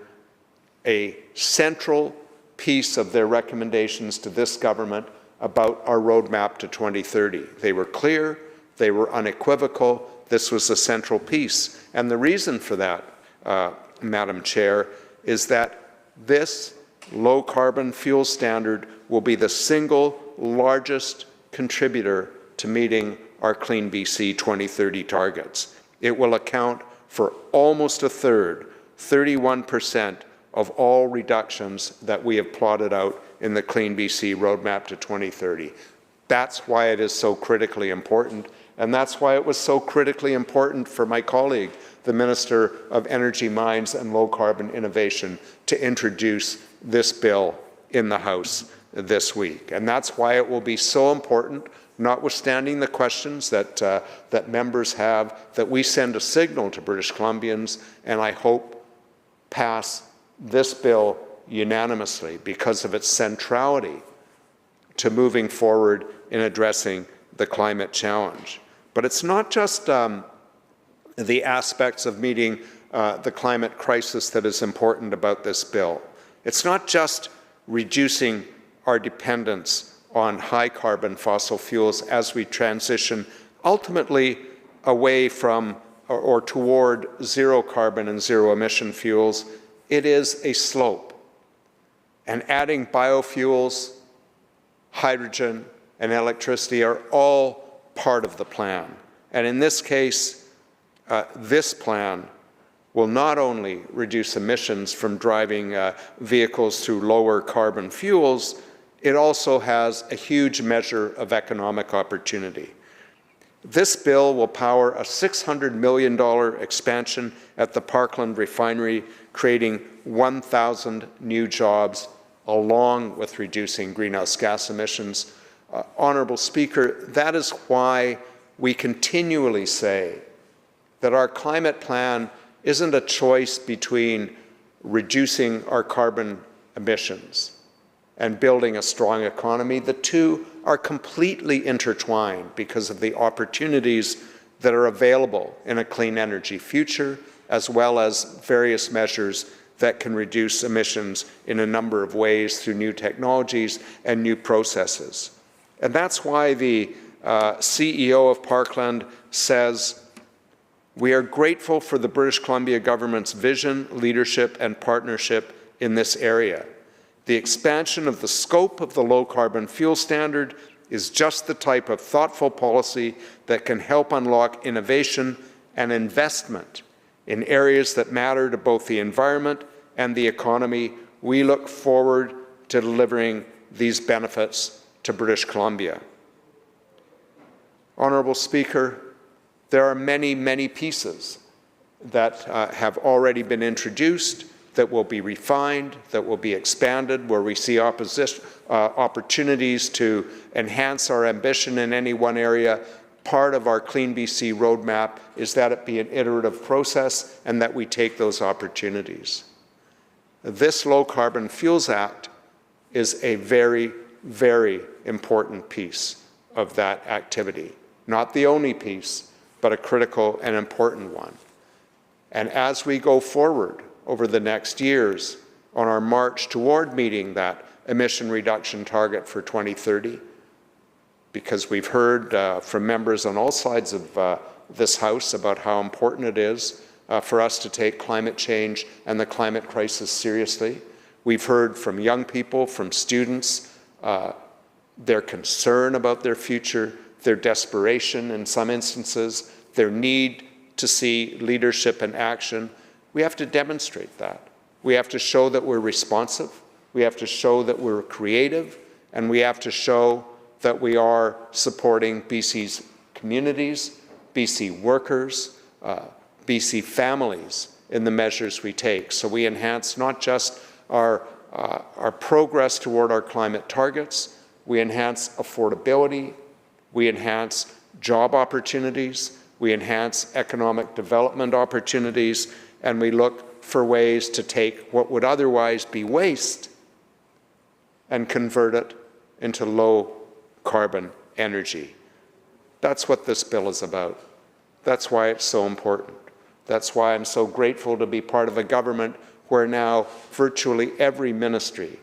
a central piece of their recommendations to this government about our roadmap to 2030. They were clear, they were unequivocal, this was a central piece. And the reason for that, Madam Chair, is that this low-carbon fuel standard will be the single largest contributor to meeting our Clean BC 2030 targets. It will account for almost a third, 31%, of all reductions that we have plotted out in the Clean BC roadmap to 2030. That's why it is so critically important, and that's why it was so critically important for my colleague, the Minister of Energy, Mines and Low Carbon Innovation, to introduce this bill in the House this week. And that's why it will be so important, notwithstanding the questions that, that members have, that we send a signal to British Columbians, and I hope pass this bill unanimously because of its centrality to moving forward in addressing the climate challenge. But it's not just the aspects of meeting the climate crisis that is important about this bill. It's not just reducing our dependence on high-carbon fossil fuels as we transition ultimately away from or toward zero-carbon and zero-emission fuels. It is a slope. And adding biofuels, hydrogen, and electricity are all part of the plan. And in this case, this plan will not only reduce emissions from driving vehicles through lower carbon fuels, it also has a huge measure of economic opportunity. This bill will power a $600 million expansion at the Parkland Refinery, creating 1,000 new jobs, along with reducing greenhouse gas emissions. Honourable Speaker, that is why we continually say that our climate plan isn't a choice between reducing our carbon emissions and building a strong economy. The two are completely intertwined because of the opportunities that are available in a clean energy future, as well as various measures that can reduce emissions in a number of ways through new technologies and new processes. And that's why the CEO of Parkland says, "We are grateful for the British Columbia government's vision, leadership, and partnership in this area. The expansion of the scope of the low-carbon fuel standard is just the type of thoughtful policy that can help unlock innovation and investment in areas that matter to both the environment and the economy. We look forward to delivering these benefits to British Columbia." Honourable Speaker, there are many, many pieces that have already been introduced, that will be refined, that will be expanded, where we see opportunities to enhance our ambition in any one area. Part of our Clean BC roadmap is that it be an iterative process and that we take those opportunities. This Low Carbon Fuels Act is a very, very important piece of that activity. Not the only piece, but a critical and important one. And as we go forward over the next years on our march toward meeting that emission reduction target for 2030, because we've heard from members on all sides of this House about how important it is for us to take climate change and the climate crisis seriously. We've heard from young people, from students, their concern about their future, their desperation in some instances, their need to see leadership and action. We have to demonstrate that. We have to show that we're responsive. We have to show that we're creative, and we have to show that we are supporting BC's communities, BC workers, BC families in the measures we take. So we enhance not just our progress toward our climate targets, we enhance affordability, we enhance job opportunities, we enhance economic development opportunities, and we look for ways to take what would otherwise be waste and convert it into low-carbon energy. That's what this bill is about. That's why it's so important. That's why I'm so grateful to be part of a government where now virtually every ministry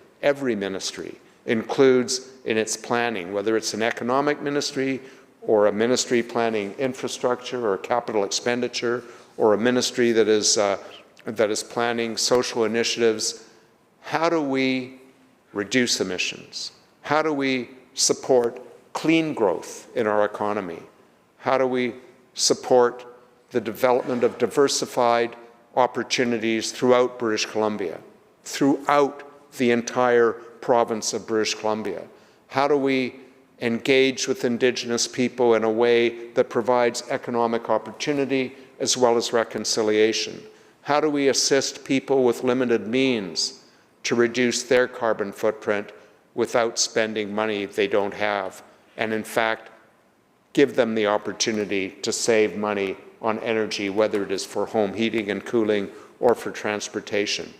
includes in its planning, whether it's an economic ministry or a ministry planning infrastructure or capital expenditure, or a ministry that is planning social initiatives. How do we reduce emissions? How do we support clean growth in our economy? How do we support the development of diversified opportunities throughout British Columbia, throughout the entire province of British Columbia? How do we engage with Indigenous people in a way that provides economic opportunity as well as reconciliation? How do we assist people with limited means to reduce their carbon footprint without spending money they don't have, and in fact give them the opportunity to save money on energy, whether it is for home heating and cooling or for transportation?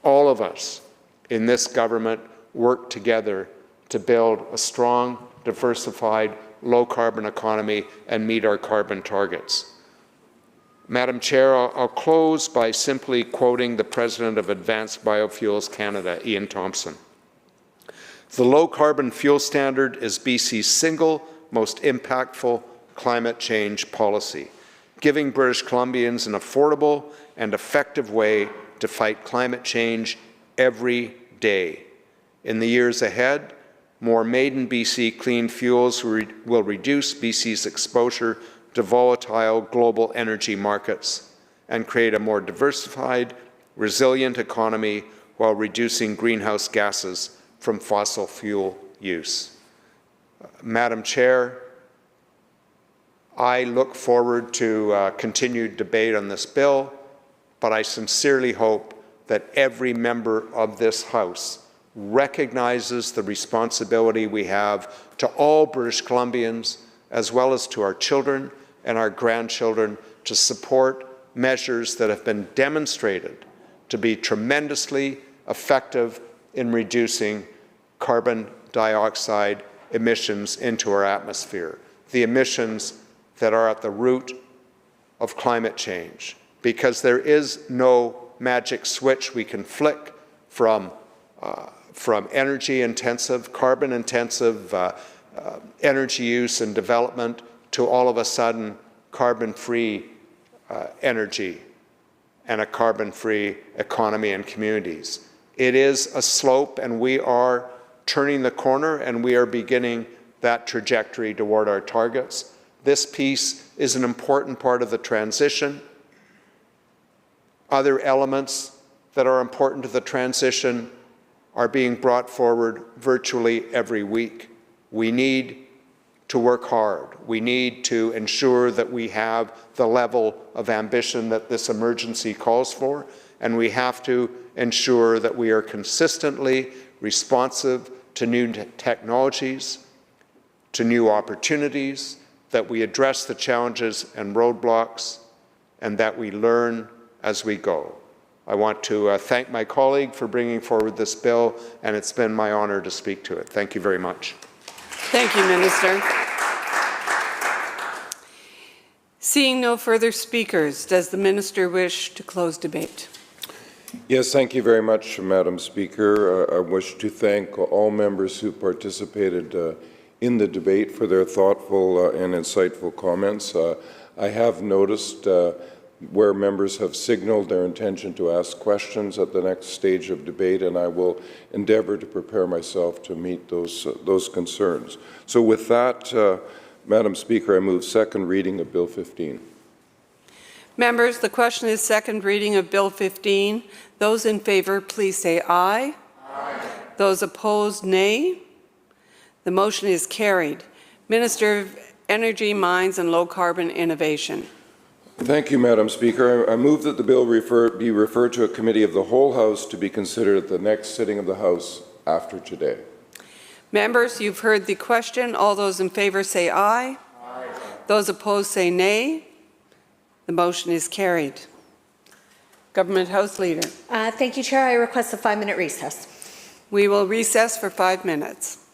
All of us in this government work together to build a strong, diversified, low-carbon economy and meet our carbon targets. Madam Chair, I'll close by simply quoting the President of Advanced Biofuels Canada, Ian Thompson. "The low-carbon fuel standard is BC's single most impactful climate change policy, giving British Columbians an affordable and effective way to fight climate change every day. In the years ahead, more made-in BC clean fuels will reduce BC's exposure to volatile global energy markets and create a more diversified, resilient economy while reducing greenhouse gases from fossil fuel use." Madam Chair, I look forward to continued debate on this bill, but I sincerely hope that every member of this House recognizes the responsibility we have to all British Columbians, as well as to our children and our grandchildren, to support measures that have been demonstrated to be tremendously effective in reducing carbon dioxide emissions into our atmosphere, the emissions that are at the root of climate change, because there is no magic switch we can flick from energy-intensive, carbon-intensive energy use and development to all of a sudden carbon-free energy and a carbon-free economy and communities. It is a slope, and we are turning the corner, and we are beginning that trajectory toward our targets. This piece is an important part of the transition. Other elements that are important to the transition are being brought forward virtually every week. We need to work hard. We need to ensure that we have the level of ambition that this emergency calls for, and we have to ensure that we are consistently responsive to new technologies, to new opportunities, that we address the challenges and roadblocks, and that we learn as we go. I want to thank my colleague for bringing forward this bill, and it's been my honor to speak to it. Thank you very much. Thank you, Minister. Seeing no further speakers, does the Minister wish to close debate? Yes, thank you very much, Madam Speaker. I wish to thank all members who participated in the debate for their thoughtful and insightful comments. I have noticed where members have signaled their intention to ask questions at the next stage of debate, and I will endeavor to prepare myself to meet those concerns. So with that, Madam Speaker, I move second reading of Bill 15. Members, the question is second reading of Bill 15. Those in favor, please say aye. Aye. Those opposed, nay. The motion is carried. Minister of Energy, Mines and Low Carbon Innovation. Thank you, Madam Speaker. I move that the bill be referred to a committee of the whole House to be considered at the next sitting of the House after today. Members, you've heard the question. All those in favor say aye. Aye. Those opposed say nay. The motion is carried. Government House Leader. Thank you, Chair. I request a 5-minute recess. We will recess for 5 minutes.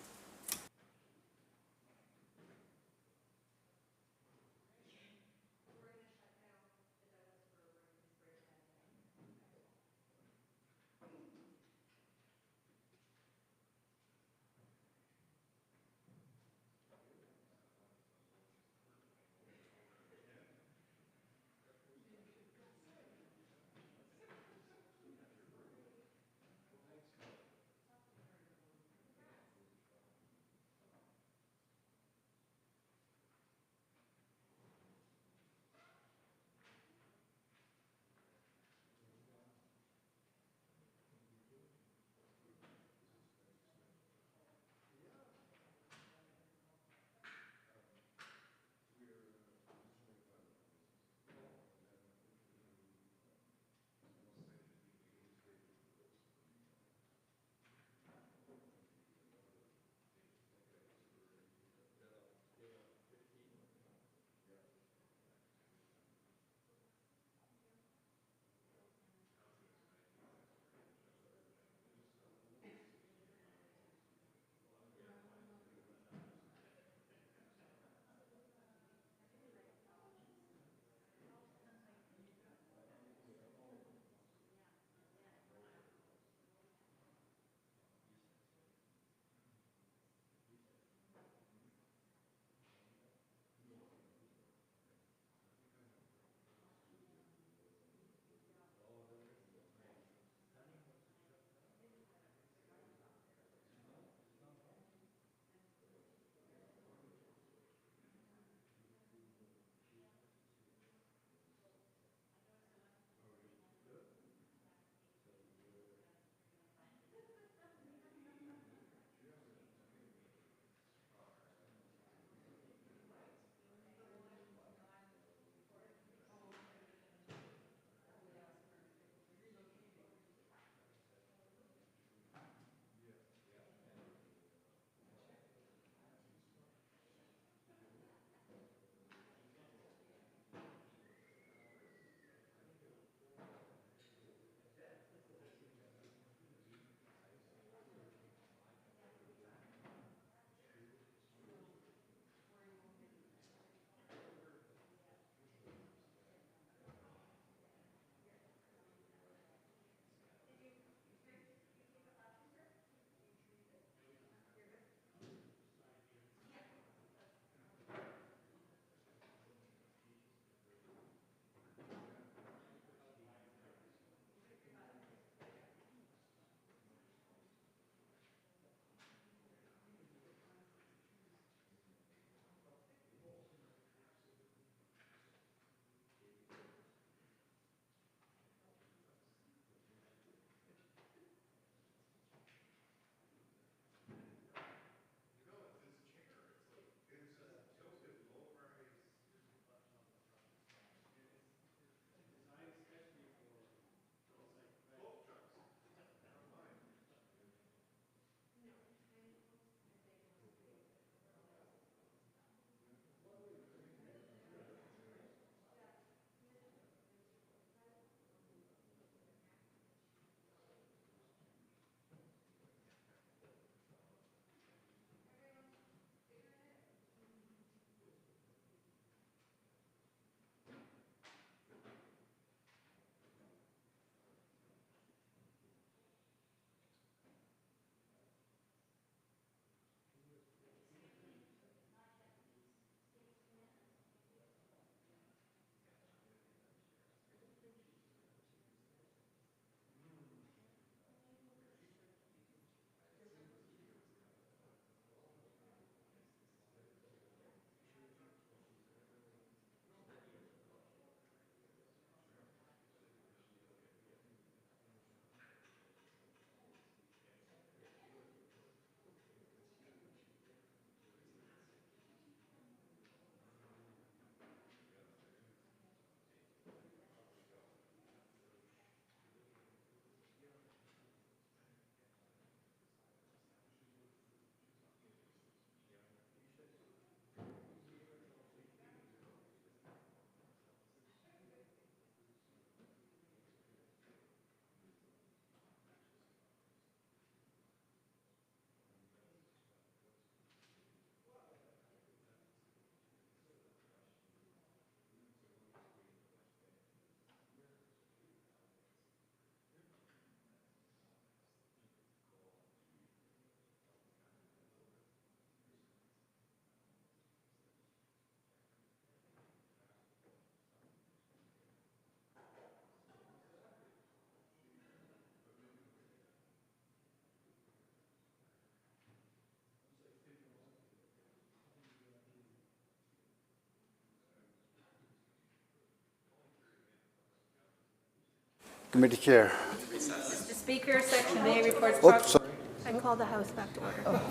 Committee Chair. Mr. Speaker, Section A reports. Oops, sorry. I call the House back to order.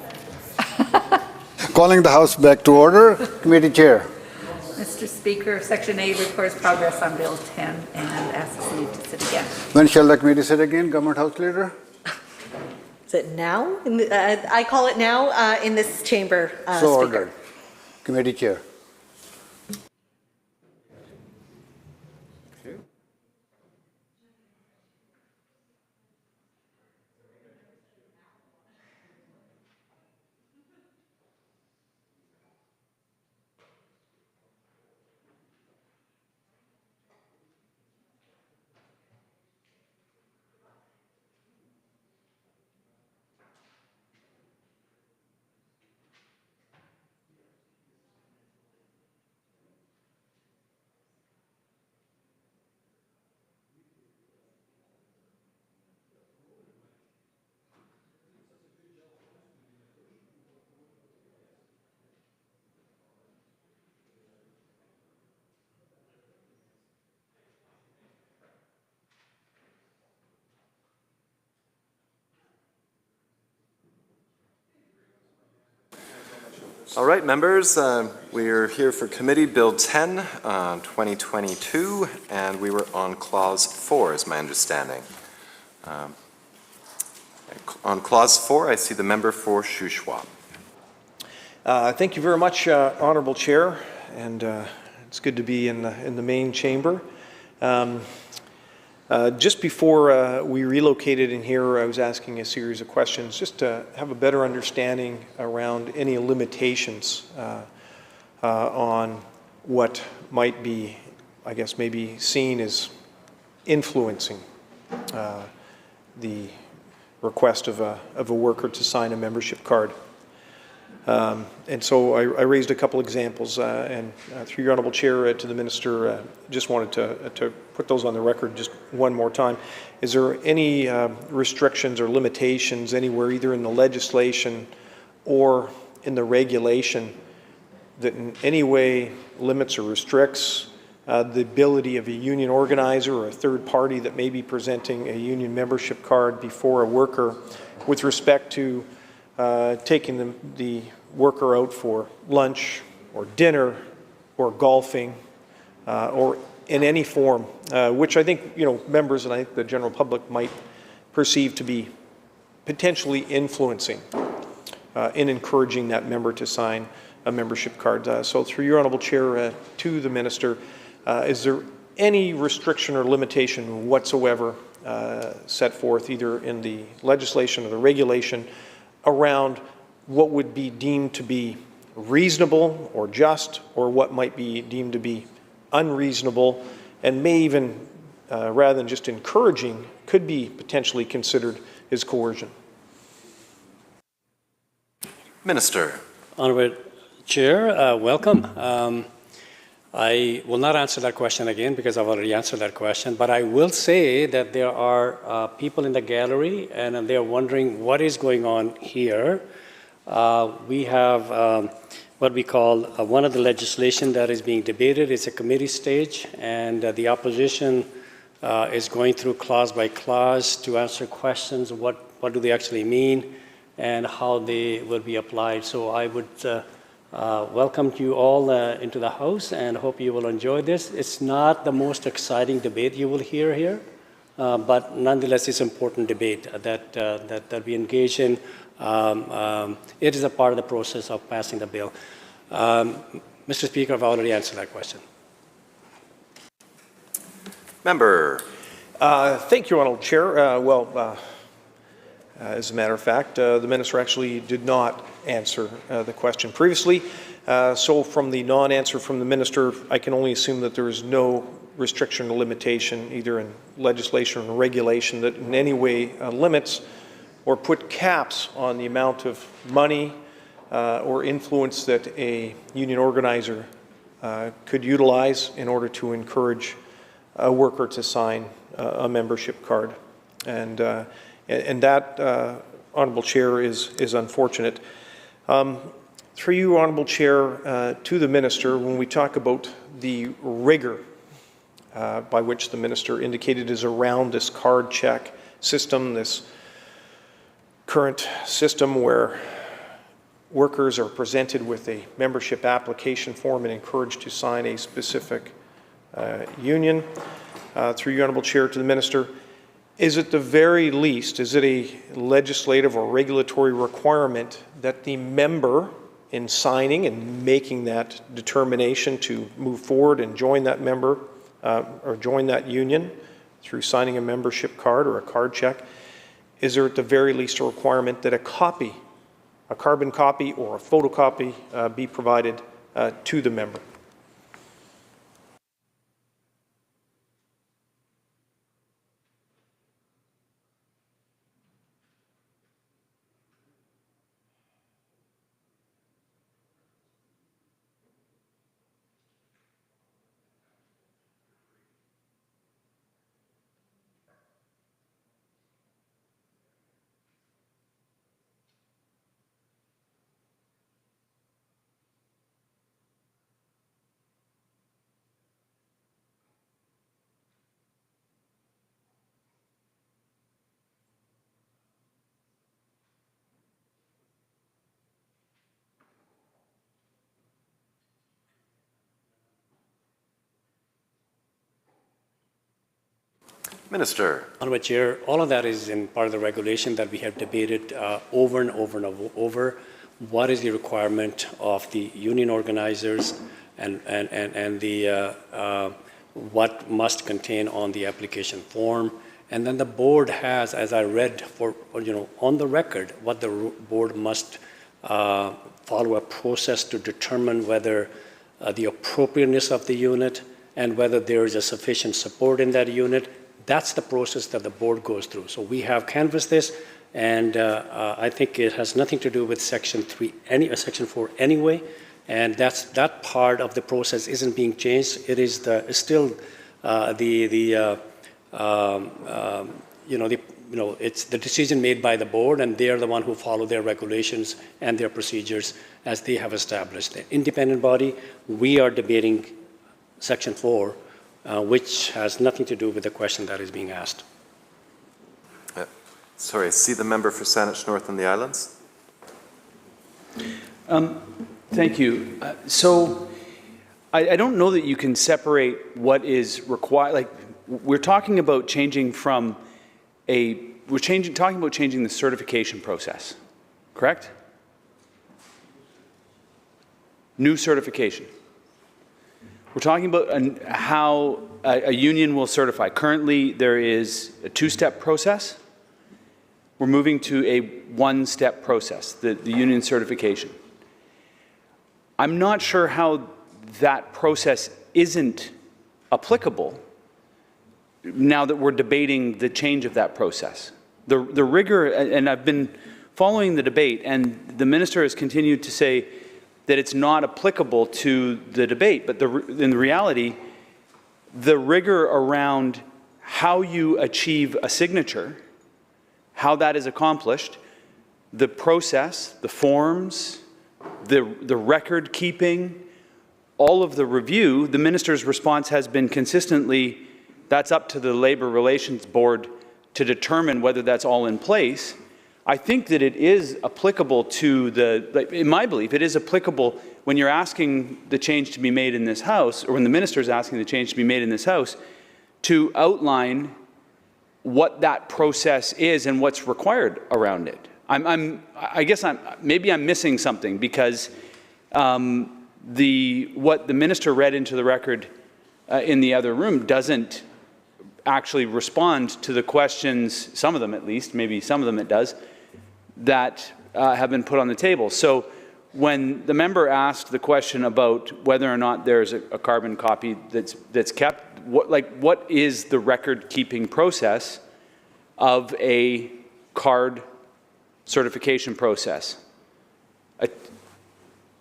Calling the House back to order. Committee Chair. Mr. Speaker, Section A reports progress on Bill 10 and asks leave to sit again. When shall the committee sit again, Government House Leader? Is it now? I call it now in this chamber, So Speaker. ordered. Committee Chair. All right, members, we are here for Committee Bill 10, 2022, and we were on Clause 4, is my understanding. On Clause 4, I see the member for Shuswap. Thank you very much, Honourable Chair, and it's good to be in the main chamber. Just before we relocated in here, I was asking a series of questions just to have a better understanding around any limitations on what might be, I guess, maybe seen as influencing the request of a worker to sign a membership card. And so I raised a couple examples, and through your Honourable Chair to the Minister, just wanted to put those on the record just one more time. Is there any restrictions or limitations anywhere, either in the legislation or in the regulation, that in any way limits or restricts the ability of a union organizer or a third party that may be presenting a union membership card before a worker with respect to taking the worker out for lunch or dinner or golfing or in any form, which I think, members and I think the general public might perceive to be potentially influencing in encouraging that member to sign a membership card. So through your Honourable Chair to the Minister, is there any restriction or limitation whatsoever set forth either in the legislation or the regulation around what would be deemed to be reasonable or just, or what might be deemed to be unreasonable, and may even, rather than just encouraging, could be potentially considered as coercion? Minister. Honourable Chair, welcome. I will not answer that question again because I've already answered that question, but I will say that there are people in the gallery and they're wondering what is going on here. We have what we call one of the legislation that is being debated. It's a committee stage, and the opposition is going through clause by clause to answer questions of what do they actually mean and how they will be applied. So I would welcome you all into the House and hope you will enjoy this. It's not the most exciting debate you will hear here, but nonetheless it's an important debate that we engage in. It is a part of the process of passing the bill. Mr. Speaker, I've already answered that question. Member. Thank you, Honourable Chair. As a matter of fact, the Minister actually did not answer the question previously. So from the non-answer from the Minister, I can only assume that there is no restriction or limitation, either in legislation or regulation, that in any way limits or put caps on the amount of money or influence that a union organizer could utilize in order to encourage a worker to sign a membership card. And that, Honourable Chair, is unfortunate. Through you, Honourable Chair, to the Minister, when we talk about the rigor by which the minister indicated is around this card check system, this current system where workers are presented with a membership application form and encouraged to sign a specific union. Through you, Honourable Chair, to the Minister, is at the very least, is it a legislative or regulatory requirement that the member in signing and making that determination to move forward and join that member or join that union through signing a membership card or a card check, is there at the very least a requirement that a copy, a carbon copy or a photocopy be provided to the member? Minister. Honourable Chair, all of that is in part of the regulation that we have debated over and over and over. What is the requirement of the union organizers and the what must contain on the application form? And then the board has, as I read for on the record, what the board must follow a process to determine whether the appropriateness of the unit and whether there is a sufficient support in that unit. That's the process that the board goes through. So we have canvassed this, and I think it has nothing to do with Section 3, Section 4 anyway, and that part of the process isn't being changed. It is still it's the decision made by the board, and they are the one who follow their regulations and their procedures as they have established. The independent body, we are debating Section 4, which has nothing to do with the question that is being asked. Sorry, see the member for Saanich North and the Islands. Thank you. So I don't know that you can separate what is required. Like, we're talking about changing from talking about changing the certification process, correct? New certification. We're talking about how a union will certify. Currently, there is a two-step process. We're moving to a one-step process, the union certification. I'm not sure how that process isn't applicable now that we're debating the change of that process. The rigor, and I've been following the debate, and the minister has continued to say that it's not applicable to the debate, but in reality, the rigor around how you achieve a signature, how that is accomplished, the process, the forms, the record keeping, all of the review, the minister's response has been consistently, that's up to the Labour Relations Board to determine whether that's all in place. I think that it is applicable to in my belief, it is applicable when you're asking the change to be made in this House, or when the minister is asking the change to be made in this House, to outline what that process is and what's required around it. I guess maybe I'm missing something, because what the minister read into the record in the other room doesn't actually respond to the questions, some of them at least, maybe some of them it does, that have been put on the table. So when the member asked the question about whether or not there's a carbon copy that's kept, what is the record-keeping process of a card certification process?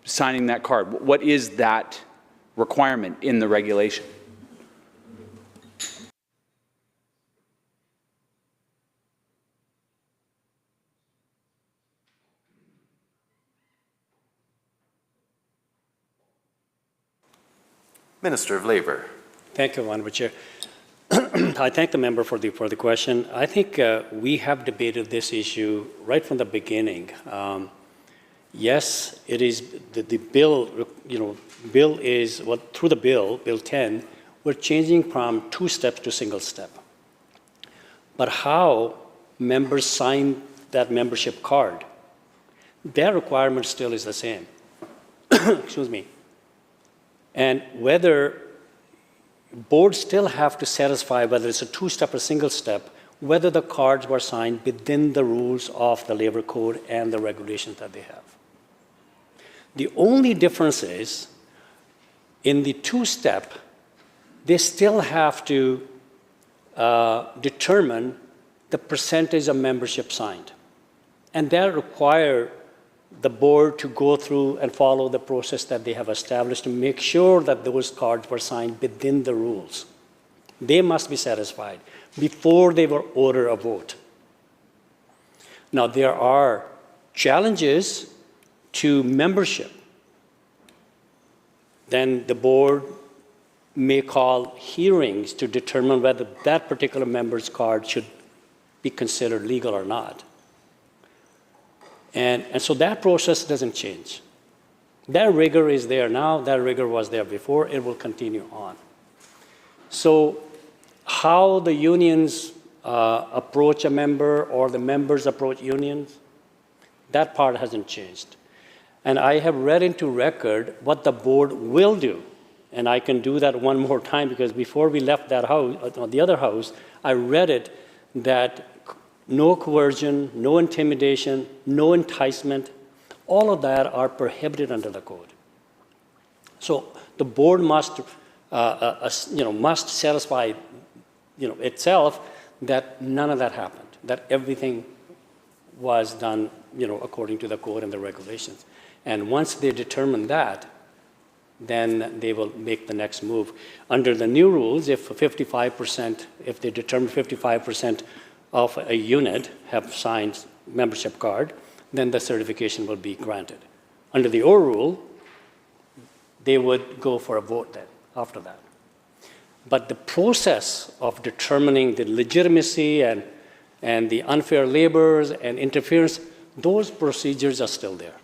Signing that card, what is that requirement in the regulation? Minister of Labour. Thank you, Honorable Chair. I thank the member for the question. I think we have debated this issue right from the beginning. Yes, it is the bill. Bill is through the bill, Bill 10. We're changing from 2 steps to single step. But how members sign that membership card, their requirement still is the same. Excuse me. And whether boards still have to satisfy whether it's a 2-step or single step, whether the cards were signed within the rules of the labor code and the regulations that they have. The only difference is in the 2-step, they still have to determine the percentage of membership signed. And that requires the board to go through and follow the process that they have established to make sure that those cards were signed within the rules. They must be satisfied before they will order a vote. Now, there are challenges to membership. Then the board may call hearings to determine whether that particular member's card should be considered legal or not. And so that process doesn't change. That rigor is there now. That rigor was there before. It will continue on. So how the unions approach a member or the members approach unions, that part hasn't changed. And I have read into record what the board will do. And I can do that one more time because before we left that house, the other house, I read it that no coercion, no intimidation, no enticement, all of that are prohibited under the code. So the board must, must satisfy, itself that none of that happened, that everything was done, according to the code and the regulations. And once they determine that, then they will make the next move. Under the new rules, if they determine 55% of a unit have signed membership card, then the certification will be granted. Under the old rule, they would go for a vote then, after that. But the process of determining the legitimacy and the unfair labors and interference, those procedures are still there.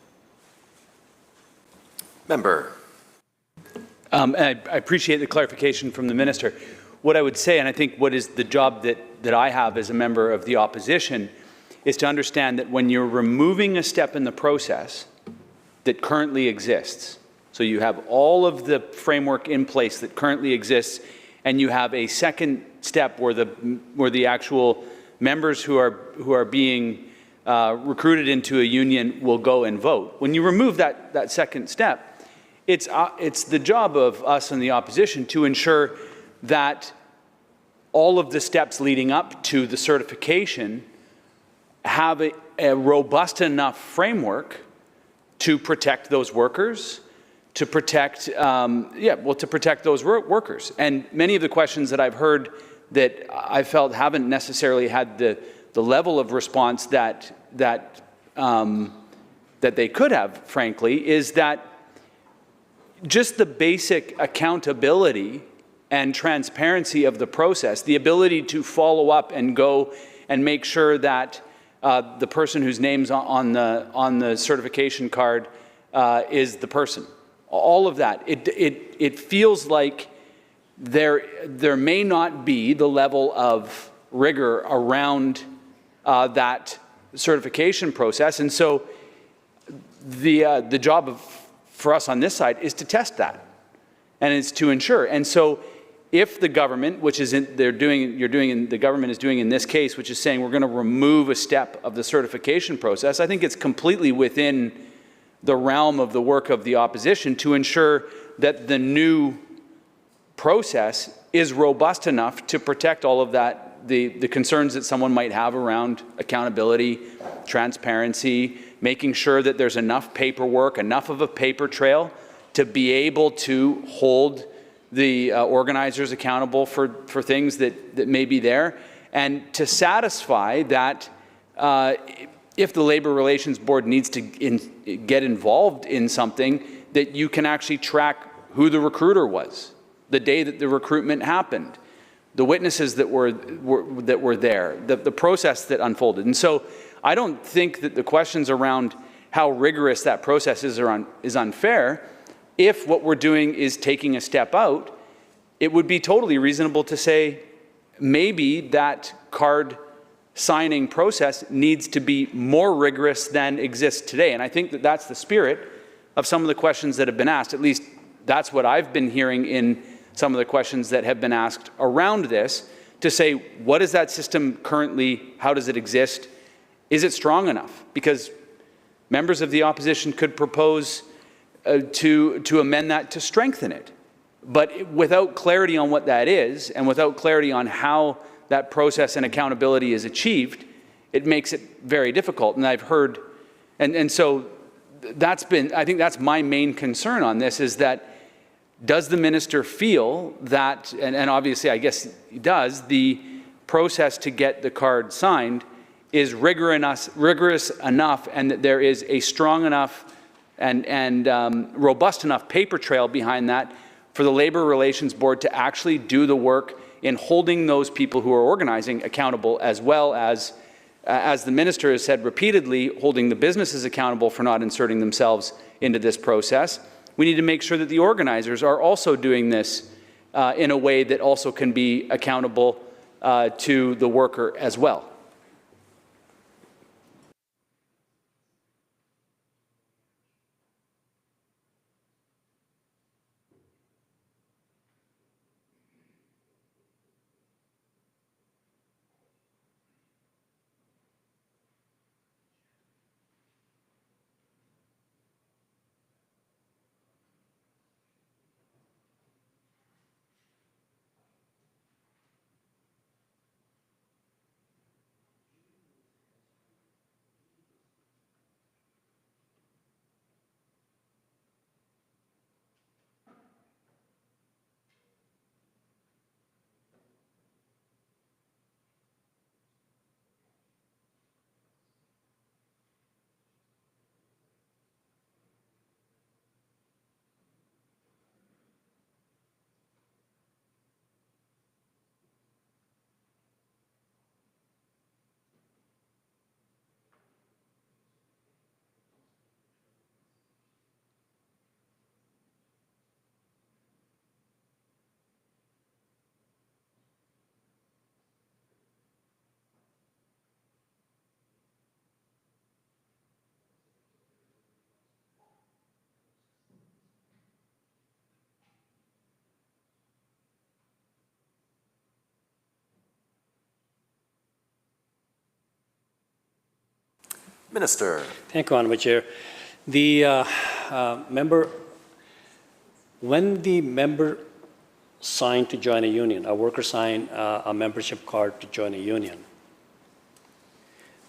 Member. I appreciate the clarification from the minister. What I would say, and I think what is the job that I have as a member of the opposition, is to understand that when you're removing a step in the process that currently exists, so you have all of the framework in place that currently exists, and you have a second step where the actual members who are being recruited into a union will go and vote. When you remove that second step, it's the job of us in the opposition to ensure that all of the steps leading up to the certification have a robust enough framework to protect those workers, to protect those workers. And many of the questions that I've heard that I felt haven't necessarily had the level of response that they could have, frankly, is that just the basic accountability and transparency of the process, the ability to follow up and go and make sure that the person whose name's on the certification card is the person. All of that. It feels like there may not be the level of rigor around that certification process, and so the job for us on this side is to test that, and it's to ensure. And so, if the government, the government is doing in this case, which is saying we're going to remove a step of the certification process, I think it's completely within the realm of the work of the opposition to ensure that the new process is robust enough to protect all of that, the concerns that someone might have around accountability, transparency, making sure that there's enough paperwork, enough of a paper trail to be able to hold the organizers accountable for things that may be there, and to satisfy that if the Labor Relations Board needs to get involved in something, that you can actually track who the recruiter was, the day that the recruitment happened, the witnesses that were there, the process that unfolded. And so I don't think that the questions around how rigorous that process is unfair. If what we're doing is taking a step out, it would be totally reasonable to say maybe that card signing process needs to be more rigorous than exists today. And I think that that's the spirit of some of the questions that have been asked. At least that's what I've been hearing in some of the questions that have been asked around this, to say, what is that system currently? How does it exist? Is it strong enough? Because members of the opposition could propose to amend that to strengthen it. But without clarity on what that is, and without clarity on how that process and accountability is achieved, it makes it very difficult. And I've heard, and so that's been, I think that's my main concern on this, is that does the minister feel that, and obviously I guess he does, the process to get the card signed is rigorous enough, and that there is a strong enough and robust enough paper trail behind that for the Labour Relations Board to actually do the work in holding those people who are organizing accountable, as well as the minister has said repeatedly, holding the businesses accountable for not inserting themselves into this process. We need to make sure that the organizers are also doing this in a way that also can be accountable to the worker as well. Minister. Thank you, Honourable Chair. The member, when the member signed to join a union, a worker signed a membership card to join a union,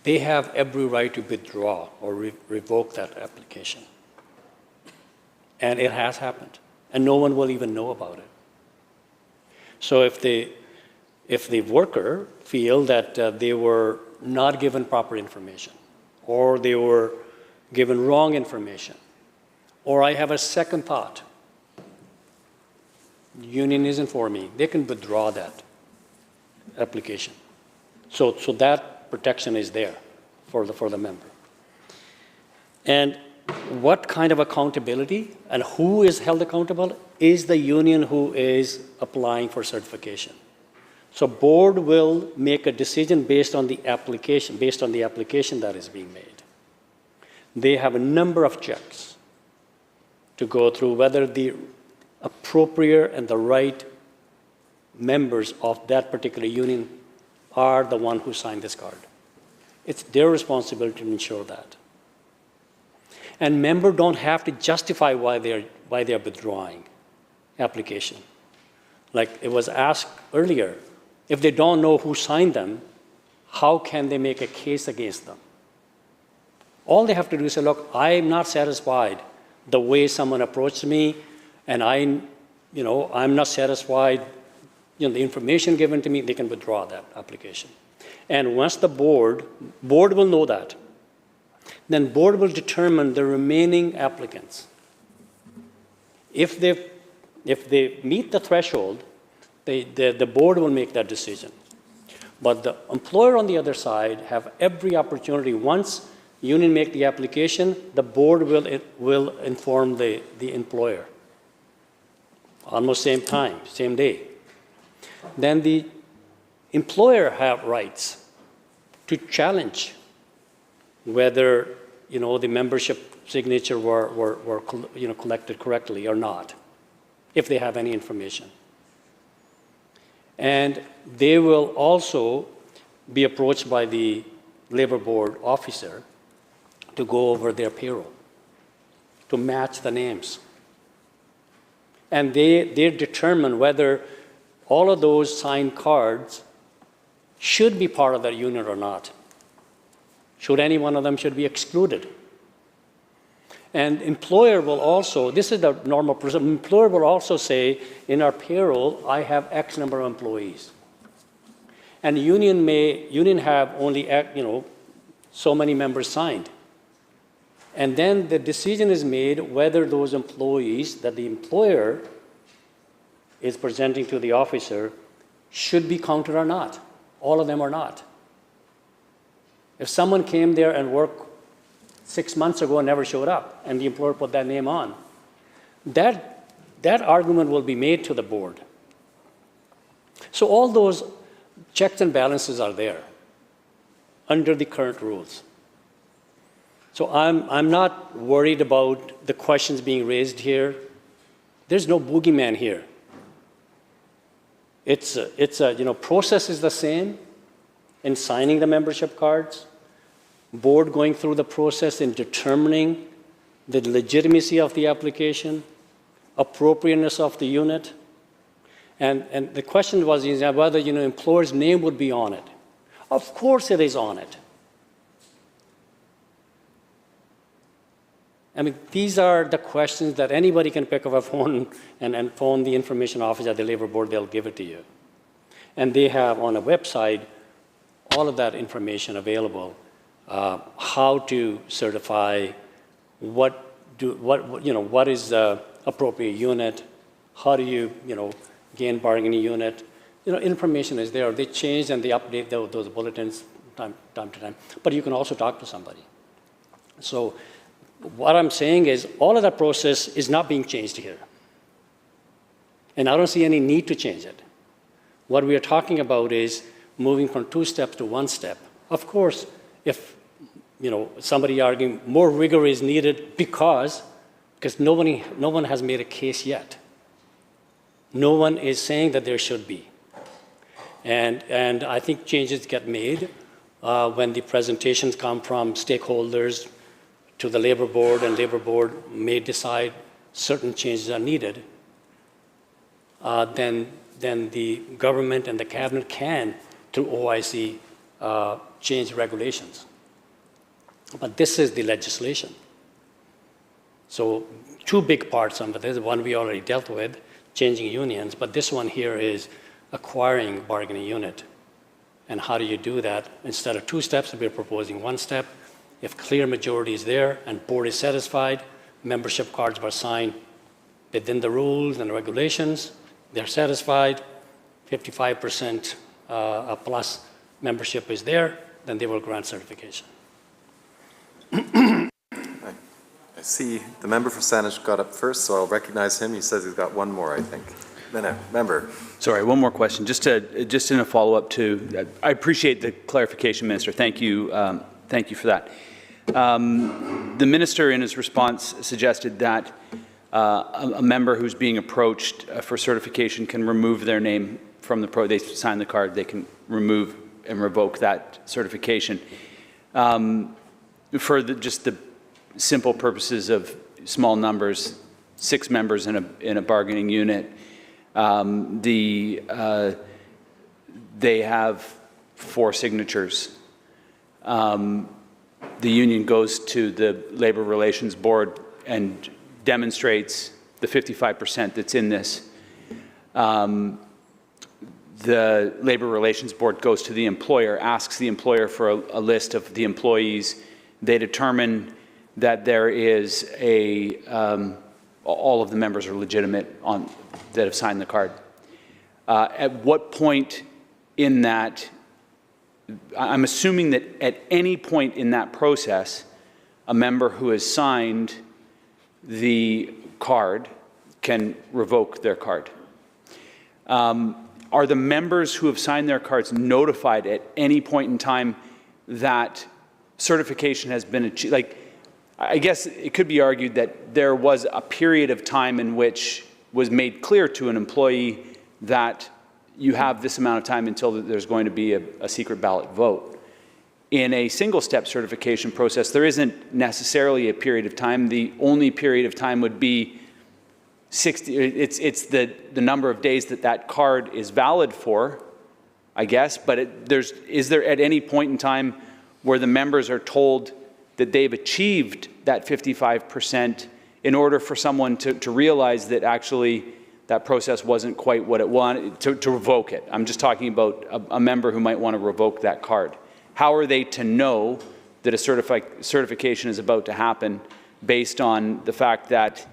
they have every right to withdraw or revoke that application. And it has happened, and no one will even know about it. So if the worker feel that they were not given proper information, or they were given wrong information, or I have a second thought, the union isn't for me, they can withdraw that application. So that protection is there for the member. And what kind of accountability and who is held accountable is the union who is applying for certification. So board will make a decision based on the application that is being made. They have a number of checks to go through whether the appropriate and the right members of that particular union are the one who signed this card. It's their responsibility to ensure that. And members don't have to justify why they're withdrawing application. Like it was asked earlier, if they don't know who signed them, how can they make a case against them? All they have to do is say, look, I'm not satisfied the way someone approached me, and I'm not satisfied, the information given to me, they can withdraw that application. And once the board will know that, then board will determine the remaining applicants. If they If they meet the threshold, the board will make that decision. But the employer on the other side have every opportunity. Once union make the application, the board will inform the employer. Almost same time, same day. Then the employer have rights to challenge whether the membership signature were collected correctly or not, if they have any information. And they will also be approached by the labor board officer to go over their payroll, to match the names. And they determine whether all of those signed cards should be part of that union or not. Should any one of them should be excluded. And employer will also, this is the normal process, employer will also say, in our payroll, I have X number of employees. And union have only, so many members signed. And then the decision is made whether those employees that the employer is presenting to the officer should be counted or not. All of them or not. If someone came there and worked 6 months ago and never showed up, and the employer put that name on, that argument will be made to the board. So all those checks and balances are there under the current rules. So I'm not worried about the questions being raised here. There's no boogeyman here. Process is the same in signing the membership cards, board going through the process in determining the legitimacy of the application, appropriateness of the unit, and the question was whether employer's name would be on it. Of course it is on it. I mean, these are the questions that anybody can pick up a phone and phone the information office at the labor board, they'll give it to you. And they have on a website all of that information available, how to certify, what is the appropriate unit, how do you, gain bargaining unit. Information is there. They change and they update those bulletins time to time. But you can also talk to somebody. So what I'm saying is all of that process is not being changed here. And I don't see any need to change it. What we are talking about is moving from 2 steps to 1 step. Of course, if somebody arguing more rigor is needed because no one has made a case yet. No one is saying that there should be. And I think changes get made when the presentations come from stakeholders to the labor board, and labor board may decide certain changes are needed. Then the government and the cabinet can, through OIC, change regulations. But this is the legislation. So 2 big parts of it. There's one we already dealt with, changing unions, but this one here is acquiring bargaining unit. And how do you do that? Instead of 2 steps, we're proposing 1 step. If clear majority is there and board is satisfied, membership cards were signed within the rules and regulations, they're satisfied, 55% plus membership is there, then they will grant certification. I see the member for Saanich got up first, so I'll recognize him. He says he's got one more, I think. Member. Sorry, one more question. Just in a follow-up to, I appreciate the clarification, Minister. Thank you for that. The Minister, in his response, suggested that a member who's being approached for certification can remove their name from the they sign the card, they can remove and revoke that certification. For just the simple purposes of small numbers, 6 members in a bargaining unit, they have 4 signatures. The union goes to the Labor Relations Board and demonstrates the 55% that's in this. The Labor Relations Board goes to the employer, asks the employer for a list of the employees. They determine that there is all of the members are legitimate that have signed the card. At what point in that, I'm assuming that at any point in that process, a member who has signed the card can revoke their card. Are the members who have signed their cards notified at any point in time that certification has been achieved? Like, I guess it could be argued that there was a period of time in which was made clear to an employee that you have this amount of time until there's going to be a secret ballot vote. In a single-step certification process, there isn't necessarily a period of time. The only period of time would be 60. It's the number of days that card is valid for, I guess. But is there at any point in time where the members are told that they've achieved that 55% in order for someone to realize that actually that process wasn't quite what it wanted, to revoke it? I'm just talking about a member who might want to revoke that card. How are they to know that a certification is about to happen based on the fact that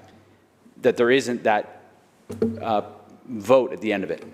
there isn't that vote at the end of it?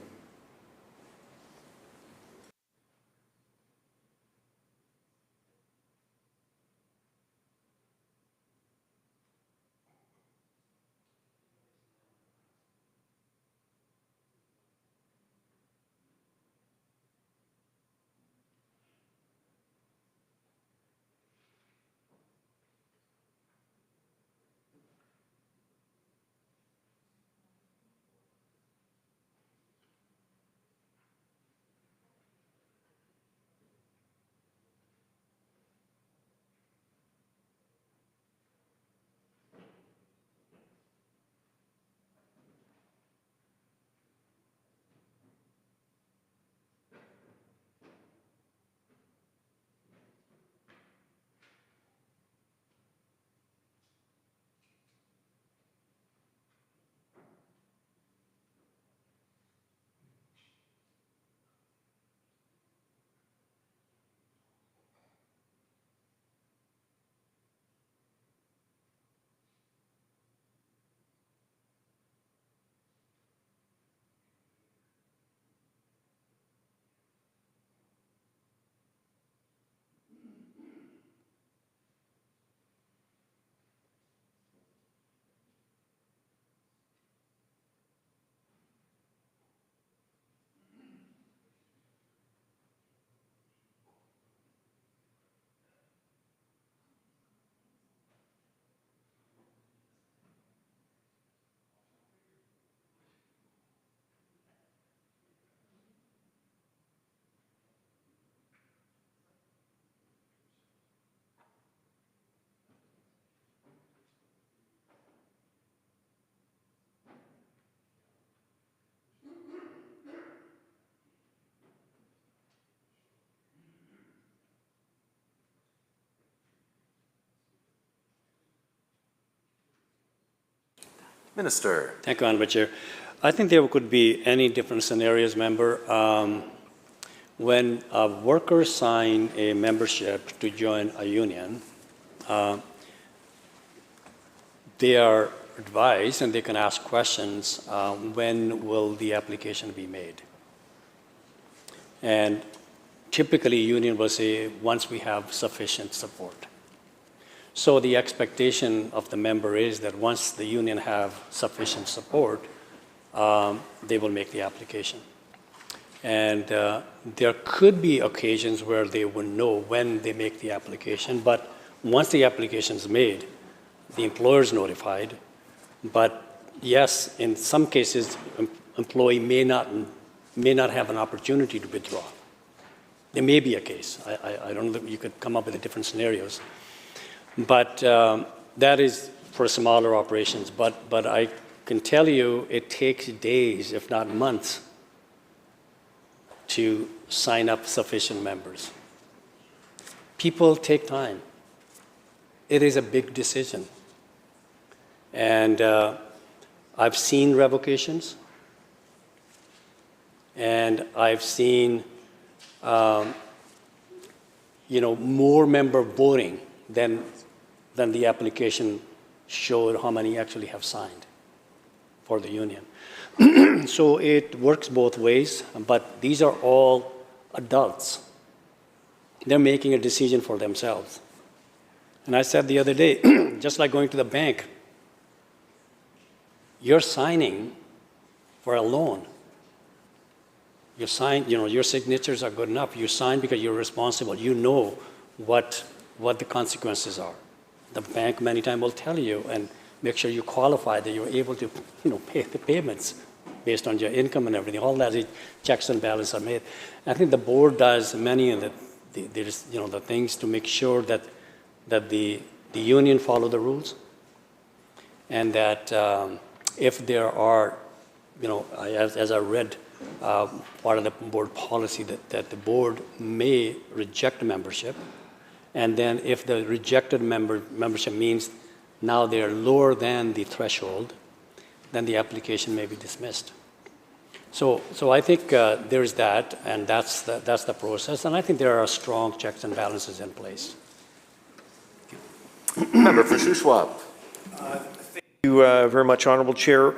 Minister. Thank you, Honorable Chair. I think there could be any different scenarios, member. When workers sign a membership to join a union, they are advised and they can ask questions, when will the application be made? And typically, union will say, once we have sufficient support. So the expectation of the member is that once the union have sufficient support, they will make the application. And there could be occasions where they will know when they make the application, but once the application is made, the employer is notified. But yes, in some cases, employee may not have an opportunity to withdraw. There may be a case. I don't know, you could come up with different scenarios. But that is for smaller operations. But I can tell you it takes days, if not months, to sign up sufficient members. People take time. It is a big decision. And I've seen revocations. And I've seen more member voting than the application showed how many actually have signed. for the union. So it works both ways, but these are all adults. They're making a decision for themselves. And I said the other day, just like going to the bank, you're signing for a loan. You sign, your signatures are good enough. You sign because you're responsible. You know what the consequences are. The bank many times will tell you and make sure you qualify, that you're able to pay the payments based on your income and everything. All that checks and balances are made. I think the board does many of the things to make sure that the union follow the rules, and that if there are, as I read part of the board policy, that the board may reject membership, and then if the rejected membership means now they're lower than the threshold, then the application may be dismissed. So I think there's that, and that's the process, and I think there are strong checks and balances in place. Member for Shuswap. Thank you very much, Honourable Chair.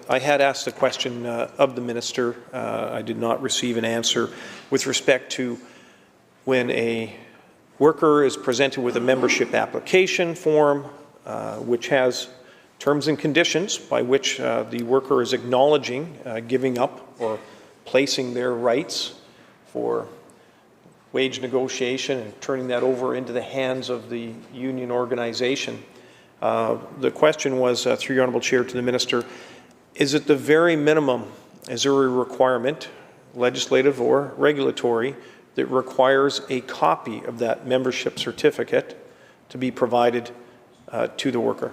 I had asked the question of the Minister. I did not receive an answer with respect to when a worker is presented with a membership application form, which has terms and conditions by which the worker is acknowledging giving up or placing their rights for wage negotiation and turning that over into the hands of the union organization. The question was, through your Honourable Chair, to the Minister, is it the very minimum, is there a requirement, legislative or regulatory, that requires a copy of that membership certificate to be provided to the worker?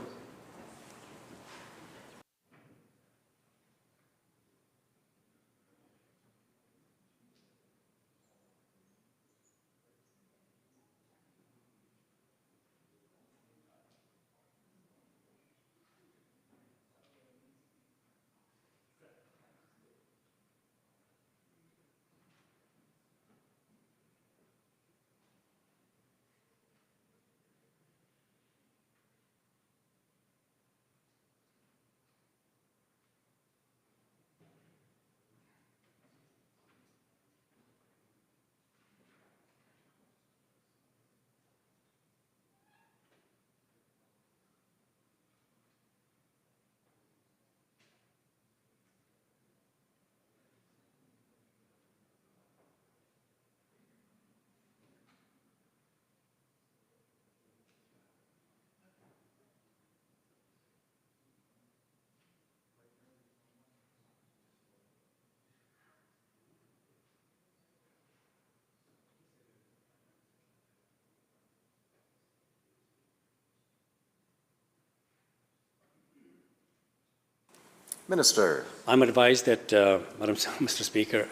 Minister. I'm advised that, Mr. Speaker,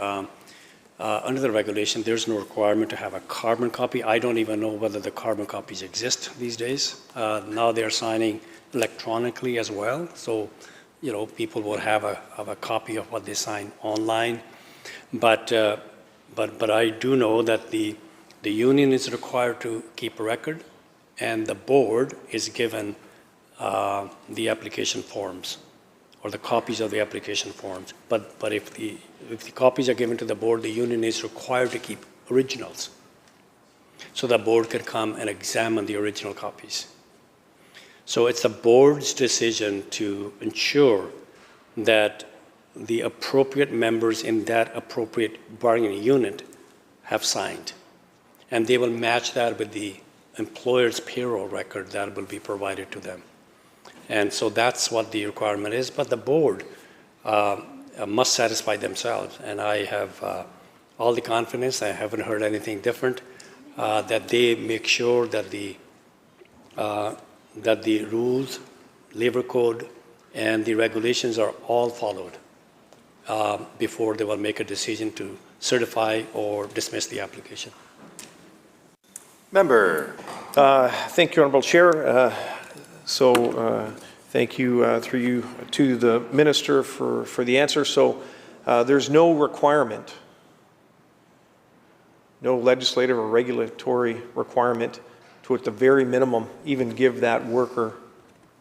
under the regulation, there's no requirement to have a carbon copy. I don't even know whether the carbon copies exist these days. Now they're signing electronically as well, so people will have a copy of what they sign online. But I do know that the union is required to keep a record, and the board is given the application forms, or the copies of the application forms. But if the copies are given to the board, the union is required to keep originals, so the board can come and examine the original copies. So it's the board's decision to ensure that the appropriate members in that appropriate bargaining unit have signed. And they will match that with the employer's payroll record that will be provided to them. And so that's what the requirement is, but the board must satisfy themselves. And I have all the confidence, I haven't heard anything different, that they make sure that the rules, labor code, and the regulations are all followed before they will make a decision to certify or dismiss the application. Member. Thank you, Honourable Chair. Thank you through you to the Minister for the answer. So there's no requirement, no legislative or regulatory requirement to, at the very minimum, even give that worker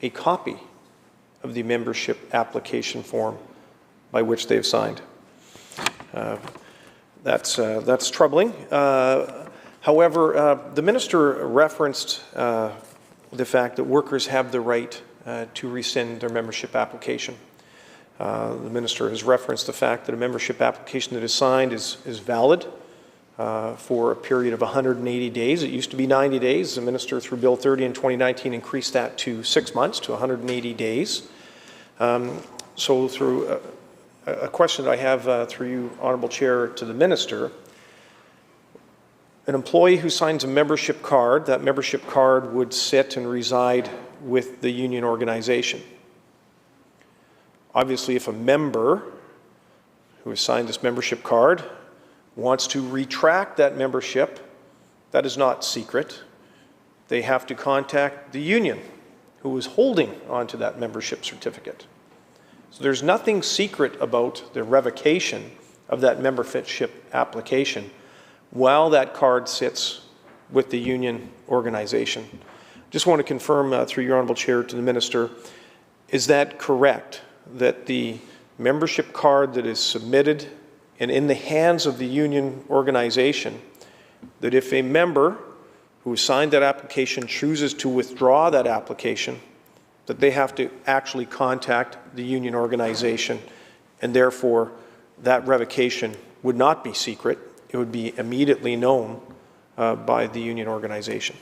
a copy of the membership application form by which they've signed. That's troubling. However, the minister referenced the fact that workers have the right to rescind their membership application. The minister has referenced the fact that a membership application that is signed is valid for a period of 180 days. It used to be 90 days. The minister, through Bill 30 in 2019, increased that to 6 months, to 180 days. So through a question that I have through you, Honourable Chair, to the minister, an employee who signs a membership card, that membership card would sit and reside with the union organization. Obviously, if a member who has signed this membership card wants to retract that membership, that is not secret. They have to contact the union who is holding onto that membership certificate. So there's nothing secret about the revocation of that membership application while that card sits with the union organization. Just want to confirm through your Honourable Chair to the Minister, is that correct, that the membership card that is submitted and in the hands of the union organization, that if a member who signed that application chooses to withdraw that application, that they have to actually contact the union organization, and therefore that revocation would not be secret, it would be immediately known by the union organization?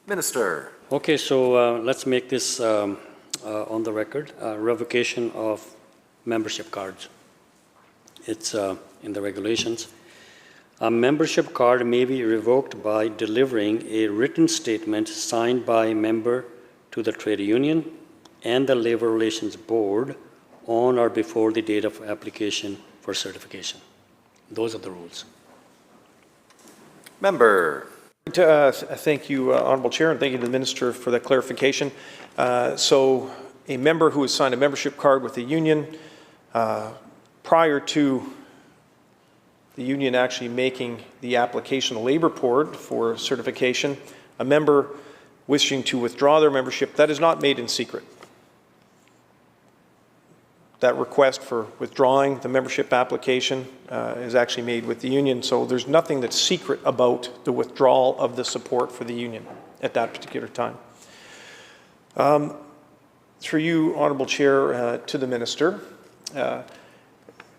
Minister. Okay, so let's make this on the record, revocation of membership cards. It's in the regulations. A membership card may be revoked by delivering a written statement signed by a member to the trade union and the Labor Relations Board on or before the date of application for certification. Those are the rules. Member. Thank you, Honourable Chair, and thank you to the Minister for that clarification. So a member who has signed a membership card with the union prior to the union actually making the application to the Labour Board for certification, a member wishing to withdraw their membership, that is not made in secret. That request for withdrawing the membership application is actually made with the union, so there's nothing that's secret about the withdrawal of the support for the union at that particular time. Through you, Honourable Chair, to the Minister,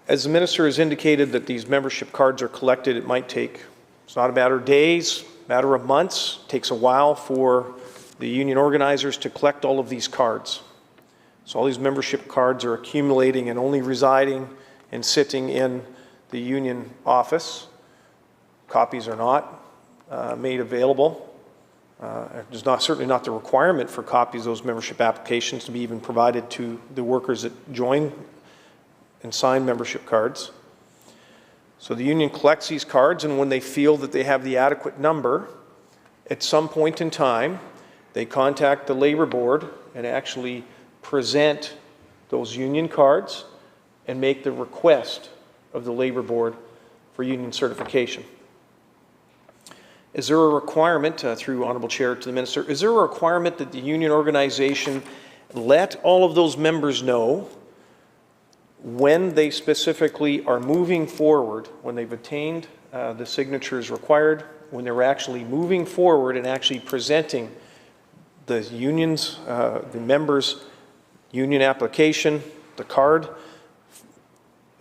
as the Minister has indicated that these membership cards are collected, it might take, it's not a matter of days, matter of months, it takes a while for the union organizers to collect all of these cards. So all these membership cards are accumulating and only residing and sitting in the union office. Copies are not made available. There's certainly not the requirement for copies of those membership applications to be even provided to the workers that join and sign membership cards. So the union collects these cards, and when they feel that they have the adequate number, at some point in time, they contact the Labour Board and actually present those union cards and make the request of the Labour Board for union certification. Is there a requirement, through Honourable Chair to the Minister, is there a requirement that the union organization let all of those members know when they specifically are moving forward, when they've attained the signatures required, when they're actually moving forward and actually presenting the unions, the members' union application, the card?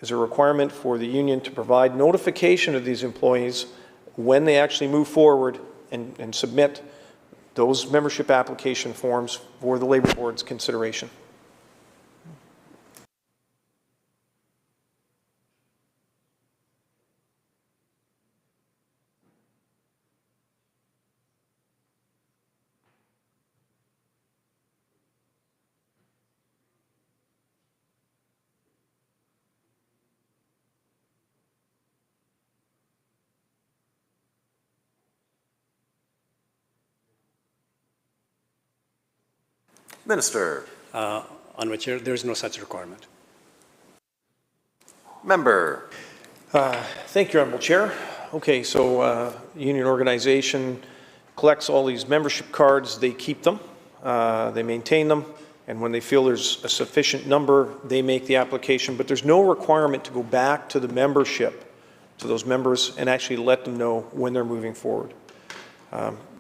Is a requirement for the union to provide notification of these employees when they actually move forward and submit those membership application forms for the Labour Board's consideration. Minister. Honourable Chair, there is no such requirement. Member. Thank you, Honourable Chair. Okay, so union organization collects all these membership cards, they keep them, they maintain them, and when they feel there's a sufficient number, they make the application, but there's no requirement to go back to the membership, to those members, and actually let them know when they're moving forward.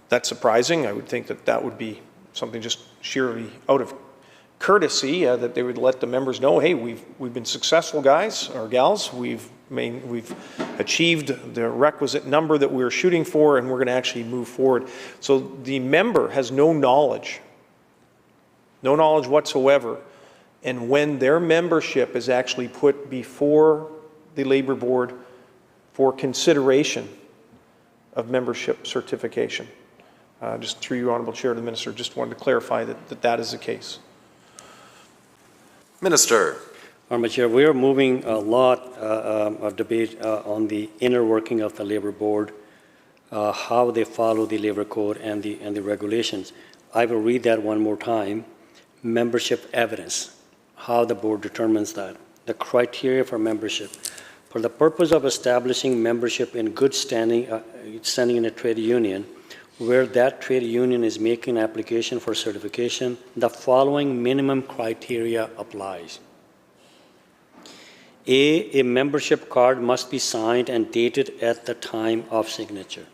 That's surprising. I would think that that would be something just sheerly out of courtesy, that they would let the members know, hey, we've been successful, guys or gals. We've achieved the requisite number that we were shooting for, and we're going to actually move forward. So the member has no knowledge whatsoever, and when their membership is actually put before the Labour Board for consideration of membership certification. Just through you, Honourable Chair, to the Minister, just wanted to clarify that is the case. Minister. Honourable Chair, we are moving a lot of debate on the inner working of the Labour Board, how they follow the Labour Code and the regulations. I will read that one more time. Membership evidence, how the board determines that. The criteria for membership. For the purpose of establishing membership in good standing in a trade union, where that trade union is making an application for certification, the following minimum criteria applies. A membership card must be signed and dated at the time of signature.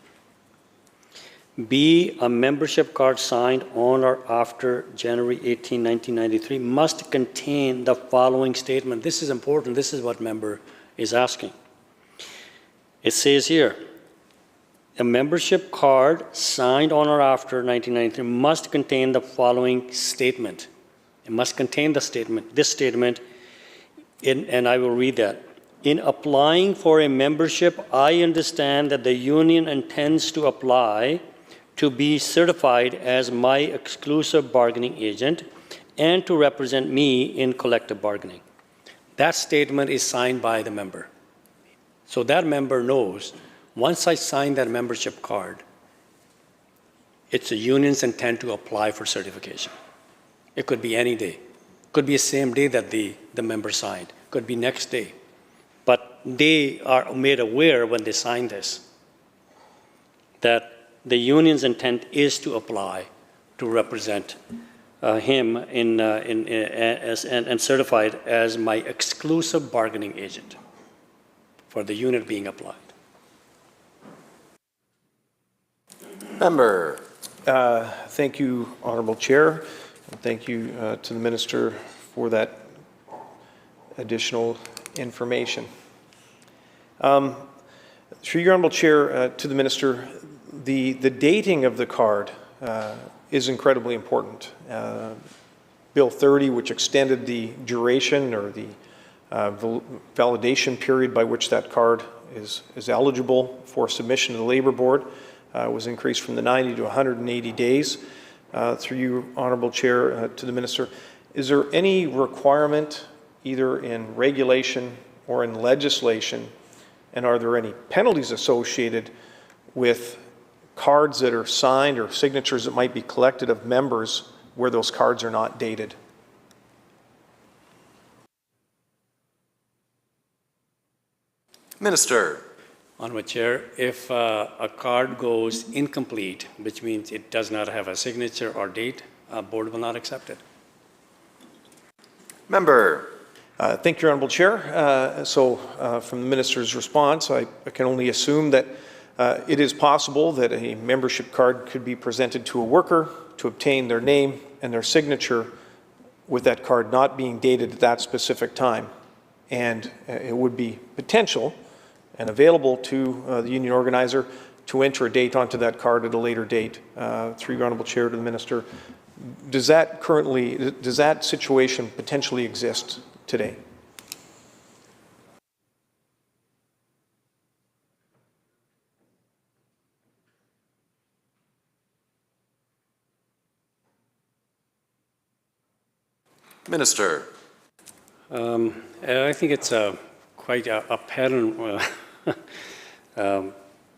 B, a membership card signed on or after January 18, 1993 must contain the following statement. This is important. This is what member is asking. It says here, a membership card signed on or after 1993 must contain the following statement. It must contain the statement, this statement, and I will read that. In applying for a membership, I understand that the union intends to apply to be certified as my exclusive bargaining agent and to represent me in collective bargaining. That statement is signed by the member. So that member knows, once I sign that membership card, it's the union's intent to apply for certification. It could be any day. It could be the same day that the member signed. It could be next day. But they are made aware when they sign this that the union's intent is to apply to represent him and certified as my exclusive bargaining agent for the unit being applied. Member. Thank you, Honourable Chair, and thank you to the Minister for that additional information. Through your Honourable Chair, to the Minister, the dating of the card is incredibly important. Bill 30, which extended the duration or the validation period by which that card is eligible for submission to the Labour Board, was increased from the 90 to 180 days. Through you, Honourable Chair, to the Minister, is there any requirement either in regulation or in legislation, and are there any penalties associated with cards that are signed or signatures that might be collected of members where those cards are not dated? Minister. Honourable Chair, if a card goes incomplete, which means it does not have a signature or date, a board will not accept it. Member. Thank you, Honourable Chair. From the Minister's response, I can only assume that it is possible that a membership card could be presented to a worker to obtain their name and their signature with that card not being dated at that specific time. And it would be potential and available to the union organizer to enter a date onto that card at a later date. Through your Honourable Chair to the Minister, does that situation potentially exist today? Minister. I think it's quite a pattern,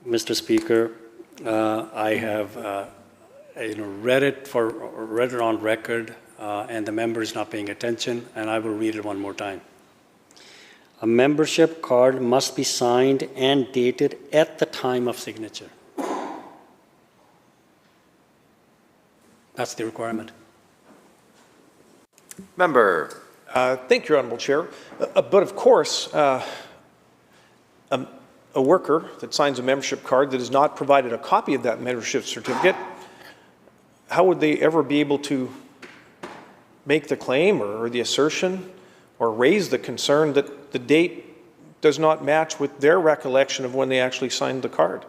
Mr. Speaker. I have read it on record, and the member is not paying attention, and I will read it one more time. A membership card must be signed and dated at the time of signature. That's the requirement. Member. Thank you, Honourable Chair. But of course, a worker that signs a membership card that has not provided a copy of that membership certificate, how would they ever be able to make the claim or the assertion or raise the concern that the date does not match with their recollection of when they actually signed the card?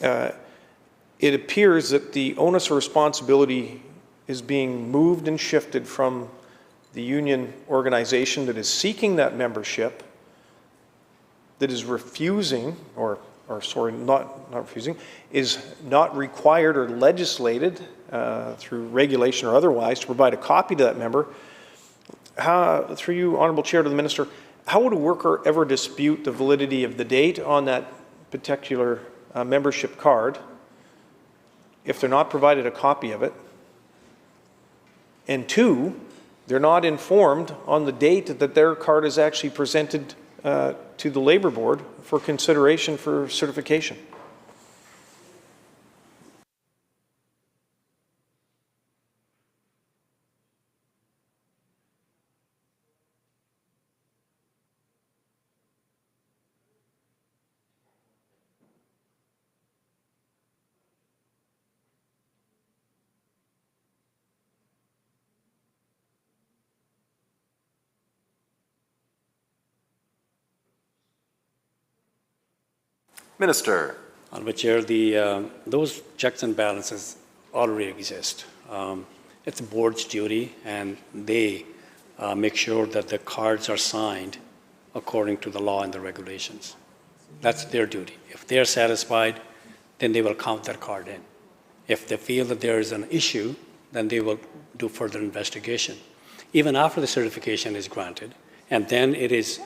It appears that the onus of responsibility is being moved and shifted from the union organization that is seeking that membership, that is refusing, not refusing, is not required or legislated through regulation or otherwise to provide a copy to that member. Through you, Honourable Chair, to the Minister, how would a worker ever dispute the validity of the date on that particular membership card if they're not provided a copy of it? And two, they're not informed on the date that their card is actually presented to the Labour Board for consideration for certification. Minister. Honourable Chair, those checks and balances already exist. It's the board's duty, and they make sure that the cards are signed according to the law and the regulations. That's their duty. If they're satisfied, then they will count that card in. If they feel that there is an issue, then they will do further investigation, even after the certification is granted. And then it is,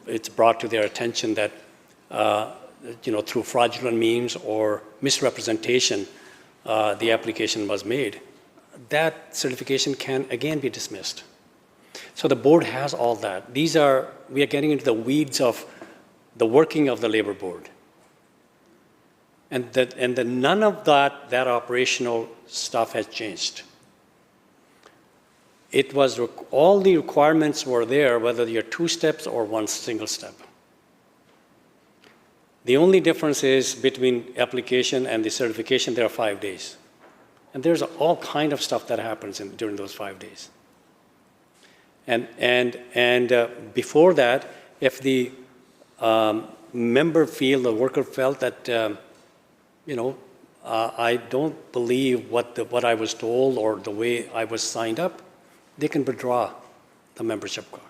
it's brought to their attention that through fraudulent means or misrepresentation, the application was made, that certification can again be dismissed. So the board has all that. We are getting into the weeds of the working of the Labour Board. And none of that operational stuff has changed. It was, all the requirements were there, whether you're 2 steps or 1 single step. The only difference is between application and the certification, there are 5 days. And there's all kind of stuff that happens during those 5 days. And before that, if the the worker felt that, I don't believe what I was told or the way I was signed up, they can withdraw the membership card.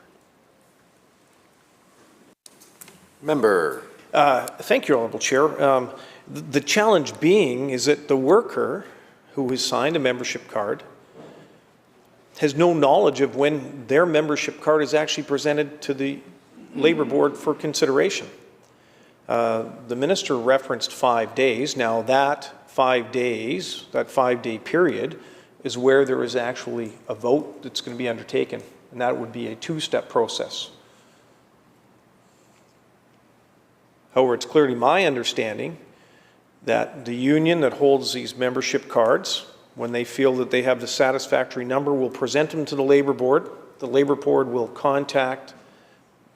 Member. Thank you, Honourable Chair. The challenge being is that the worker who has signed a membership card has no knowledge of when their membership card is actually presented to the Labour Board for consideration. The Minister referenced 5 days. Now that 5 days, that 5-day period, is where there is actually a vote that's going to be undertaken, and that would be a 2-step process. However, it's clearly my understanding that the union that holds these membership cards, when they feel that they have the satisfactory number, will present them to the Labour Board. The Labour Board will contact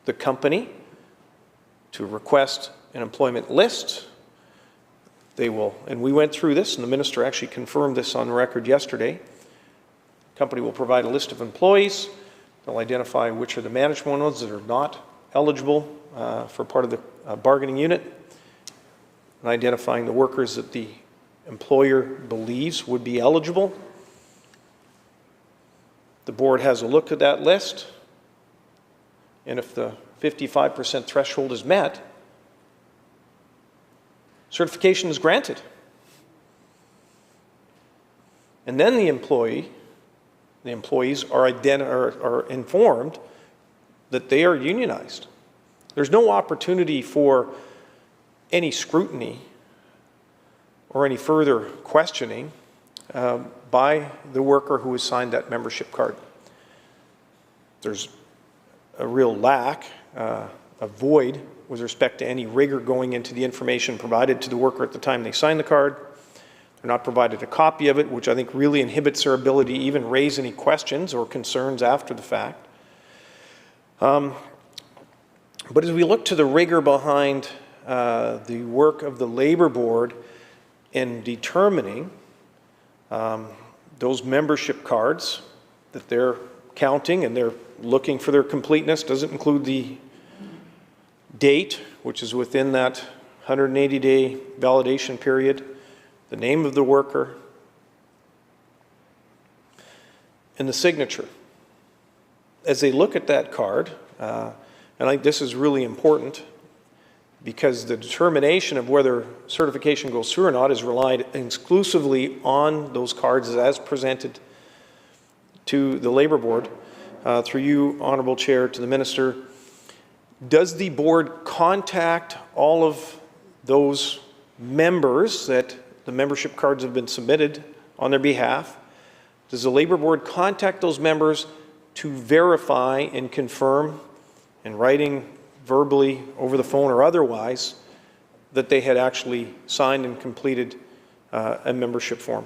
the company to request an employment list. They will, and we went through this, and the Minister actually confirmed this on record yesterday. The company will provide a list of employees. They'll identify which are the management ones that are not eligible for part of the bargaining unit. and identifying the workers that the employer believes would be eligible. The board has a look at that list, and if the 55% threshold is met, certification is granted. And then the employees are informed that they are unionized. There's no opportunity for any scrutiny or any further questioning by the worker who has signed that membership card. There's a real lack, a void with respect to any rigor going into the information provided to the worker at the time they sign the card. They're not provided a copy of it, which I think really inhibits their ability to even raise any questions or concerns after the fact. But as we look to the rigor behind the work of the Labour Board in determining those membership cards that they're counting and they're looking for their completeness, doesn't include the date, which is within that 180-day validation period, the name of the worker, and the signature. As they look at that card, and I think this is really important because the determination of whether certification goes through or not is relied exclusively on those cards as presented to the Labour Board. Through you, Honourable Chair, to the Minister, does the board contact all of those members that the membership cards have been submitted on their behalf? Does the Labour Board contact those members to verify and confirm in writing, verbally, over the phone or otherwise, that they had actually signed and completed a membership form?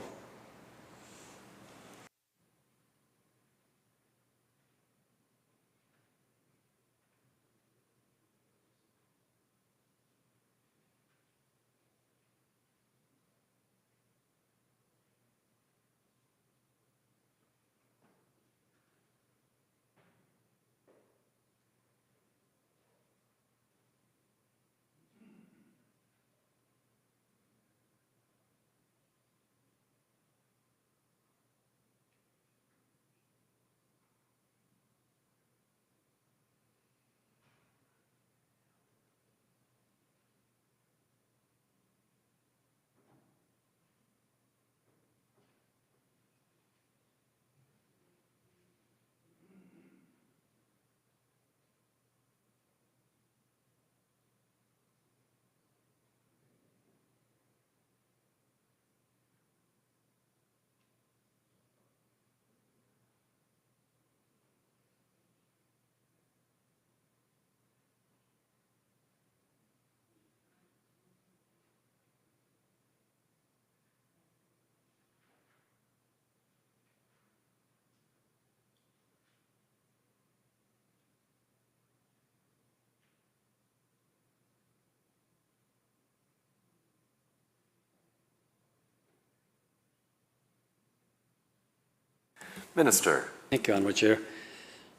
Minister. Thank you, Honourable Chair.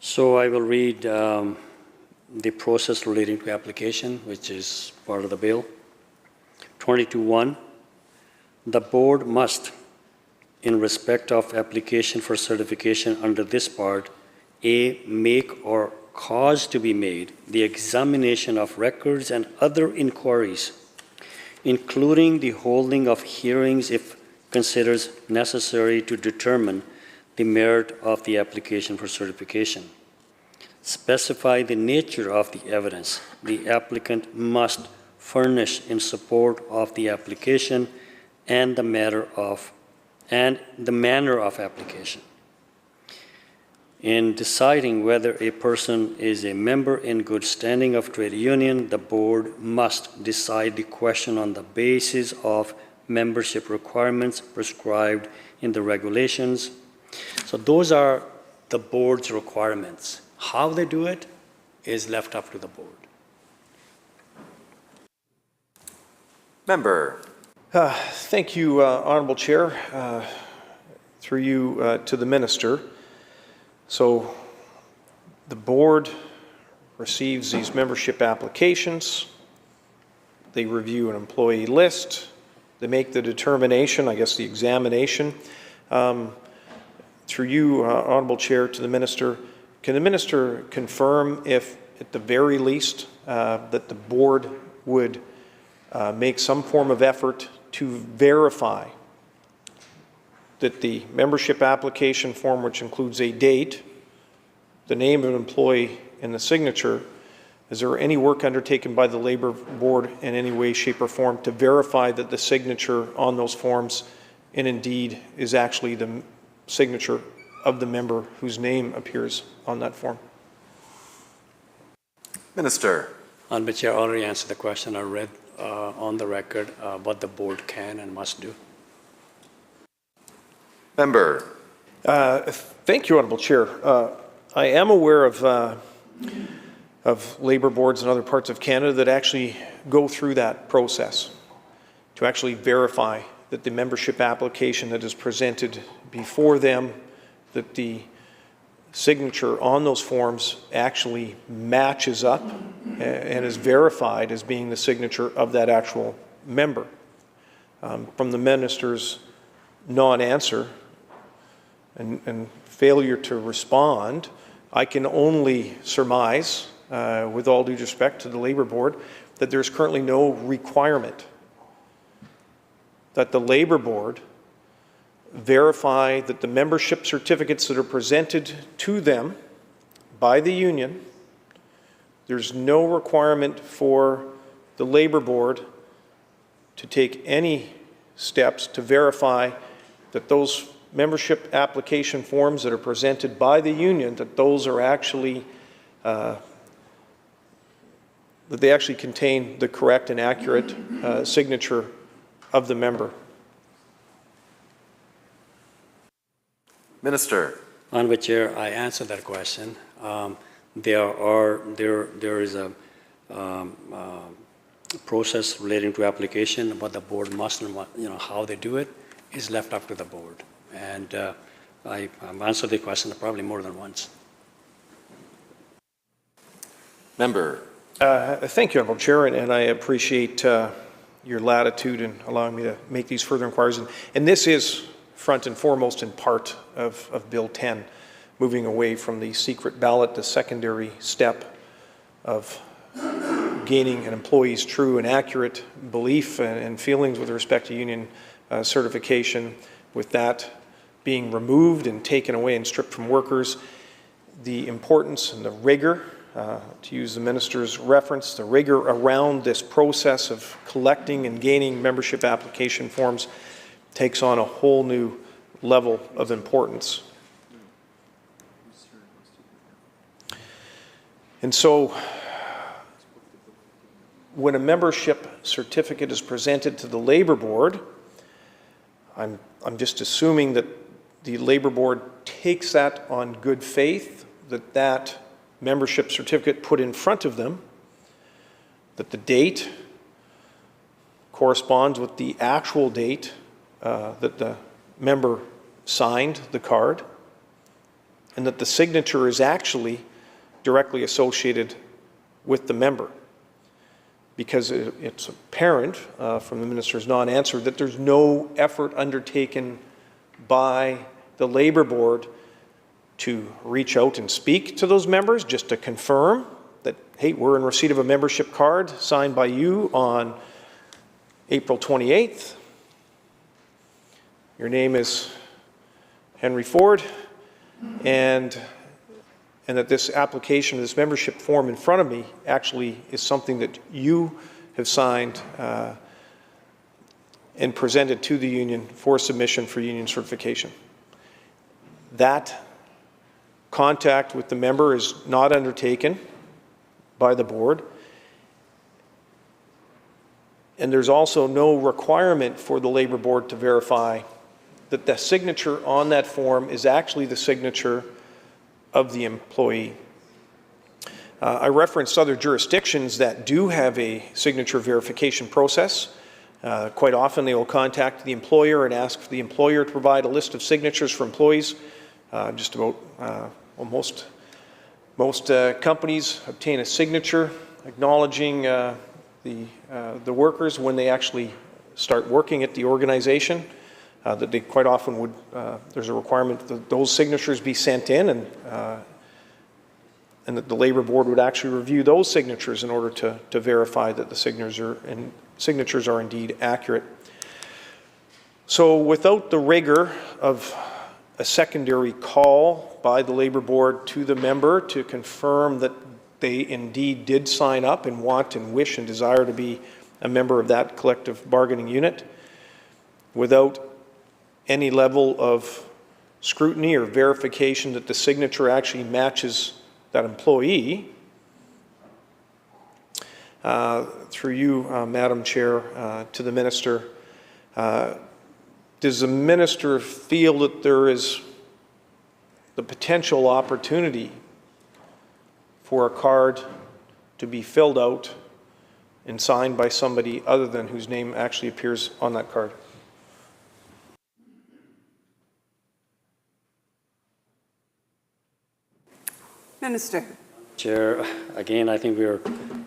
So I will read the process relating to application, which is part of the bill. 22.1, the board must, in respect of application for certification under this part, A, make or cause to be made the examination of records and other inquiries, including the holding of hearings if considers necessary to determine the merit of the application for certification. Specify the nature of the evidence the applicant must furnish in support of the application and the manner of application. In deciding whether a person is a member in good standing of trade union, the board must decide the question on the basis of membership requirements prescribed in the regulations. So those are the board's requirements. How they do it is left up to the board. Member. Thank you, Honourable Chair. Through you to the Minister. So the board receives these membership applications. They review an employee list. They make the determination, I guess the examination. Through you, Honourable Chair, to the Minister, can the Minister confirm if, at the very least, that the board would make some form of effort to verify that the membership application form, which includes a date, the name of an employee, and the signature, is there any work undertaken by the Labour Board in any way, shape, or form to verify that the signature on those forms and indeed is actually the signature of the member whose name appears on that form? Minister. Honourable Chair, I already answered the question. I read on the record what the board can and must do. Member. Thank you, Honourable Chair. I am aware of labour boards in other parts of Canada that actually go through that process to actually verify that the membership application that is presented before them, that the signature on those forms actually matches up and is verified as being the signature of that actual member. From the Minister's non-answer and failure to respond, I can only surmise, with all due respect to the Labour Board, that there's currently no requirement that the Labour Board verify that the membership certificates that are presented to them by the union, there's no requirement for the Labour Board to take any steps to verify that those membership application forms that are presented by the union, that those are actually, that they actually contain the correct and accurate signature of the member. Minister. Honourable Chair, I answered that question. There is a process relating to application, but the board must, how they do it is left up to the board. And I've answered the question probably more than once. Member. Thank you, Honourable Chair, and I appreciate your latitude in allowing me to make these further inquiries. And this is front and foremost in part of Bill 10, moving away from the secret ballot, the secondary step of gaining an employee's true and accurate belief and feelings with respect to union certification, with that being removed and taken away and stripped from workers. The importance and the rigor, to use the Minister's reference, the rigor around this process of collecting and gaining membership application forms takes on a whole new level of importance. And so, when a membership certificate is presented to the Labour Board, I'm just assuming that the Labour Board takes that on good faith, that membership certificate put in front of them, that the date corresponds with the actual date that the member signed the card, and that the signature is actually directly associated with the member. Because it's apparent from the Minister's non-answer that there's no effort undertaken by the Labour Board to reach out and speak to those members just to confirm that, hey, we're in receipt of a membership card signed by you on April 28th. Your name is Henry Ford, and that this application, this membership form in front of me actually is something that you have signed and presented to the union for submission for union certification. That contact with the member is not undertaken by the board, and there's also no requirement for the Labour Board to verify that the signature on that form is actually the signature of the employee. I referenced other jurisdictions that do have a signature verification process. Quite often they will contact the employer and ask for the employer to provide a list of signatures for employees. Just about most companies obtain a signature acknowledging the workers when they actually start working at the organization, that they quite often would, there's a requirement that those signatures be sent in, and that the Labor Board would actually review those signatures in order to verify that the signatures are indeed accurate. So without the rigor of a secondary call by the Labor Board to the member to confirm that they indeed did sign up and want and wish and desire to be a member of that collective bargaining unit, without any level of scrutiny or verification that the signature actually matches that employee, through you, Madam Chair, to the Minister, does the Minister feel that there is the potential opportunity for a card to be filled out and signed by somebody other than whose name actually appears on that card? Minister. Chair, again, I think we are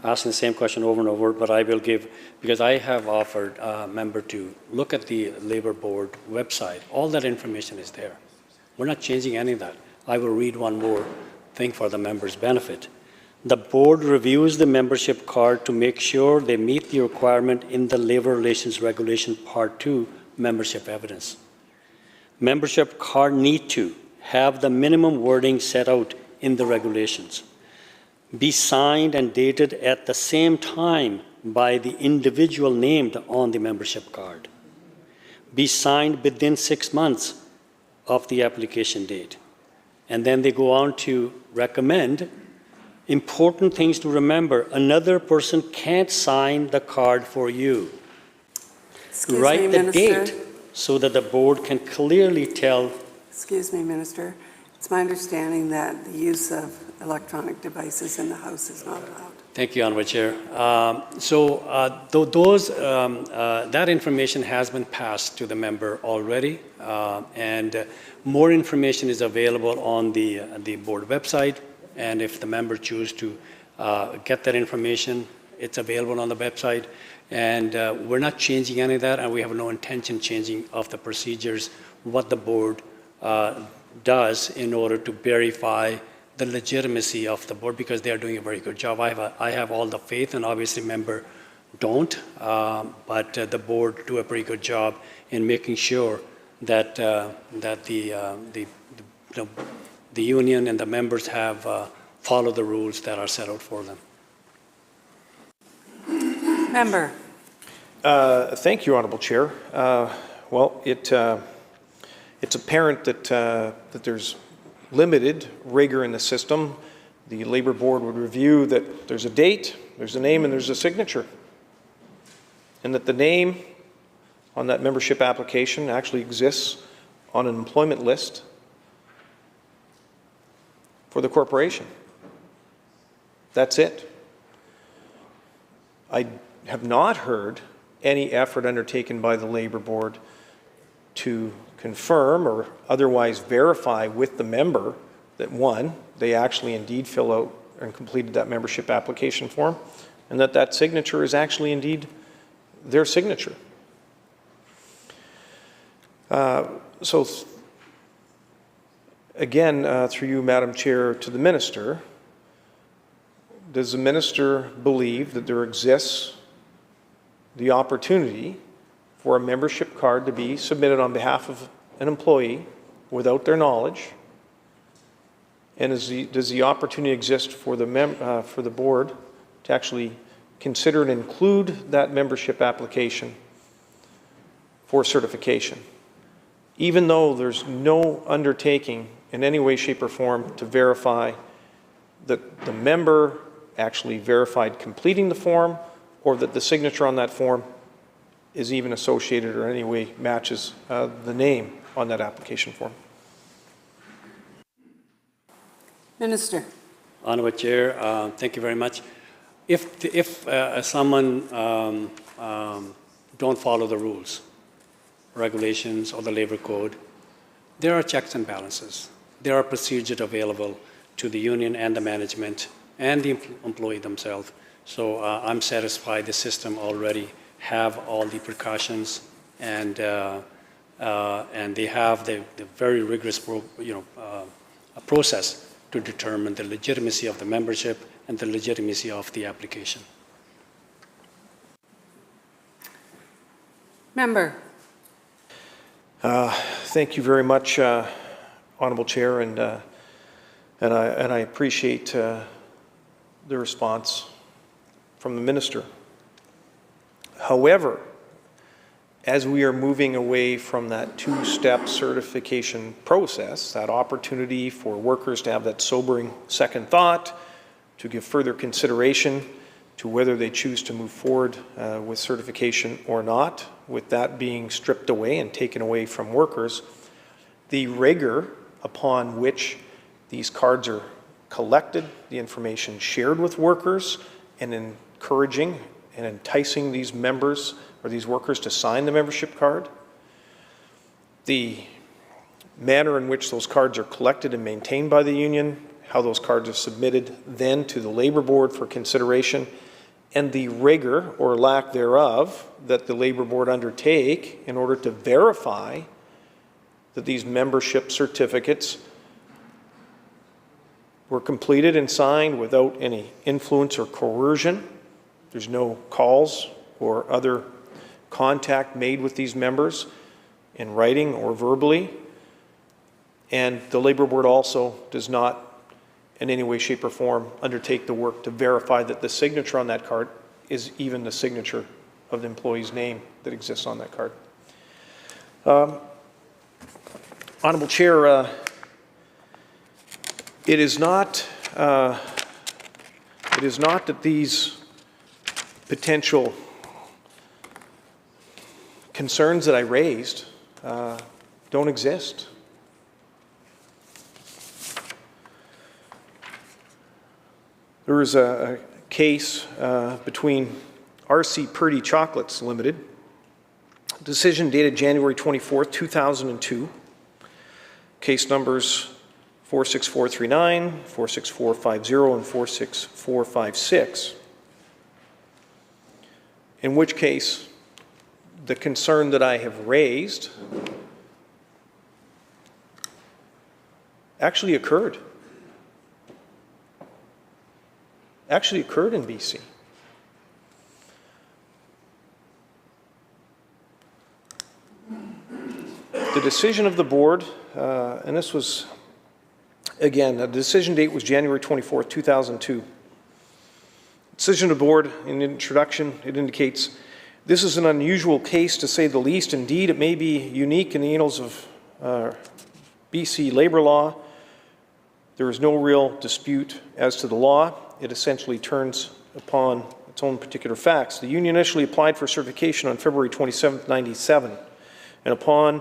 asking the same question over and over, but I will give, because I have offered a member to look at the Labor Board website. All that information is there. We're not changing any of that. I will read one more thing for the member's benefit. The board reviews the membership card to make sure they meet the requirement in the Labor Relations Regulation Part 2 membership evidence. Membership card need to have the minimum wording set out in the regulations, be signed and dated at the same time by the individual named on the membership card, be signed within 6 months of the application date. And then they go on to recommend important things to remember. Another person can't sign the card for you. Write the date so that the board can clearly tell. Excuse me, Minister. It's my understanding that the use of electronic devices in the House is not allowed. Thank you, Honourable Chair. That information has been passed to the member already, and more information is available on the board website. And if the member chooses to get that information, it's available on the website. And we're not changing any of that, and we have no intention changing of the procedures, what the board does in order to verify the legitimacy of the board, because they are doing a very good job. I have all the faith, and obviously member don't, but the board do a pretty good job in making sure that the union and the members have followed the rules that are set out for them. Member. Thank you, Honourable Chair. Well, it's apparent that there's limited rigor in the system. The Labor Board would review that there's a date, there's a name, and there's a signature. And that the name on that membership application actually exists on an employment list for the corporation. That's it. I have not heard any effort undertaken by the Labor Board to confirm or otherwise verify with the member that, one, they actually indeed fill out and completed that membership application form, and that that signature is actually indeed their signature. So again, through you, Madam Chair, to the Minister, does the Minister believe that there exists the opportunity for a membership card to be submitted on behalf of an employee without their knowledge? And does the opportunity exist for the board to actually consider and include that membership application for certification, even though there's no undertaking in any way, shape, or form to verify that the member actually verified completing the form, or that the signature on that form is even associated or in any way matches the name on that application form? Minister. Honourable Chair, thank you very much. If someone don't follow the rules, regulations, or the labor code, there are checks and balances. There are procedures available to the union and the management and the employee themselves So I'm satisfied the system already have all the precautions, and they have the very rigorous process to determine the legitimacy of the membership and the legitimacy of the application. Member. Thank you very much, Honourable Chair, and I appreciate the response from the Minister. However, as we are moving away from that two-step certification process, that opportunity for workers to have that sobering second thought, to give further consideration to whether they choose to move forward with certification or not, with that being stripped away and taken away from workers, the rigor upon which these cards are collected, the information shared with workers, and encouraging and enticing these members or these workers to sign the membership card, the manner in which those cards are collected and maintained by the union, how those cards are submitted then to the Labour Board for consideration, and the rigor or lack thereof that the Labour Board undertake in order to verify that these membership certificates were completed and signed without any influence or coercion. There's no calls or other contact made with these members in writing or verbally. And the Labour Board also does not in any way, shape, or form undertake the work to verify that the signature on that card is even the signature of the employee's name that exists on that card. Honourable Chair, it is not that these potential concerns that I raised don't exist. There was a case between R.C. Purdy Chocolates Limited, decision dated January 24th, 2002, case numbers 46439, 46450, and 46456, in which case the concern that I have raised actually occurred. Actually occurred in BC. The decision of the board, and this was, again, the decision date was January 24th, 2002. Decision of the board, in introduction, it indicates, this is an unusual case to say the least. Indeed, it may be unique in the annals of BC labor law. There is no real dispute as to the law. It essentially turns upon its own particular facts. The union initially applied for certification on February 27, 1997, and upon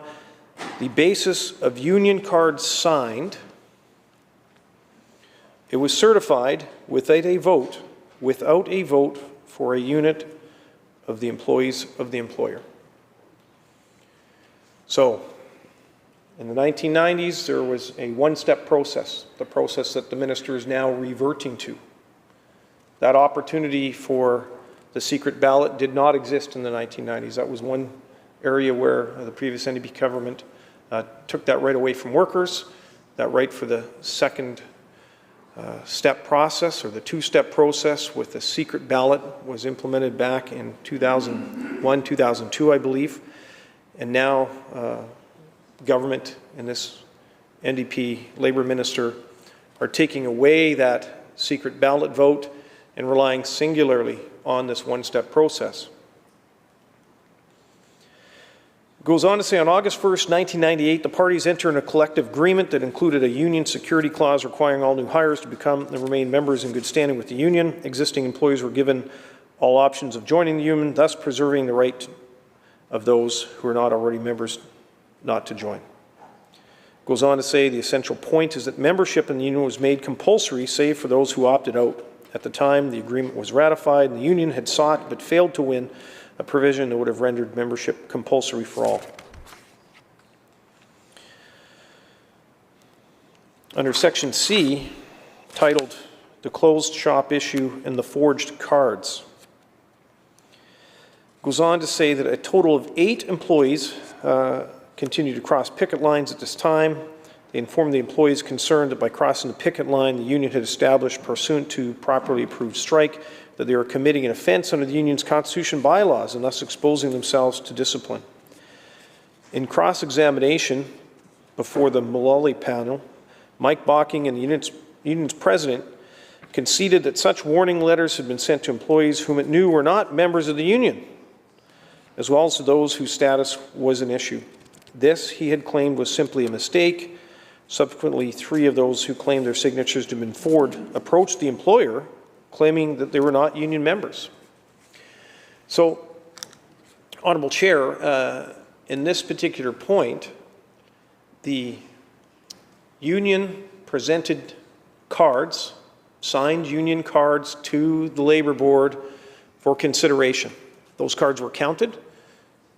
the basis of union cards signed, it was certified without a vote for a unit of the employees of the employer. So, in the 1990s, there was a one-step process, the process that the minister is now reverting to. That opportunity for the secret ballot did not exist in the 1990s. That was one area where the previous NDP government took that right away from workers. That right for the second step process, or the two-step process with the secret ballot, was implemented back in 2001, 2002, I believe. And now government and this NDP Labour Minister are taking away that secret ballot vote and relying singularly on this one-step process. It goes on to say, on August 1st, 1998, the parties entered a collective agreement that included a union security clause requiring all new hires to become and remain members in good standing with the union. Existing employees were given all options of joining the union, thus preserving the right of those who are not already members not to join. It goes on to say, the essential point is that membership in the union was made compulsory, save for those who opted out. At the time the agreement was ratified, and the union had sought but failed to win a provision that would have rendered membership compulsory for all. Under Section C, titled the closed shop issue, and the forged cards. Goes on to say that a total of 8 employees continue to cross picket lines at this time. They informed the employees concerned that by crossing the picket line, the union had established pursuant to properly approved strike that they were committing an offense under the union's constitution bylaws and thus exposing themselves to discipline. In cross-examination before the Mullally panel, Mike Bocking and the union's president conceded that such warning letters had been sent to employees whom it knew were not members of the union, as well as to those whose status was an issue. This, he had claimed, was simply a mistake. Subsequently, 3 of those who claimed their signatures to have been forged approached the employer, claiming that they were not union members. So, Honourable Chair, in this particular point, the union presented cards, signed union cards to the Labour Board for consideration. Those cards were counted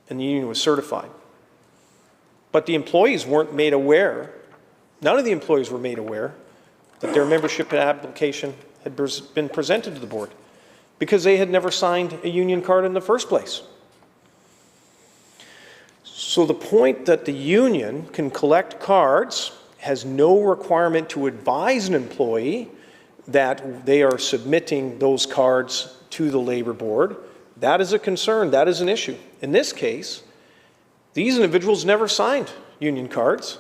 and the union was certified. But the employees weren't made aware, none of the employees were made aware that their membership application had been presented to the board because they had never signed a union card in the first place. So the point that the union can collect cards, has no requirement to advise an employee that they are submitting those cards to the Labour Board, that is a concern, that is an issue. In this case, these individuals never signed union cards,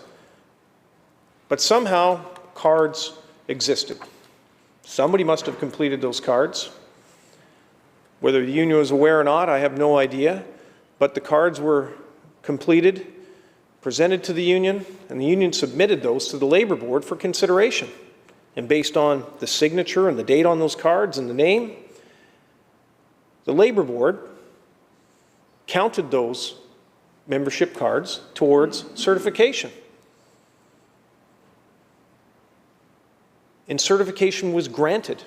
but somehow cards existed. Somebody must have completed those cards. Whether the union was aware or not, I have no idea, but the cards were completed, presented to the union, and the union submitted those to the Labour Board for consideration. And based on the signature and the date on those cards and the name, the Labour Board counted those membership cards towards certification. And certification was granted.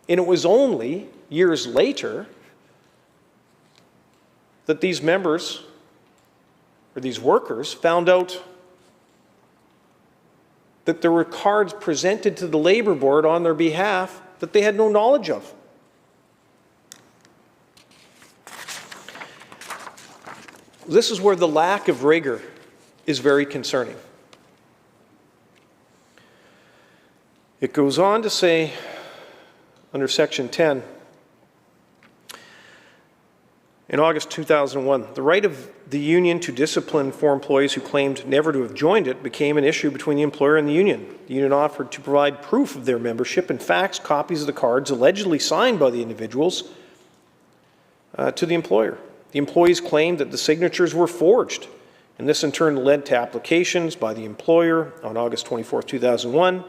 And it was only years later that these members, or these workers, found out that there were cards presented to the Labour Board on their behalf that they had no knowledge of. This is where the lack of rigor is very concerning. It goes on to say, under Section 10, in August 2001, the right of the union to discipline for employees who claimed never to have joined it became an issue between the employer and the union. The union offered to provide proof of their membership and fax copies of the cards allegedly signed by the individuals to the employer. The employees claimed that the signatures were forged, and this in turn led to applications by the employer on August 24, 2001,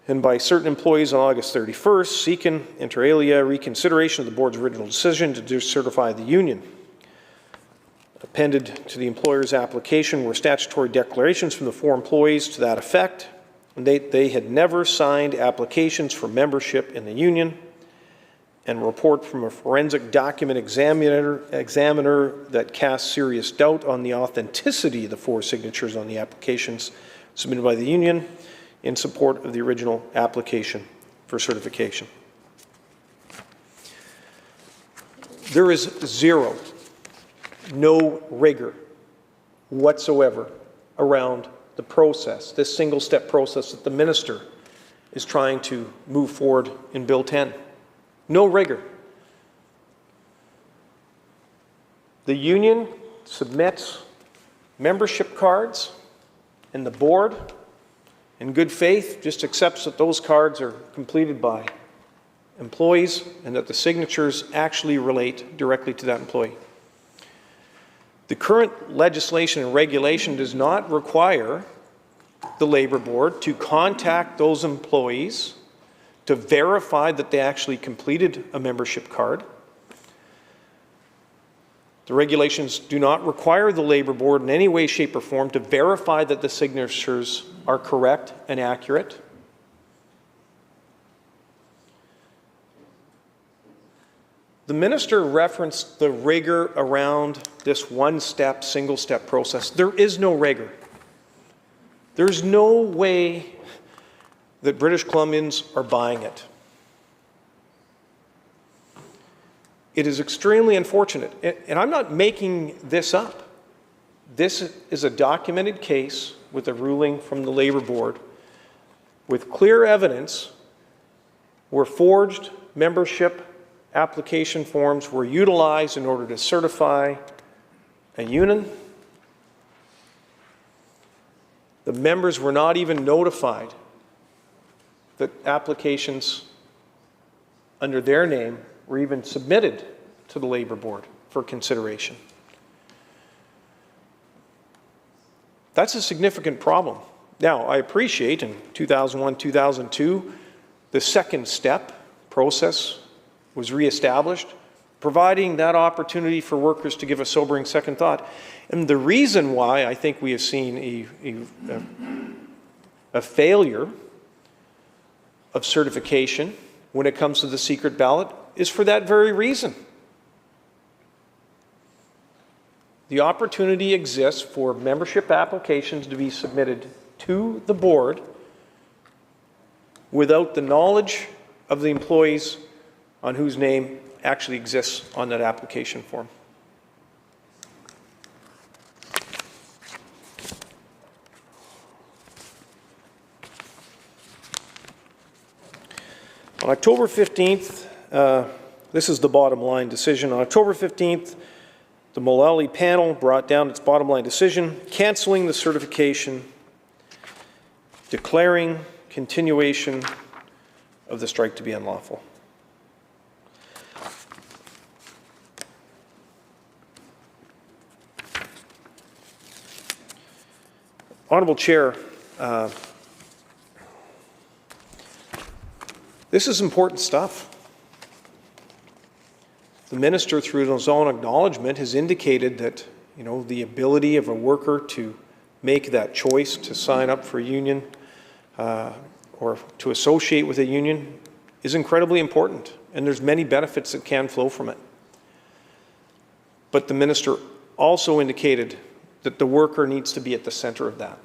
and by certain employees on August 31st, seeking, inter alia, reconsideration of the board's original decision to decertify the union. Appended to the employer's application were statutory declarations from the 4 employees to that effect, and they had never signed applications for membership in the union, and a report from a forensic document examiner that cast serious doubt on the authenticity of the 4 signatures on the applications submitted by the union in support of the original application for certification. There is no rigor whatsoever around the process, this single-step process that the minister is trying to move forward in Bill 10. No rigor. The union submits membership cards, and the board, in good faith, just accepts that those cards are completed by employees and that the signatures actually relate directly to that employee. The current legislation and regulation does not require the Labour Board to contact those employees to verify that they actually completed a membership card. The regulations do not require the Labour Board in any way, shape, or form to verify that the signatures are correct and accurate. The minister referenced the rigor around this one-step, single-step process. There is no rigor. There's no way that British Columbians are buying it. It is extremely unfortunate, and I'm not making this up. This is a documented case with a ruling from the Labour Board with clear evidence where forged membership application forms were utilized in order to certify a union. The members were not even notified that applications under their name were even submitted to the Labour Board for consideration. That's a significant problem. Now, I appreciate in 2001, 2002, the second step process was reestablished, providing that opportunity for workers to give a sobering second thought. And the reason why I think we have seen a failure of certification when it comes to the secret ballot is for that very reason. The opportunity exists for membership applications to be submitted to the board without the knowledge of the employees on whose name actually exists on that application form. On October 15th, this is the bottom line decision. On October 15th, the Mullally panel brought down its bottom line decision, canceling the certification, declaring continuation of the strike to be unlawful. Honourable Chair, this is important stuff. The Minister, through his own acknowledgement, has indicated that, the ability of a worker to make that choice to sign up for a union or to associate with a union is incredibly important, and there's many benefits that can flow from it. But the Minister also indicated that the worker needs to be at the center of that.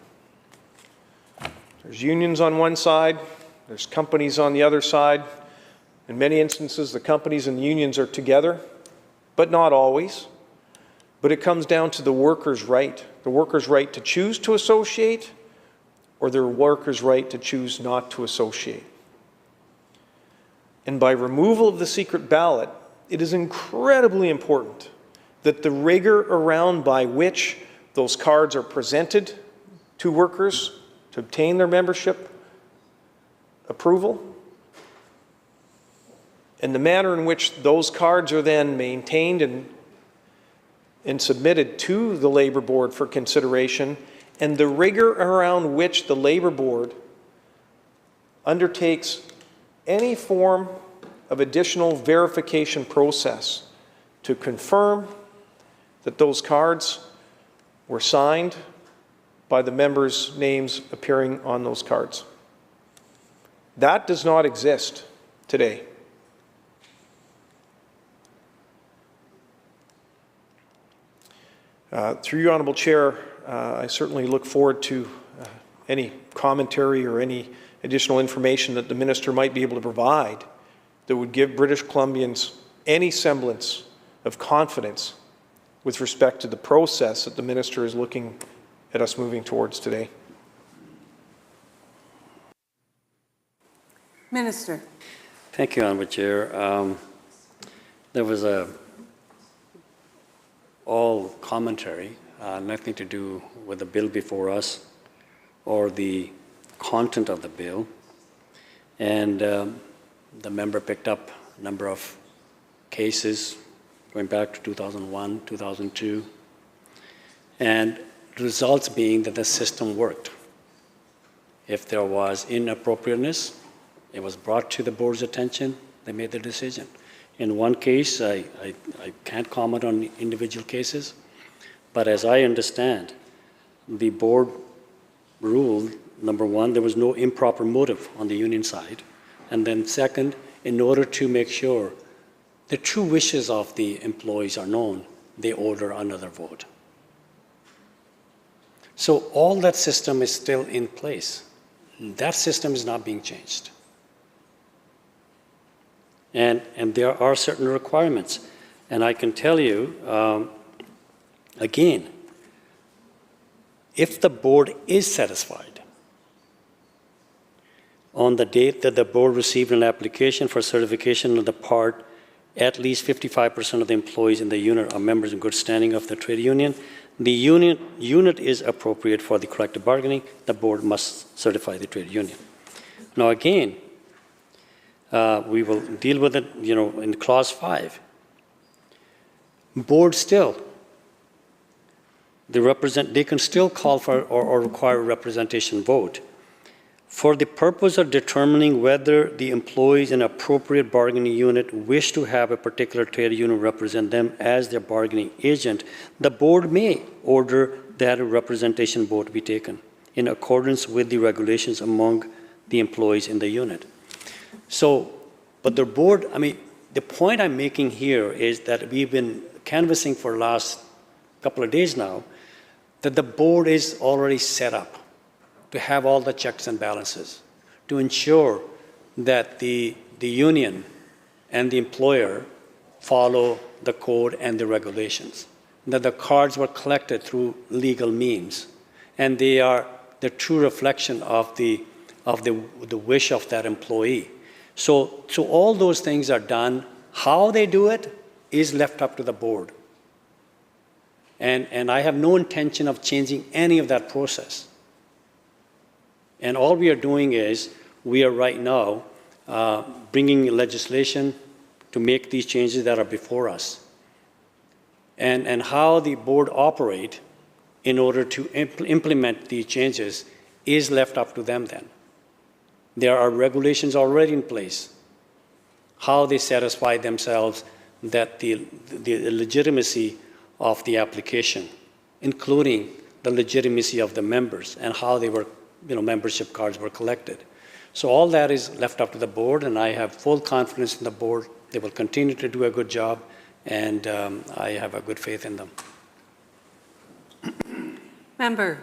There's unions on one side, there's companies on the other side. In many instances, the companies and the unions are together, but not always. But it comes down to the worker's right to choose to associate, or the worker's right to choose not to associate. And by removal of the secret ballot, it is incredibly important that the rigor around by which those cards are presented to workers to obtain their membership approval, and the manner in which those cards are then maintained and submitted to the Labour Board for consideration, and the rigor around which the Labour Board undertakes any form of additional verification process to confirm that those cards were signed by the members' names appearing on those cards. That does not exist today. Through you, Honourable Chair, I certainly look forward to any commentary or any additional information that the Minister might be able to provide that would give British Columbians any semblance of confidence with respect to the process that the Minister is looking at us moving towards today. Minister. Thank you, Honourable Chair. There was all commentary, nothing to do with the bill before us or the content of the bill. And the member picked up a number of cases going back to 2001, 2002, and the results being that the system worked. If there was inappropriateness, it was brought to the board's attention, they made the decision. In one case, I can't comment on individual cases, but as I understand, the board ruled, number one, there was no improper motive on the union side, and then second, in order to make sure the true wishes of the employees are known, they order another vote. So all that system is still in place. That system is not being changed. And there are certain requirements. And I can tell you, again, if the board is satisfied on the date that the board received an application for certification on the part, at least 55% of the employees in the unit are members in good standing of the trade union, the unit is appropriate for the collective bargaining, the board must certify the trade union. Now again, we will deal with it, in clause 5. Board still, they can still call for or require a representation vote for the purpose of determining whether the employees in an appropriate bargaining unit wish to have a particular trade union represent them as their bargaining agent. The board may order that a representation vote be taken in accordance with the regulations among the employees in the unit. So, but the board, the point I'm making here is that we've been canvassing for the last couple of days now that the board is already set up to have all the checks and balances, to ensure that the union and the employer follow the code and the regulations, that the cards were collected through legal means, and they are the true reflection of the wish of that employee. So all those things are done. How they do it is left up to the board. And I have no intention of changing any of that process. And all we are doing is, we are right now bringing legislation to make these changes that are before us. And how the board operate in order to implement these changes is left up to them then. There are regulations already in place, how they satisfy themselves that the legitimacy of the application, including the legitimacy of the members and how they were, membership cards were collected. So all that is left up to the board, and I have full confidence in the board. They will continue to do a good job, and I have a good faith in them. Member.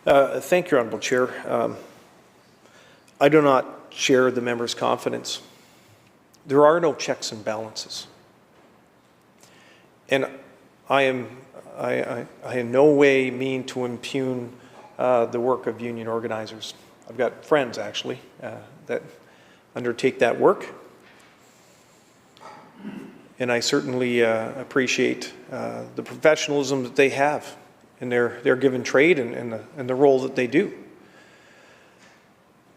Thank you, Honourable Chair. I do not share the member's confidence. There are no checks and balances. And I in no way mean to impugn the work of union organizers. I've got friends, actually, that undertake that work. And I certainly appreciate the professionalism that they have in their given trade and the role that they do.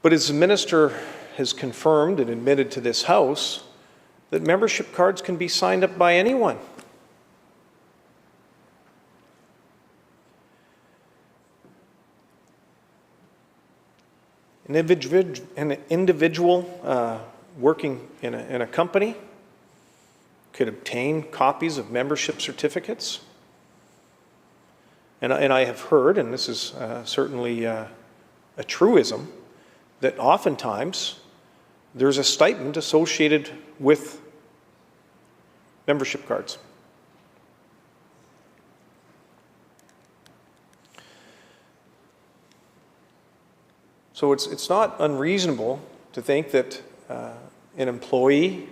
But as the minister has confirmed and admitted to this House, that membership cards can be signed up by anyone. An individual working in a company could obtain copies of membership certificates. And I have heard, and this is certainly a truism, that oftentimes there's a stipend associated with membership cards. So it's not unreasonable to think that an employee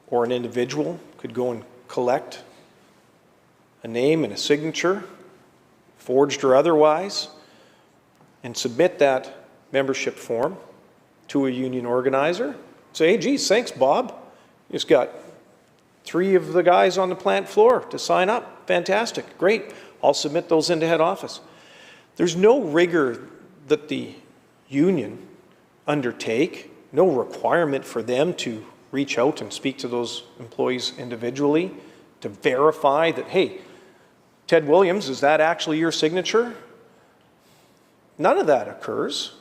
or an individual could go and collect a name and a signature, forged or otherwise, and submit that membership form to a union organizer. Say, hey, geez, thanks, Bob. You just got 3 of the guys on the plant floor to sign up. Fantastic, great. I'll submit those into head office. There's no rigor that the union undertake, no requirement for them to reach out and speak to those employees individually to verify that, hey, Ted Williams, is that actually your signature? None of that occurs.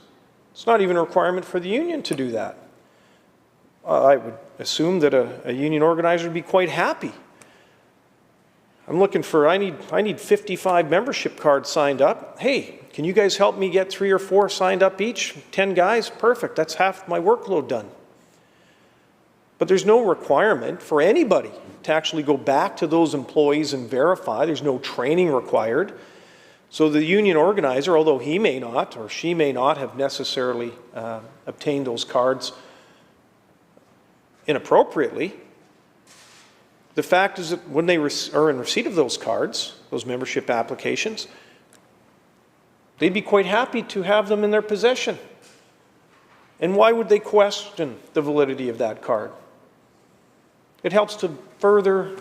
It's not even a requirement for the union to do that. I would assume that a union organizer would be quite happy. I'm looking for, I need 55 membership cards signed up. Hey, can you guys help me get 3 or 4 signed up each? 10 guys? Perfect. That's half my workload done. But there's no requirement for anybody to actually go back to those employees and verify. There's no training required. So the union organizer, although he may not or she may not have necessarily obtained those cards inappropriately, the fact is that when they are in receipt of those cards, those membership applications, they'd be quite happy to have them in their possession. And why would they question the validity of that card? It helps to further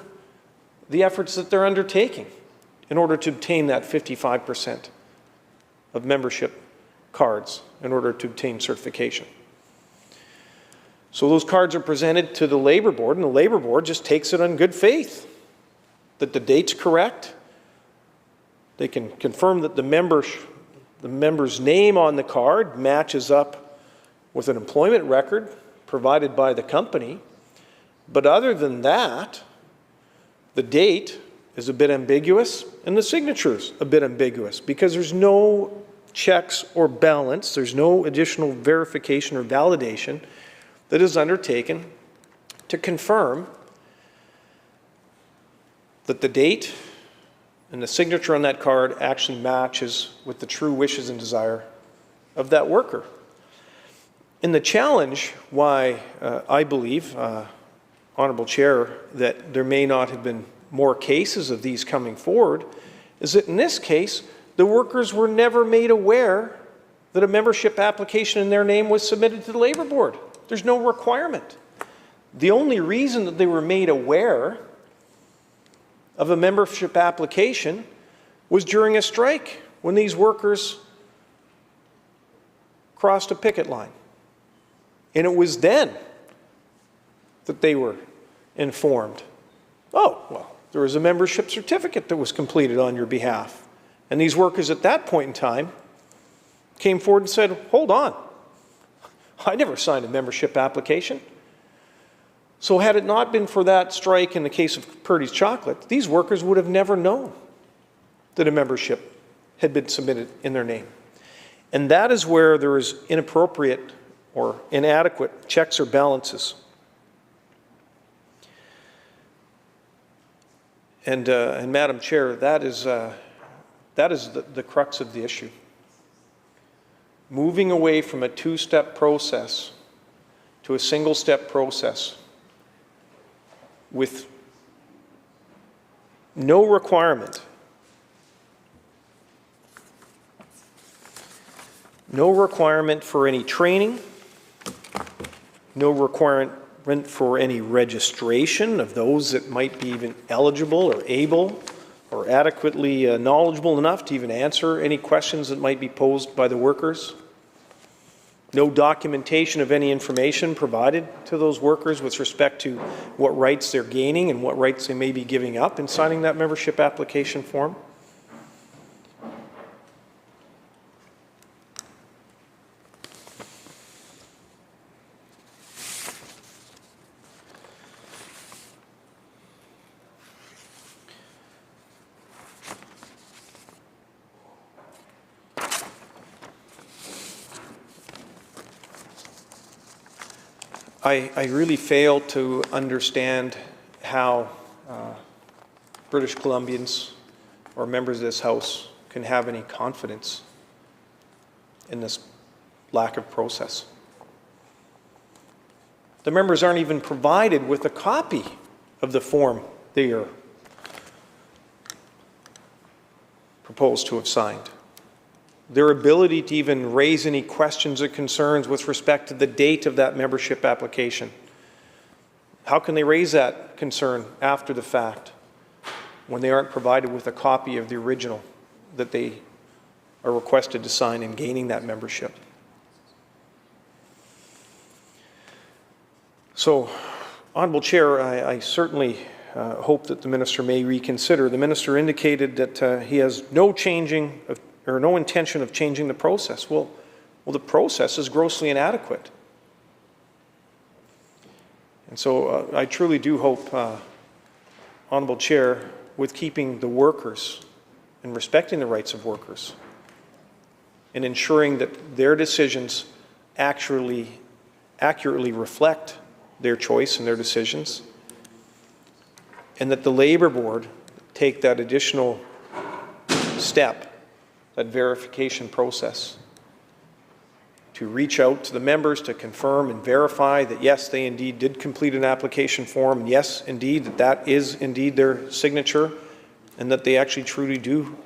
the efforts that they're undertaking in order to obtain that 55% of membership cards in order to obtain certification. So those cards are presented to the Labour Board, and the Labour Board just takes it on good faith that the date's correct. They can confirm that the member's name on the card matches up with an employment record provided by the company. But other than that, the date is a bit ambiguous and the signature's a bit ambiguous because there's no checks or balance, there's no additional verification or validation that is undertaken to confirm that the date and the signature on that card actually matches with the true wishes and desire of that worker. And the challenge why I believe, Honourable Chair, that there may not have been more cases of these coming forward is that in this case, the workers were never made aware that a membership application in their name was submitted to the Labour Board. There's no requirement. The only reason that they were made aware of a membership application was during a strike when these workers crossed a picket line. And it was then that they were informed, oh, well, there was a membership certificate that was completed on your behalf. And these workers at that point in time came forward and said, hold on, I never signed a membership application. So had it not been for that strike in the case of Purdy's Chocolate, these workers would have never known that a membership had been submitted in their name. And that is where there is inappropriate or inadequate checks or balances. And Madam Chair, that is the crux of the issue. Moving away from a two-step process to a single-step process with no requirement, for any training, no requirement for any registration of those that might be even eligible or able or adequately knowledgeable enough to even answer any questions that might be posed by the workers. No documentation of any information provided to those workers with respect to what rights they're gaining and what rights they may be giving up in signing that membership application form. I really fail to understand how British Columbians or members of this House can have any confidence in this lack of process. The members aren't even provided with a copy of the form they are proposed to have signed. Their ability to even raise any questions or concerns with respect to the date of that membership application. How can they raise that concern after the fact when they aren't provided with a copy of the original that they are requested to sign in gaining that membership? So, Honourable Chair, I certainly hope that the Minister may reconsider. The Minister indicated that he has no intention of changing the process. Well, the process is grossly inadequate. And so I truly do hope, Honourable Chair, with keeping the workers and respecting the rights of workers and ensuring that their decisions accurately reflect their choice and their decisions, and that the Labour Board take that additional step that verification process, to reach out to the members to confirm and verify that yes, they indeed did complete an application form, and yes, indeed, that is indeed their signature, and that they actually truly do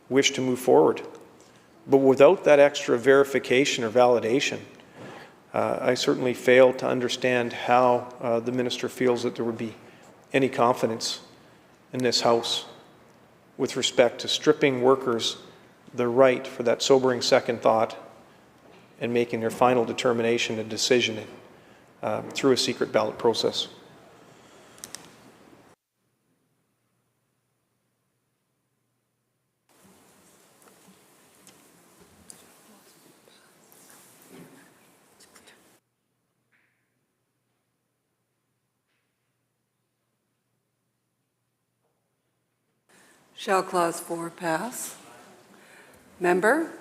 wish to move forward. But without that extra verification or validation, I certainly fail to understand how the minister feels that there would be any confidence in this House with respect to stripping workers the right for that sobering second thought and making their final determination and decision through a secret ballot process. Shall Clause 4 pass? Member?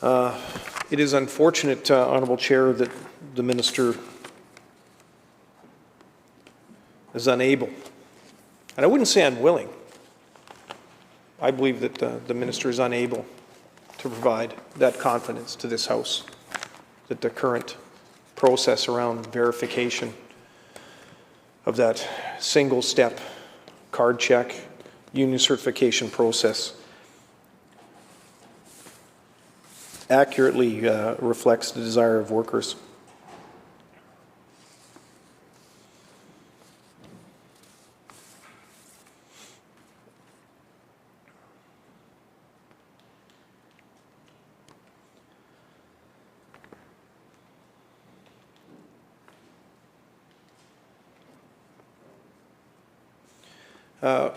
It is unfortunate, Honourable Chair, that the Minister is unable, and I wouldn't say unwilling. I believe that the Minister is unable to provide that confidence to this House, that the current process around verification of that single-step card check union certification process accurately reflects the desire of workers.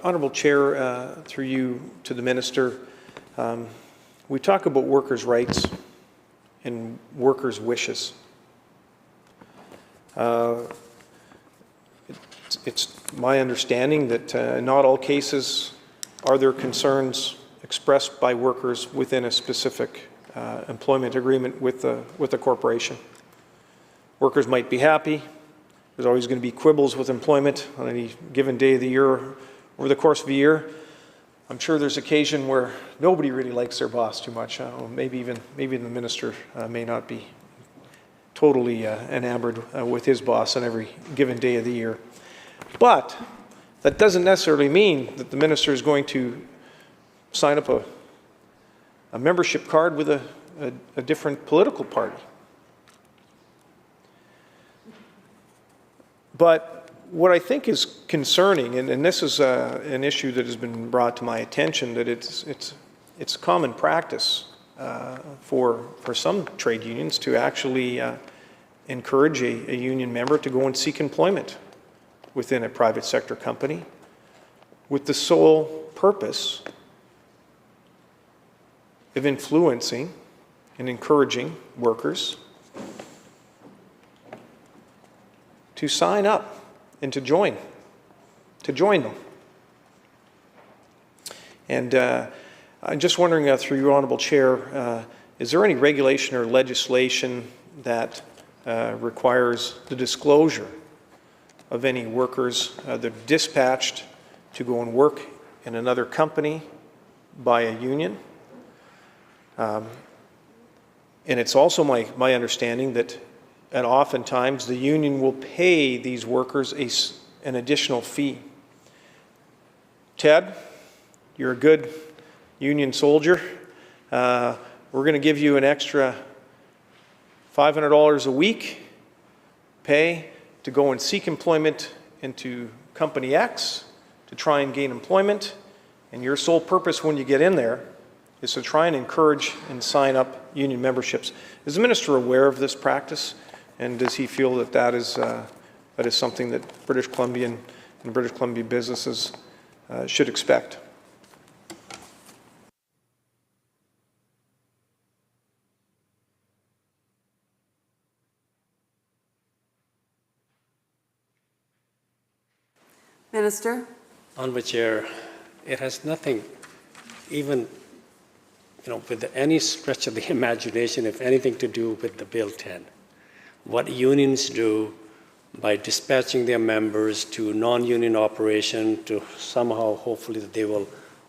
Honourable Chair, through you to the Minister, we talk about workers' rights and workers' wishes. It's my understanding that in not all cases are there concerns expressed by workers within a specific employment agreement with the corporation. Workers might be happy. There's always going to be quibbles with employment on any given day of the year over the course of a year. I'm sure there's occasion where nobody really likes their boss too much. Maybe the minister may not be totally enamored with his boss on every given day of the year. But that doesn't necessarily mean that the minister is going to sign up a membership card with a different political party. But what I think is concerning, and this is an issue that has been brought to my attention, that it's common practice for some trade unions to actually encourage a union member to go and seek employment within a private sector company with the sole purpose of influencing and encouraging workers to sign up and to join them. And I'm just wondering, through your Honourable Chair, is there any regulation or legislation that requires the disclosure of any workers that are dispatched to go and work in another company by a union? And it's also my understanding that and oftentimes the union will pay these workers an additional fee. Ted, you're a good union soldier. We're going to give you an extra $500 a week pay to go and seek employment into Company X to try and gain employment. And your sole purpose when you get in there is to try and encourage and sign up union memberships. Is the minister aware of this practice? And does he feel that that is something that British Columbian and British Columbia businesses should expect? Minister? Honourable Chair, it has nothing, even with any stretch of the imagination, if anything, to do with the Bill 10. What unions do by dispatching their members to non-union operation to somehow, hopefully, that they will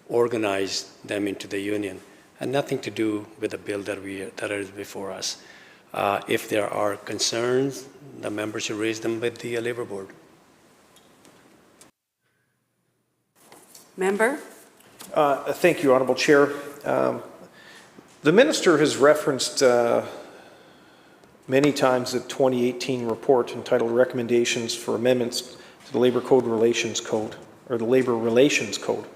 organize them into the union, and nothing to do with the bill that is before us. If there are concerns, the members should raise them with the Labor Board. Member? Thank you, Honourable Chair. The Minister has referenced many times the 2018 report entitled Recommendations for Amendments to the Labour Code Relations Code, or the Labour Relations Code,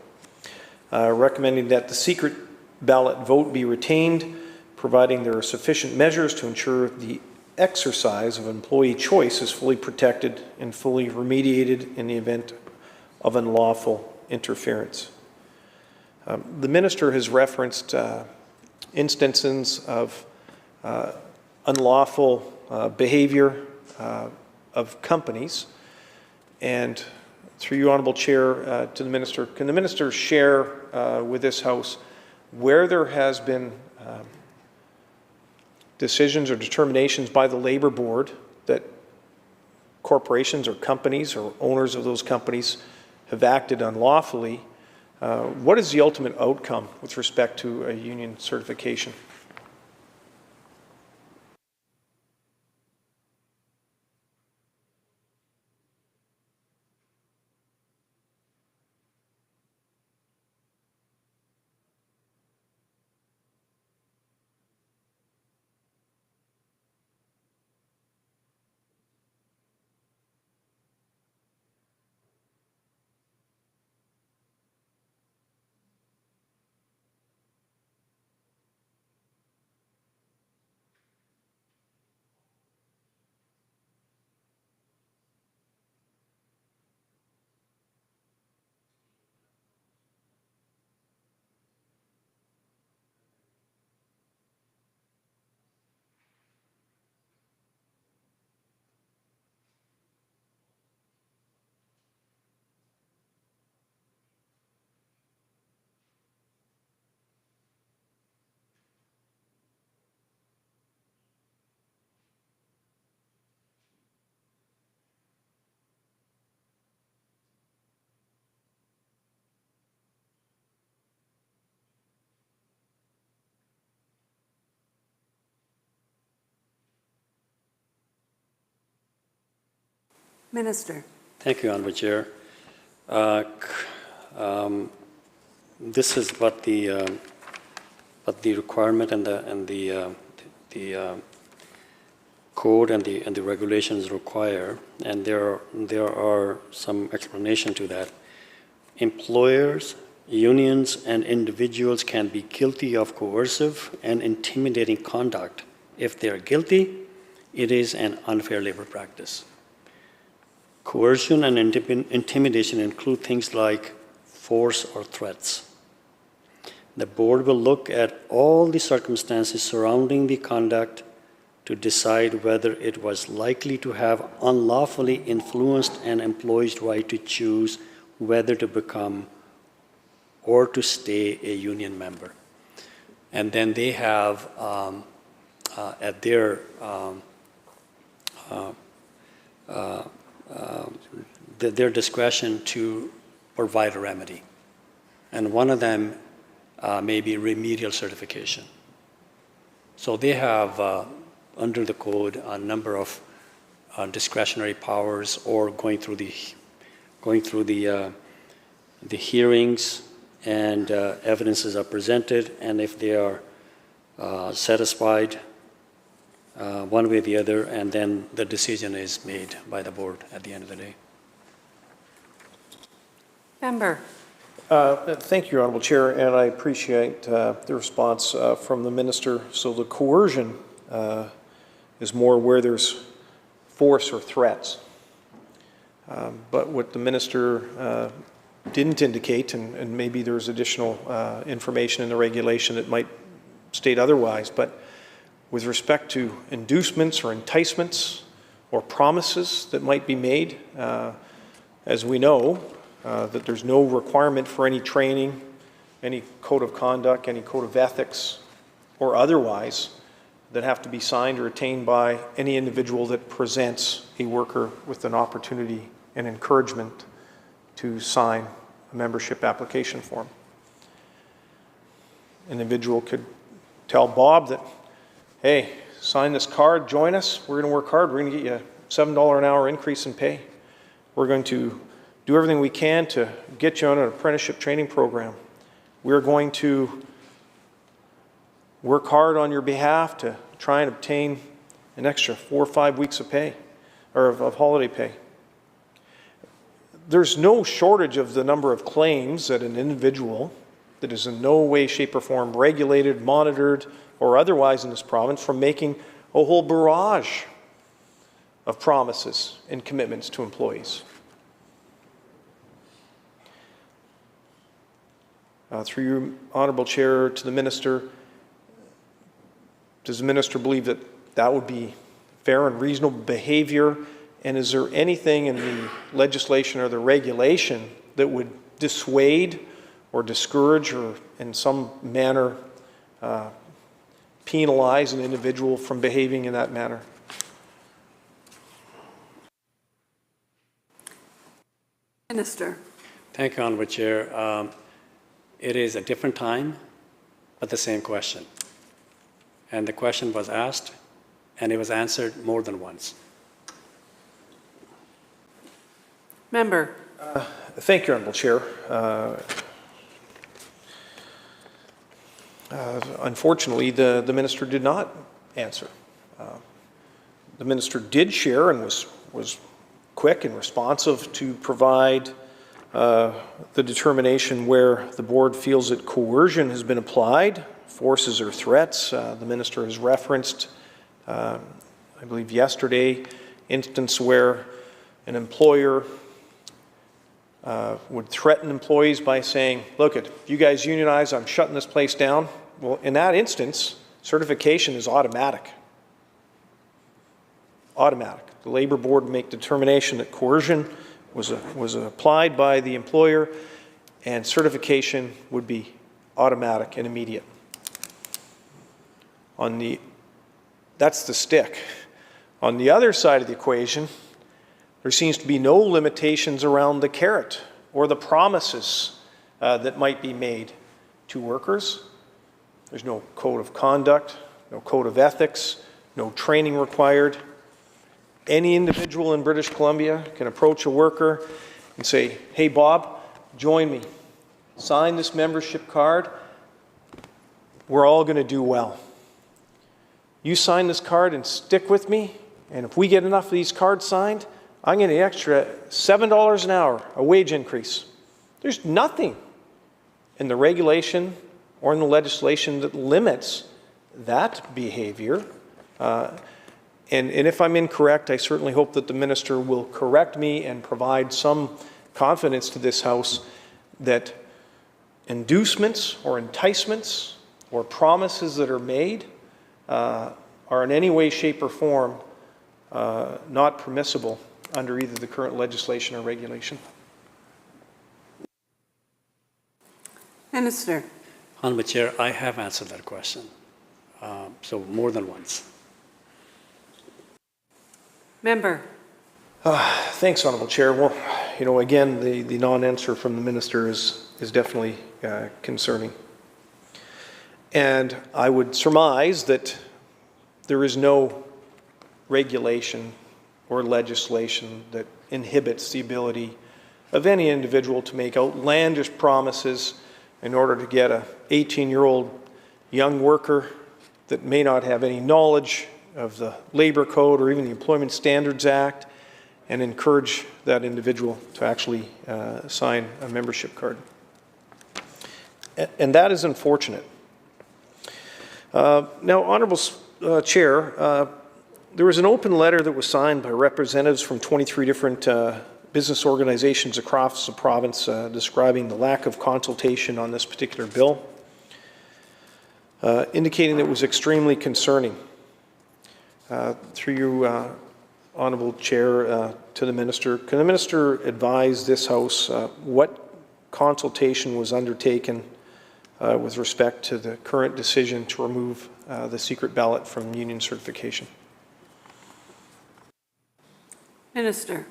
recommending that the secret ballot vote be retained, providing there are sufficient measures to ensure the exercise of employee choice is fully protected and fully remediated in the event of unlawful interference. The Minister has referenced instances of unlawful behavior of companies, and through you, Honourable Chair, to the Minister, can the Minister share with this House where there has been decisions or determinations by the Labour Board that corporations or companies or owners of those companies have acted unlawfully? What is the ultimate outcome with respect to a union certification? Minister. Thank you, Honourable Chair. This is what the requirement and the code and the regulations require, and there are some explanation to that. Employers, unions, and individuals can be guilty of coercive and intimidating conduct. If they are guilty, it is an unfair labor practice. Coercion and intimidation include things like force or threats. The board will look at all the circumstances surrounding the conduct to decide whether it was likely to have unlawfully influenced an employee's right to choose whether to become or to stay a union member. And then they have at their discretion to provide a remedy. And one of them may be remedial certification. So they have, under the code, a number of discretionary powers, or going through the hearings, and evidences are presented, and if they are satisfied one way or the other, and then the decision is made by the board at the end of the day. Member. Thank you, Honourable Chair, and I appreciate the response from the Minister. So the coercion is more where there's force or threats. But what the Minister didn't indicate, and maybe there's additional information in the regulation that might state otherwise, but with respect to inducements or enticements or promises that might be made, as we know, that there's no requirement for any training, any code of conduct, any code of ethics, or otherwise, that have to be signed or attained by any individual that presents a worker with an opportunity and encouragement to sign a membership application form. individual could tell Bob that, hey, sign this card, join us, we're going to work hard, we're going to get you a $7 an hour increase in pay. We're going to do everything we can to get you on an apprenticeship training program. We're going to work hard on your behalf to try and obtain an extra 4 or 5 weeks of pay, or of holiday pay. There's no shortage of the number of claims that an individual that is in no way, shape, or form regulated, monitored, or otherwise in this province from making a whole barrage of promises and commitments to employees. Through you, Honourable Chair, to the Minister, does the Minister believe that that would be fair and reasonable behaviour? And is there anything in the legislation or the regulation that would dissuade or discourage or in some manner penalize an individual from behaving in that manner? Minister. Thank you, Honourable Chair. It is a different time, but the same question. And the question was asked, and it was answered more than once. Member. Thank you, Honourable Chair. Unfortunately, the Minister did not answer. The Minister did share and was quick and responsive to provide the determination where the board feels that coercion has been applied, forces or threats. The Minister has referenced, I believe yesterday, instance where an employer would threaten employees by saying, look, if you guys unionize, I'm shutting this place down. Well, in that instance, certification is automatic. Automatic. The Labour Board would make determination that coercion was applied by the employer, and certification would be automatic and immediate. That's the stick. On the other side of the equation, there seems to be no limitations around the carrot or the promises that might be made to workers. There's no code of conduct, no code of ethics, no training required. Any individual in British Columbia can approach a worker and say, hey, Bob, join me. Sign this membership card. We're all going to do well. You sign this card and stick with me, and if we get enough of these cards signed, I'm going to get an extra $7 an hour, a wage increase. There's nothing in the regulation or in the legislation that limits that behavior. And if I'm incorrect, I certainly hope that the Minister will correct me and provide some confidence to this House that inducements or enticements or promises that are made are in any way, shape, or form not permissible under either the current legislation or regulation. Minister. Honourable Chair, I have answered that question, so more than once. Member. Thanks, Honourable Chair. Well, you know, again, the non-answer from the Minister is definitely concerning. And I would surmise that there is no regulation or legislation that inhibits the ability of any individual to make outlandish promises in order to get an 18-year-old young worker that may not have any knowledge of the Labour Code or even the Employment Standards Act, and encourage that individual to actually sign a membership card. And that is unfortunate. Now, Honourable Chair, there was an open letter that was signed by representatives from 23 different business organizations across the province describing the lack of consultation on this particular bill, indicating that it was extremely concerning. Through you, Honourable Chair, to the Minister, can the Minister advise this House what consultation was undertaken with respect to the current decision to remove the secret ballot from union certification? Minister.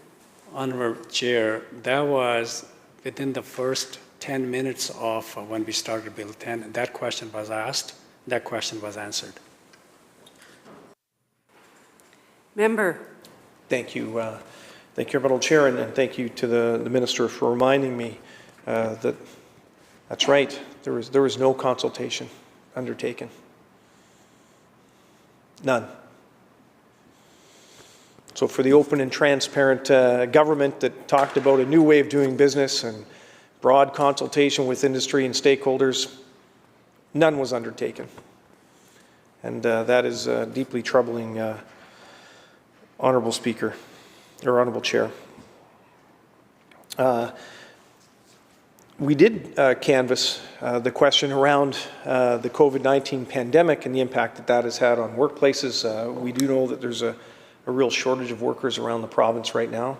Honourable Chair, that was within the first 10 minutes off when we started Bill 10, and that question was asked, that question was answered. Member. Thank you. Thank you, Honourable Chair, and thank you to the Minister for reminding me that that's right. There was no consultation undertaken. None. So for the open and transparent government that talked about a new way of doing business and broad consultation with industry and stakeholders, none was undertaken. And that is deeply troubling, Honourable Speaker, or Honourable Chair. We did canvass the question around the COVID-19 pandemic and the impact that that has had on workplaces. We do know that there's a real shortage of workers around the province right now.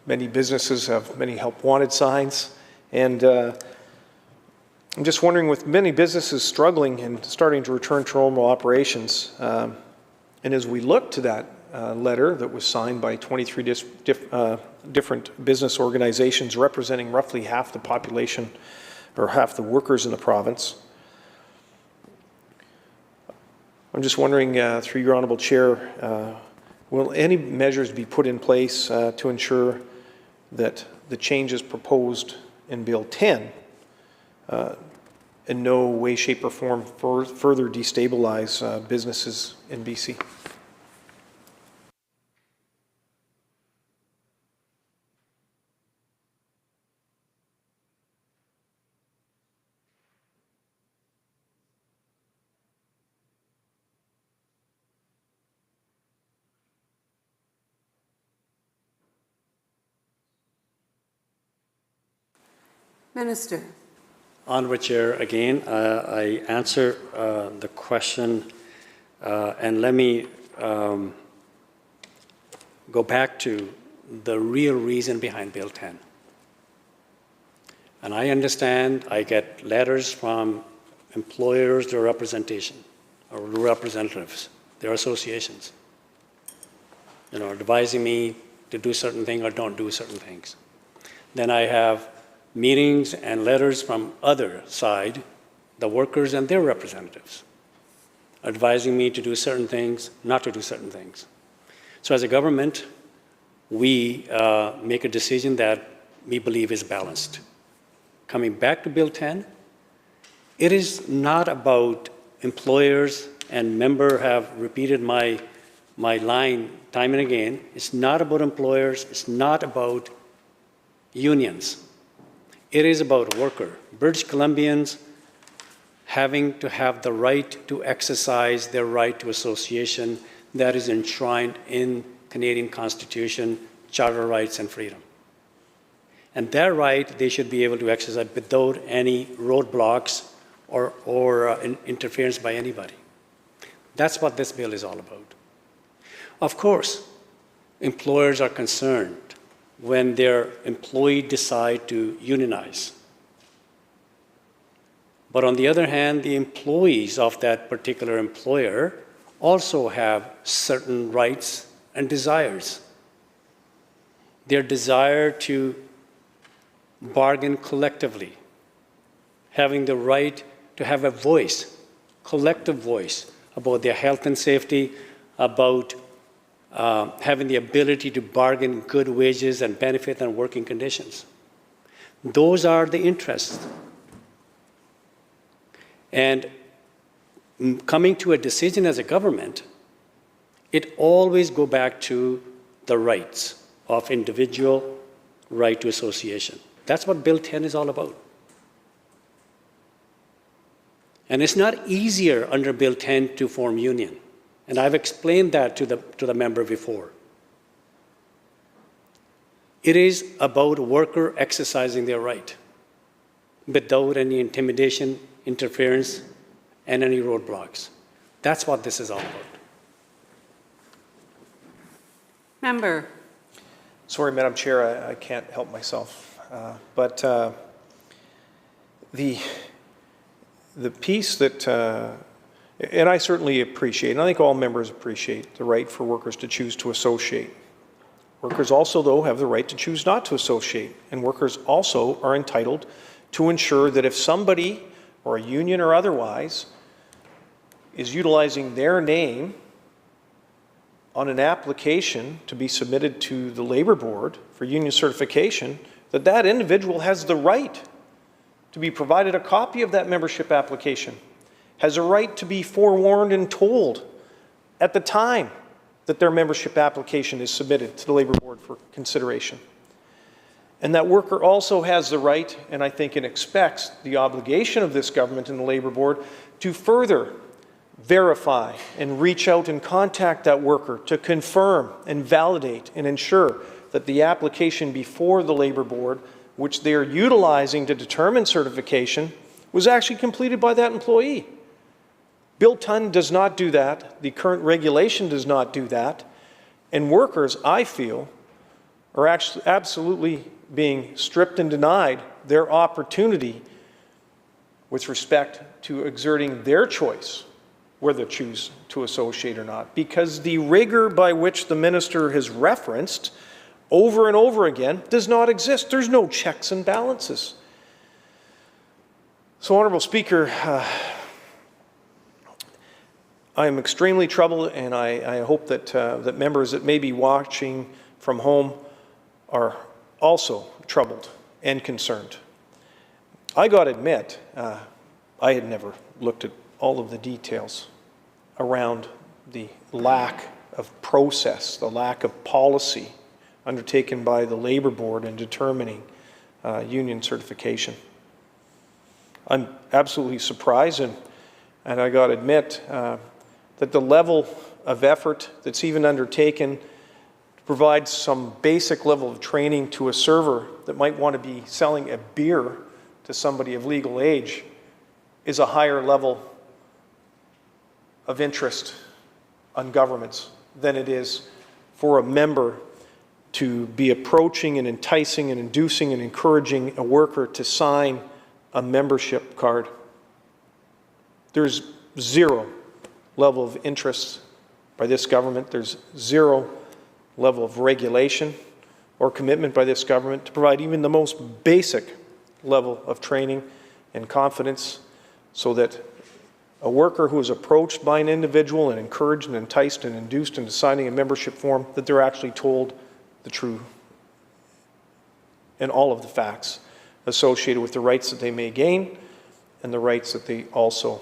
Many businesses have many help wanted signs, and I'm just wondering, with many businesses struggling and starting to return to normal operations, and as we look to that letter that was signed by 23 different business organizations representing roughly half the population or half the workers in the province, I'm just wondering, through your Honourable Chair, will any measures be put in place to ensure that the changes proposed in Bill 10 in no way, shape or form further destabilize businesses in BC? Minister. Honourable Chair, again, I answer the question, and let me go back to the real reason behind Bill 10. And I understand I get letters from employers, their representation, or representatives, their associations, advising me to do certain things or don't do certain things. Then I have meetings and letters from other side, the workers and their representatives, advising me to do certain things, not to do certain things. So as a government, we make a decision that we believe is balanced. Coming back to Bill 10, it is not about employers, and member have repeated my line time and again. It's not about employers, it's not about unions. It is about worker. British Columbians having to have the right to exercise their right to association that is enshrined in Canadian Constitution, Charter rights and freedom. And that right they should be able to exercise without any roadblocks or interference by anybody. That's what this bill is all about. Of course, employers are concerned when their employee decide to unionize. But on the other hand, the employees of that particular employer also have certain rights and desires. Their desire to bargain collectively, having the right to have a voice, collective voice, about their health and safety, about having the ability to bargain good wages and benefit and working conditions. Those are the interests. And coming to a decision as a government, it always goes back to the rights of individual, right to association. That's what Bill 10 is all about. And it's not easier under Bill 10 to form union. And I've explained that to the member before. It is about worker exercising their right without any intimidation, interference, and any roadblocks. That's what this is all about. Member. Sorry, Madam Chair, I can't help myself. But the piece that and I certainly appreciate, and I think all members appreciate, the right for workers to choose to associate. Workers also, though, have the right to choose not to associate, and workers also are entitled to ensure that if somebody, or a union or otherwise, is utilizing their name on an application to be submitted to the Labor Board for union certification, that that individual has the right to be provided a copy of that membership application, has a right to be forewarned and told at the time that their membership application is submitted to the Labor Board for consideration. And that worker also has the right, and I think it expects the obligation of this government and the Labor Board, to further verify and reach out and contact that worker to confirm and validate and ensure that the application before the Labor Board, which they are utilizing to determine certification, was actually completed by that employee. Bill 10 does not do that. The current regulation does not do that. And workers, I feel, are actually absolutely being stripped and denied their opportunity with respect to exerting their choice whether to choose to associate or not, because the rigor by which the minister has referenced over and over again does not exist. There's no checks and balances. So, Honourable Speaker, I am extremely troubled, and I hope that, that members that may be watching from home are also troubled and concerned. I got to admit, I had never looked at all of the details around the lack of process, the lack of policy undertaken by the Labor Board in determining union certification. I'm absolutely surprised, and I got to admit that the level of effort that's even undertaken to provide some basic level of training to a server that might want to be selling a beer to somebody of legal age is a higher level of interest on governments than it is for a member to be approaching and enticing and inducing and encouraging a worker to sign a membership card. There's zero level of interest by this government. There's zero level of regulation or commitment by this government to provide even the most basic level of training and confidence so that a worker who is approached by an individual and encouraged and enticed and induced into signing a membership form, that they're actually told the truth and all of the facts associated with the rights that they may gain and the rights that they also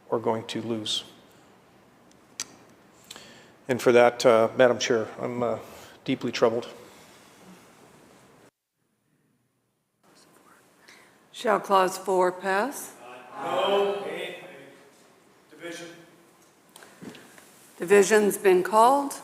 are going to lose. And for that, Madam Chair, I'm deeply troubled. Shall Clause 4 pass? No. Division. Division's been called.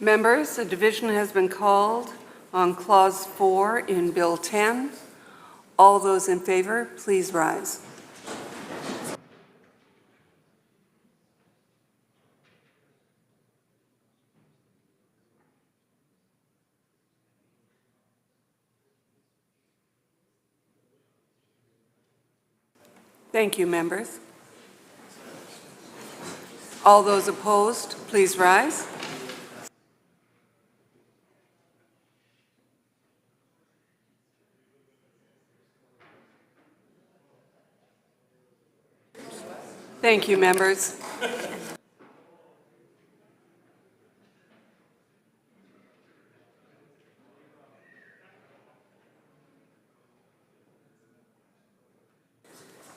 Members, a division has been called on Clause 4 in Bill 10. All those in favor, please rise. Thank you, members. All those opposed, please rise. Thank you, members.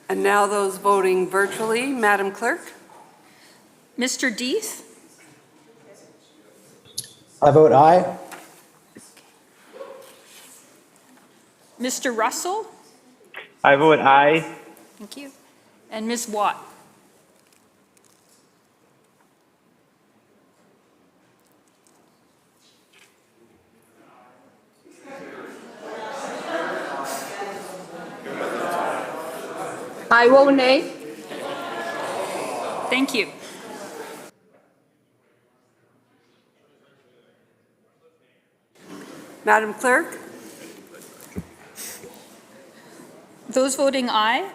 And now those voting virtually. Madam Clerk? Mr. Deeth? I vote aye. Mr. Russell? I vote aye. Thank you. And Ms. Watt? I vote nay. Thank you. Madam Clerk? Those voting aye: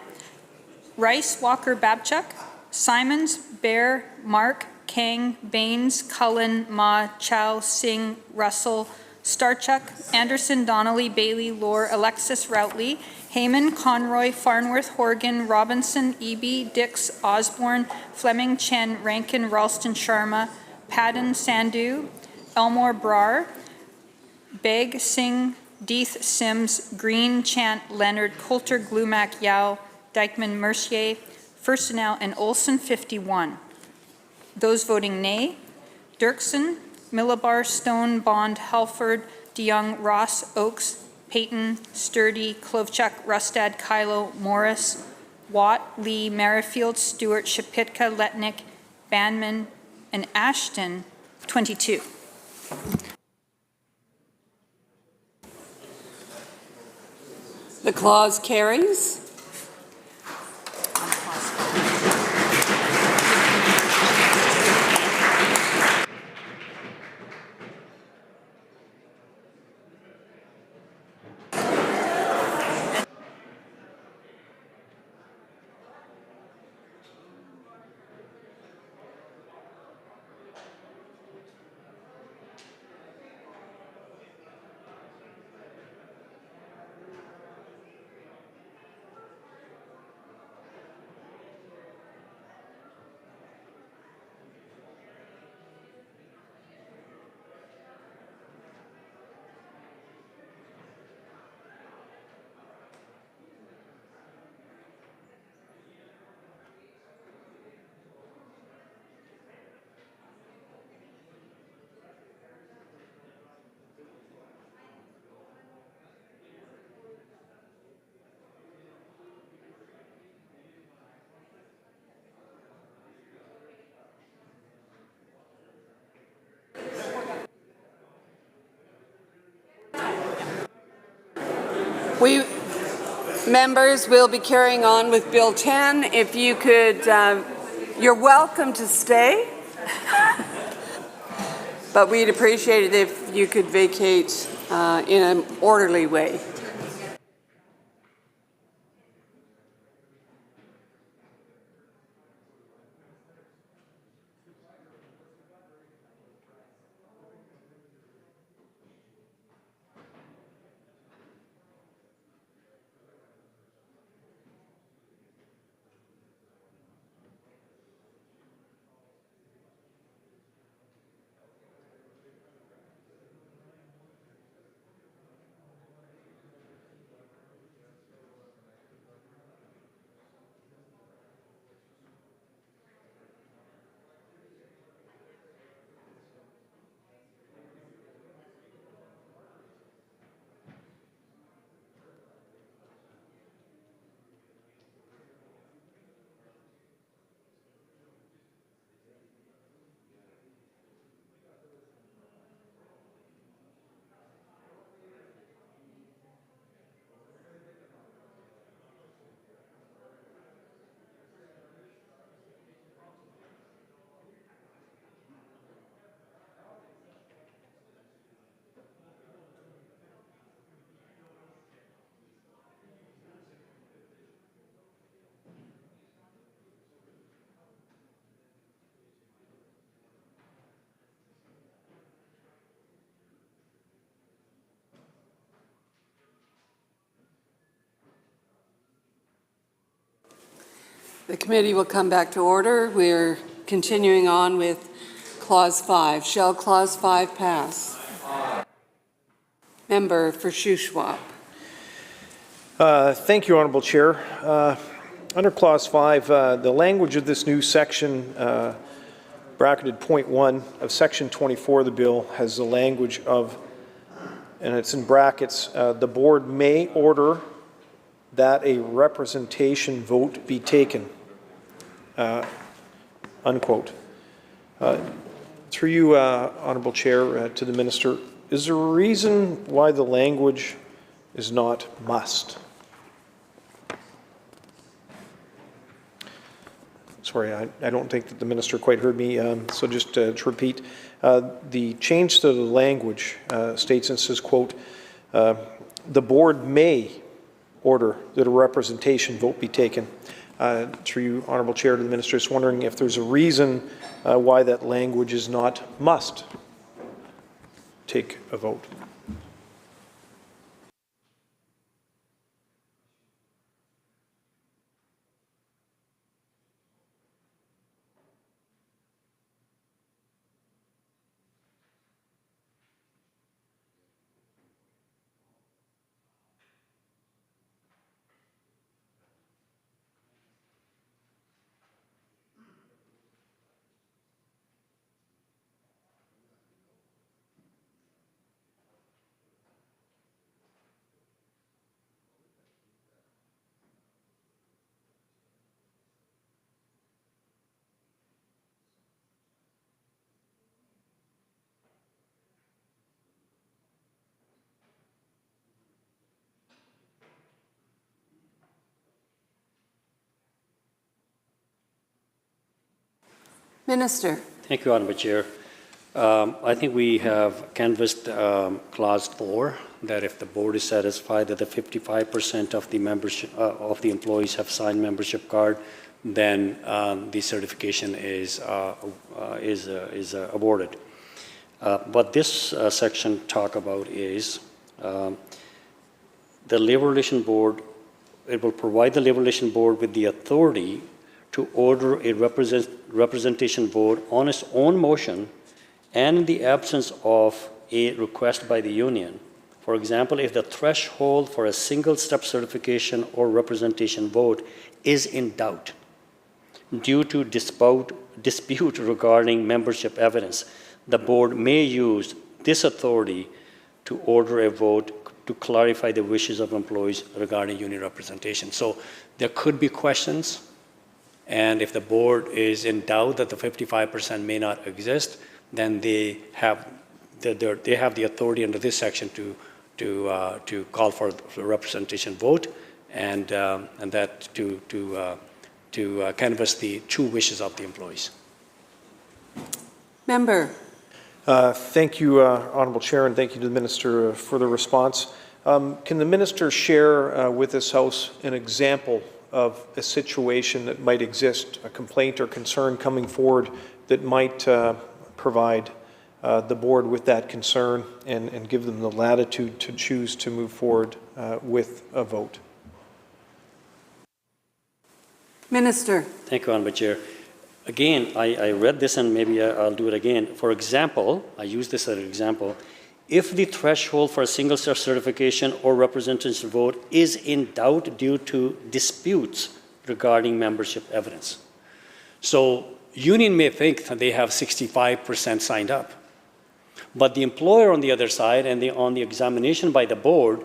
Rice, Walker, Babchuck, Simons, Bear, Mark, Kang, Baines, Cullen, Ma, Chow, Singh, Russell, Starchuk, Anderson, Donnelly, Bailey, Lohr, Alexis, Routley, Heyman, Conroy, Farnworth, Horgan, Robinson, Eby, Dix, Osborne, Fleming, Chen, Rankin, Ralston, Sharma, Padden, Sandhu, Elmore, Brar, Begg, Singh, Deeth, Sims, Green, Chant, Leonard, Coulter, Glumac, Yao, Dykeman, Mercier, Firstenow, and Olson, 51. Those voting nay: Dirksen, Millibar, Stone, Bond, Halford, DeYoung, Ross, Oakes, Payton, Sturdy, Klovchuk, Rustad, Kylo, Morris, Watt, Lee, Merrifield, Stewart, Shapitka, Letnick, Banman, and Ashton, 22. The clause carries. Members will be carrying on with Bill 10. If you could, you're welcome to stay, but we'd appreciate it if you could vacate in an orderly way. The committee will come back to order. We're continuing on with Clause 5. Shall Clause 5 pass? Member for Shuswap. Thank you, Honourable Chair. Under Clause 5, the language of this new section, bracketed point 1 of Section 24 of the bill, has the language of, and it's in brackets, the board may order that a representation vote be taken, unquote. Through you, Honourable Chair, to the Minister, is there a reason why the language is not must? Sorry, I don't think that the Minister quite heard me, so just to repeat, the change to the language states and says, quote, the board may order that a representation vote be taken. Through you, Honourable Chair, to the Minister, just wondering if there's a reason why that language is not must take a vote. Minister. Thank you, Honourable Chair. I think we have canvassed Clause 4, that if the board is satisfied that the 55% of the membership of the employees have signed membership card, then the certification is awarded. What this section talk about is the Labour Relation Board. It will provide the Labour Relation Board with the authority to order a representation vote on its own motion and in the absence of a request by the union. For example, if the threshold for a single-step certification or representation vote is in doubt due to dispute regarding membership evidence, the board may use this authority to order a vote to clarify the wishes of employees regarding union representation. So there could be questions. And if the board is in doubt that the 55% may not exist, then they have the authority under this section to call for a representation vote and that to canvass the true wishes of the employees. Member. Thank you, Honourable Chair, and thank you to the Minister for the response. Can the Minister share with this House an example of a situation that might exist, a complaint or concern coming forward that might provide the board with that concern and give them the latitude to choose to move forward with a vote? Minister. Thank you, Honourable Chair. Again, I read this and maybe I'll do it again. For example, I use this as an example. If the threshold for a single-step certification or representation vote is in doubt due to disputes regarding membership evidence. So union may think that they have 65% signed up, but the employer on the other side and on the examination by the board,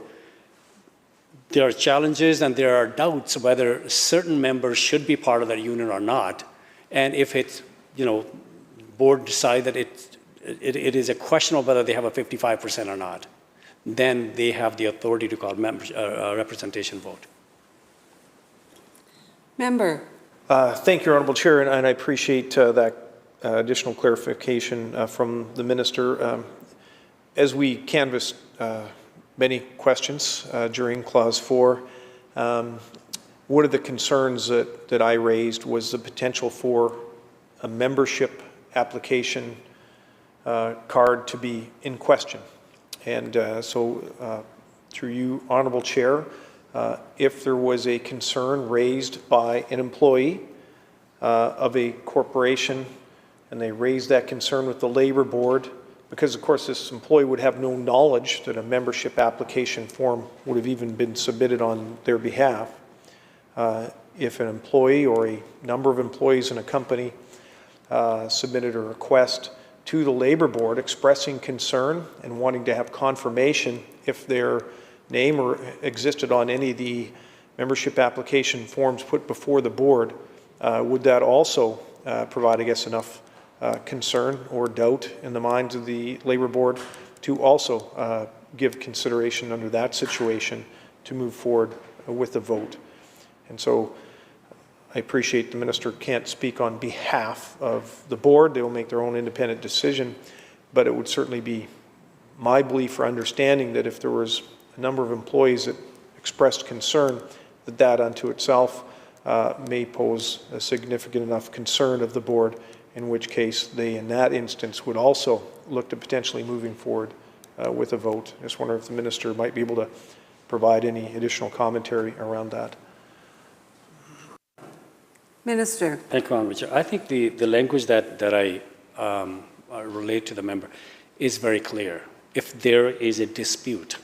there are challenges and there are doubts whether certain members should be part of that union or not. And if it's, board decide that it is a question of whether they have a 55% or not, then they have the authority to call representation vote. Member. Thank you, Honourable Chair, and I appreciate that additional clarification from the Minister. As we canvassed many questions during Clause 4, one of the concerns that I raised was the potential for a membership application card to be in question. And so through you, Honourable Chair, if there was a concern raised by an employee of a corporation, and they raised that concern with the labor board, because of course this employee would have no knowledge that a membership application form would have even been submitted on their behalf. If an employee or a number of employees in a company submitted a request to the labor board expressing concern and wanting to have confirmation if their name existed on any of the membership application forms put before the board, would that also provide, I guess, enough concern or doubt in the minds of the labor board to also give consideration under that situation to move forward with the vote? And so I appreciate the minister can't speak on behalf of the board. They will make their own independent decision, but it would certainly be my belief or understanding that if there was a number of employees that expressed concern, that that unto itself may pose a significant enough concern of the board, in which case they, in that instance, would also look to potentially moving forward with a vote. I just wonder if the minister might be able to provide any additional commentary around that. Minister. Thank you, Honourable Chair. I think the language that I relate to the member is very clear. If there is a dispute,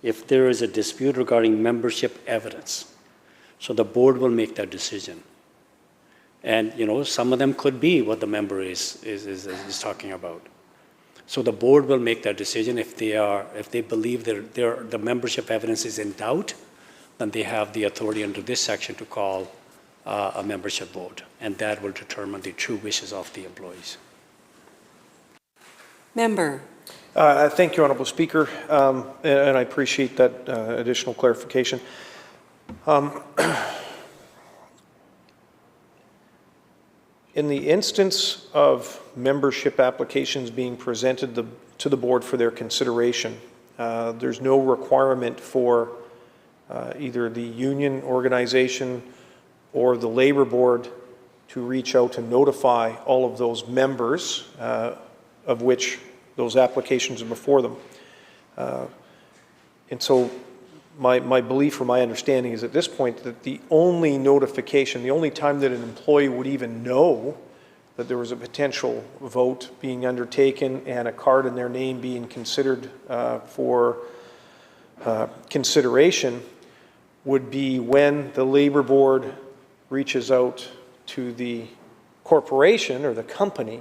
regarding membership evidence, so the board will make that decision. And, you know, some of them could be what the member is talking about. So the board will make that decision. If they believe the membership evidence is in doubt, then they have the authority under this section to call a membership vote, and that will determine the true wishes of the employees. Member. Thank you, Honourable Speaker, and I appreciate that additional clarification. In the instance of membership applications being presented to the board for their consideration, there's no requirement for either the union organization or the labor board to reach out and notify all of those members of which those applications are before them. And so my belief or my understanding is at this point that the only notification, the only time that an employee would even know that there was a potential vote being undertaken and a card in their name being considered for consideration would be when the labor board reaches out to the corporation or the company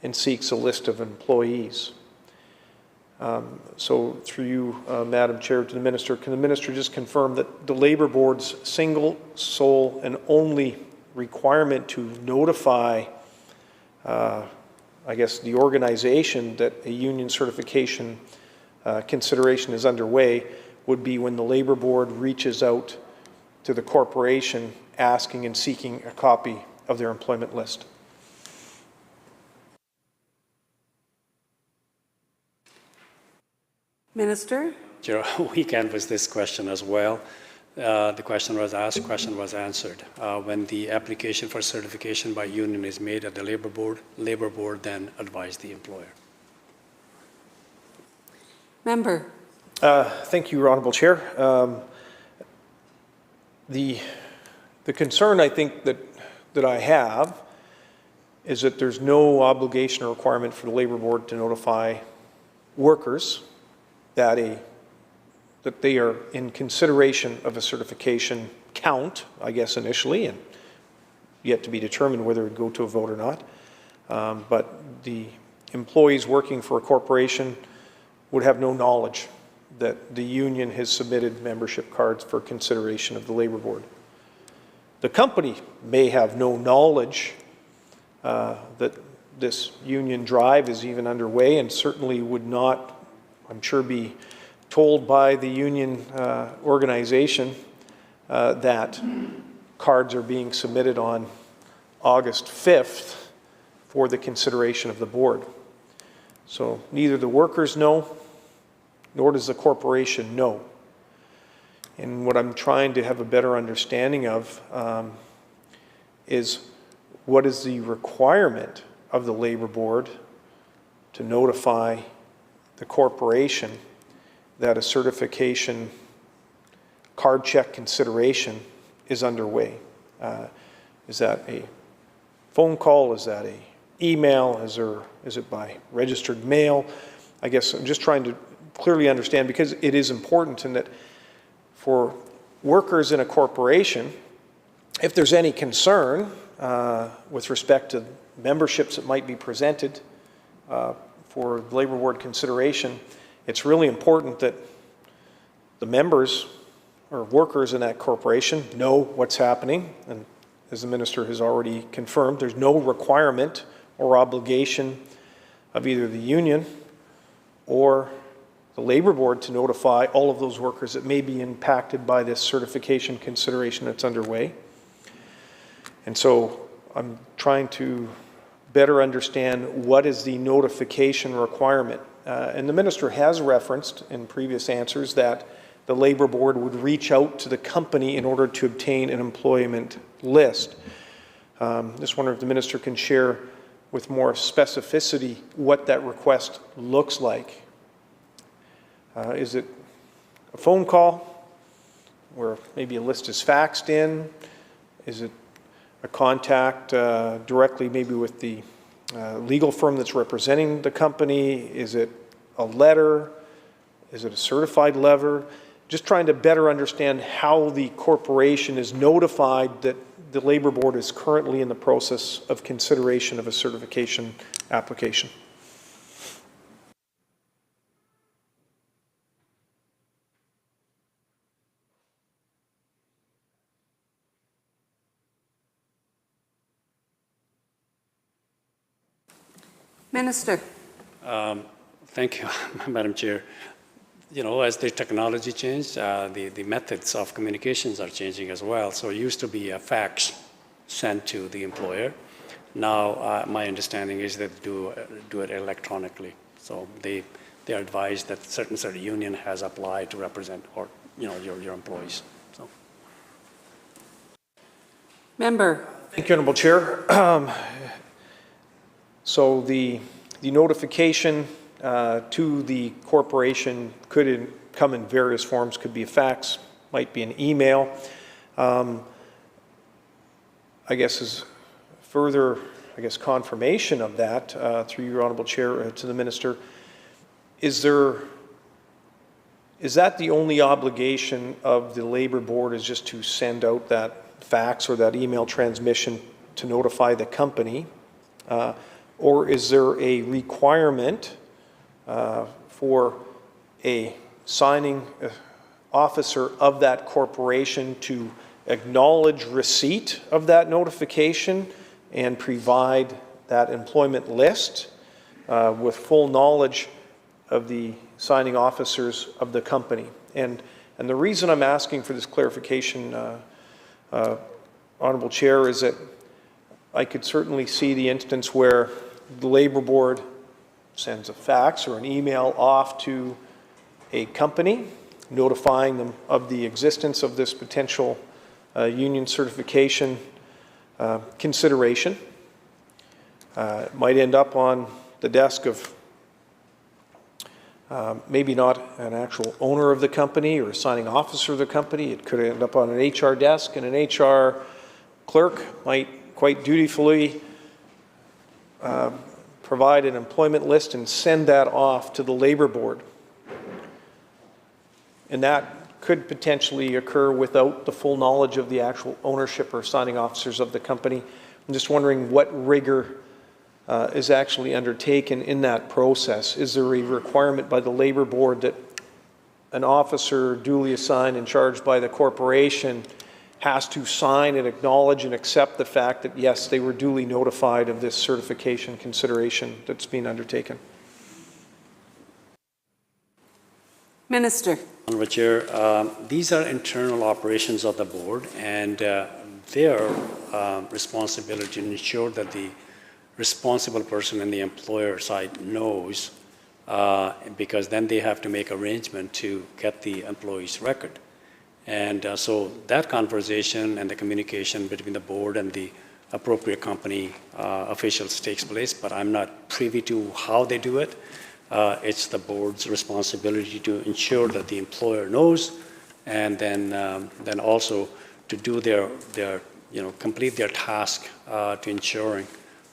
and seeks a list of employees. So through you, Madam Chair, to the Minister, can the Minister just confirm that the Labor Board's single, sole, and only requirement to notify, I guess, the organization that a union certification consideration is underway would be when the Labor Board reaches out to the corporation asking and seeking a copy of their employment list? Minister? Chair, we canvassed this question as well. The question was asked, question was answered. When the application for certification by union is made at the labor board then advised the employer. Member. Thank you, Honourable Chair. The concern I think that I have is that there's no obligation or requirement for the labor board to notify workers that they are in consideration of a certification count, I guess initially, and yet to be determined whether it would go to a vote or not. But the employees working for a corporation would have no knowledge that the union has submitted membership cards for consideration of the labor board. The company may have no knowledge that this union drive is even underway, and certainly would not, I'm sure, be told by the union organization that cards are being submitted on August 5th for the consideration of the board. So neither the workers know, nor does the corporation know. And what I'm trying to have a better understanding of is what is the requirement of the labor board to notify the corporation that a certification card check consideration is underway. Is that a phone call? Is that a email? Is it by registered mail? I guess I'm just trying to clearly understand, because it is important in that for workers in a corporation, if there's any concern with respect to memberships that might be presented for Labor Board consideration, it's really important that the members or workers in that corporation know what's happening. And as the minister has already confirmed, there's no requirement or obligation of either the union or the Labor Board to notify all of those workers that may be impacted by this certification consideration that's underway. And so I'm trying to better understand what is the notification requirement. And the minister has referenced in previous answers that the Labor Board would reach out to the company in order to obtain an employment list. Just wonder if the minister can share with more specificity what that request looks like. Is it a phone call where maybe a list is faxed in? Is it a contact directly maybe with the legal firm that's representing the company? Is it a letter? Is it a certified letter? Just trying to better understand how the corporation is notified that the Labor Board is currently in the process of consideration of a certification application. Minister. Thank you, Madam Chair. You know, as the technology changed, the methods of communications are changing as well. So it used to be a fax sent to the employer. Now, my understanding is that do it electronically. So they are advised that certain union has applied to represent, or your employees. So. Member. Thank you, Honourable Chair. So the notification to the corporation could come in various forms. Could be a fax, might be an email. I guess as further, confirmation of that through your Honourable Chair to the Minister, is that the only obligation of the Labor Board, is just to send out that fax or that email transmission to notify the company? Or is there a requirement for a signing officer of that corporation to acknowledge receipt of that notification and provide that employment list with full knowledge of the signing officers of the company? And the reason I'm asking for this clarification, Honourable Chair, is that I could certainly see the instance where the Labor Board sends a fax or an email off to a company notifying them of the existence of this potential union certification consideration. It might end up on the desk of maybe not an actual owner of the company or a signing officer of the company. It could end up on an HR desk, and an HR clerk might quite dutifully provide an employment list and send that off to the Labor Board. And that could potentially occur without the full knowledge of the actual ownership or signing officers of the company. I'm just wondering what rigor is actually undertaken in that process. Is there a requirement by the Labor Board that an officer duly assigned and charged by the corporation has to sign and acknowledge and accept the fact that, yes, they were duly notified of this certification consideration that's being undertaken? Minister. Honourable Chair, these are internal operations of the board, and their responsibility to ensure that the responsible person in the employer side knows, because then they have to make arrangement to get the employee's record. And so that conversation and the communication between the board and the appropriate company officials takes place, but I'm not privy to how they do it. It's the board's responsibility to ensure that the employer knows, and then also to do their complete their task to ensuring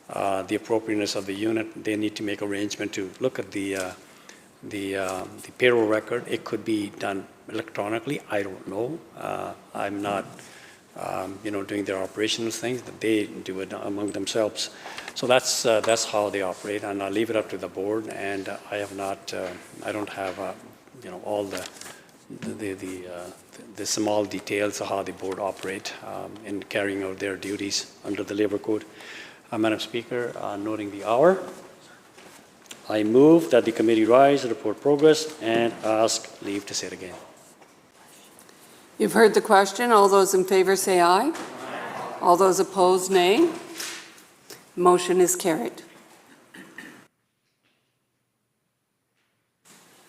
the appropriateness of the unit, they need to make arrangement to look at the payroll record. It could be done electronically. I don't know. I'm not, doing their operational things. That they do it among themselves. So that's how they operate, and I'll leave it up to the board. And I have not. I don't have, all the small details of how the board operate in carrying out their duties under the Labor Code. Madam Speaker, noting the hour, I move that the committee rise, report progress, and ask leave to sit again. You've heard the question. All those in favor say aye. All those opposed, nay. Motion is carried.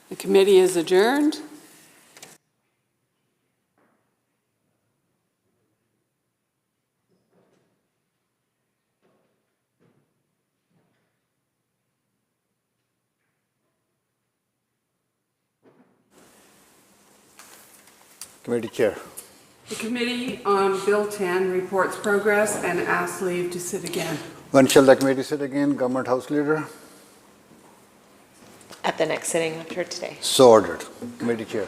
The committee is adjourned. Committee Chair. The committee on Bill 10 reports progress and asks leave to sit again. When shall the committee sit again, Government House Leader? At the next sitting after today. So ordered. Committee Chair.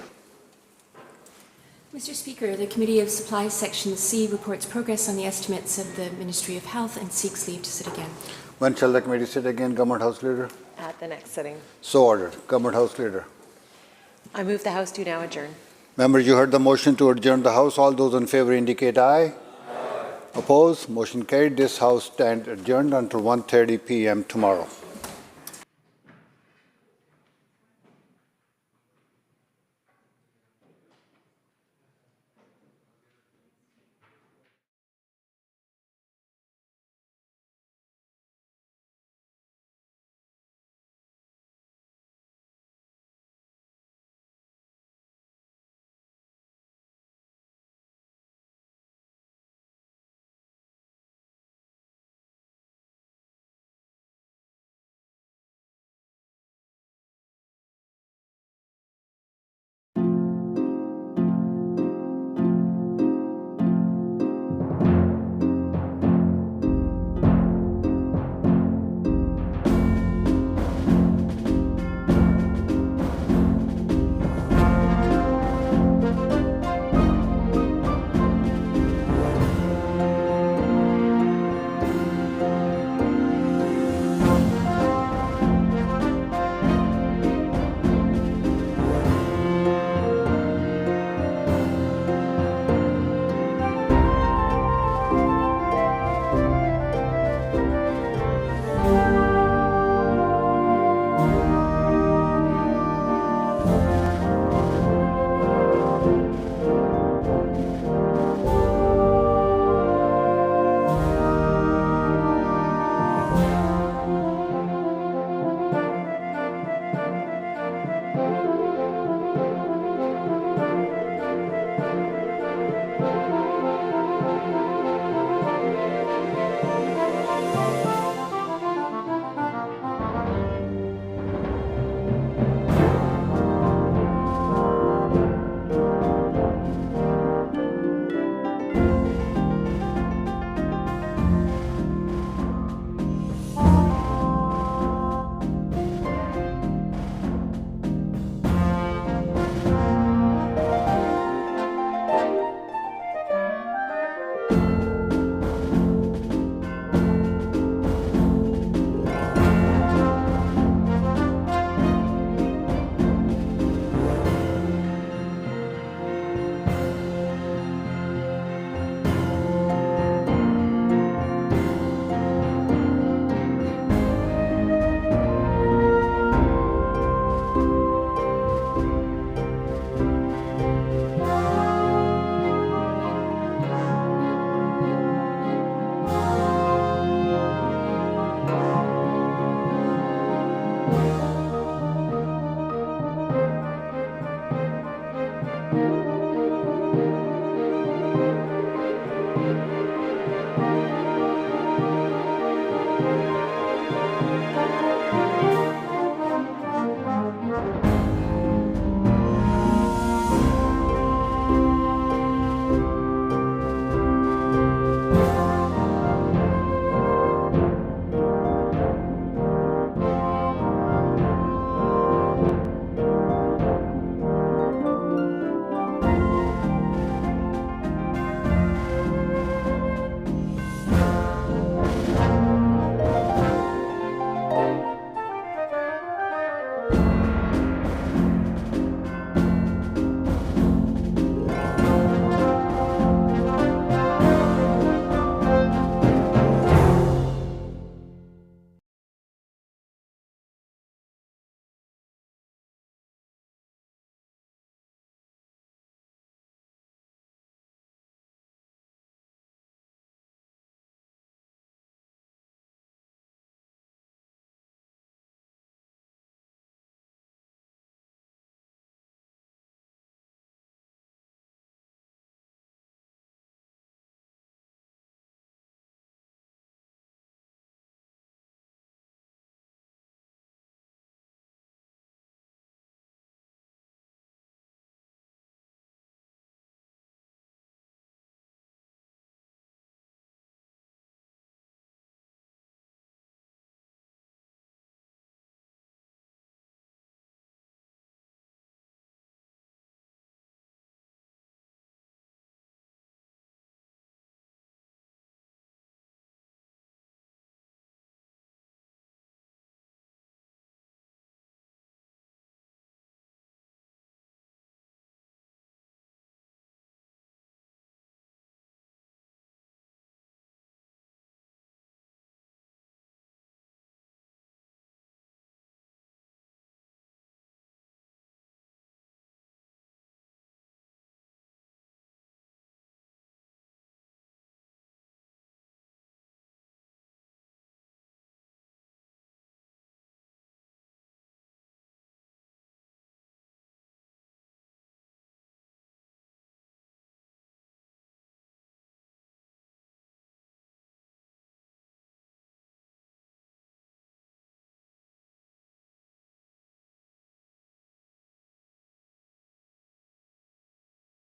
Mr. Speaker, the Committee of Supplies Section C reports progress on the estimates of the Ministry of Health and seeks leave to sit again. When shall the committee sit again, Government House Leader? At the next sitting. So ordered. Government House Leader. I move the House do now adjourn. Members, you heard the motion to adjourn the House. All those in favor indicate aye. Opposed? Motion carried. This House stands adjourned until 1:30 p.m. tomorrow.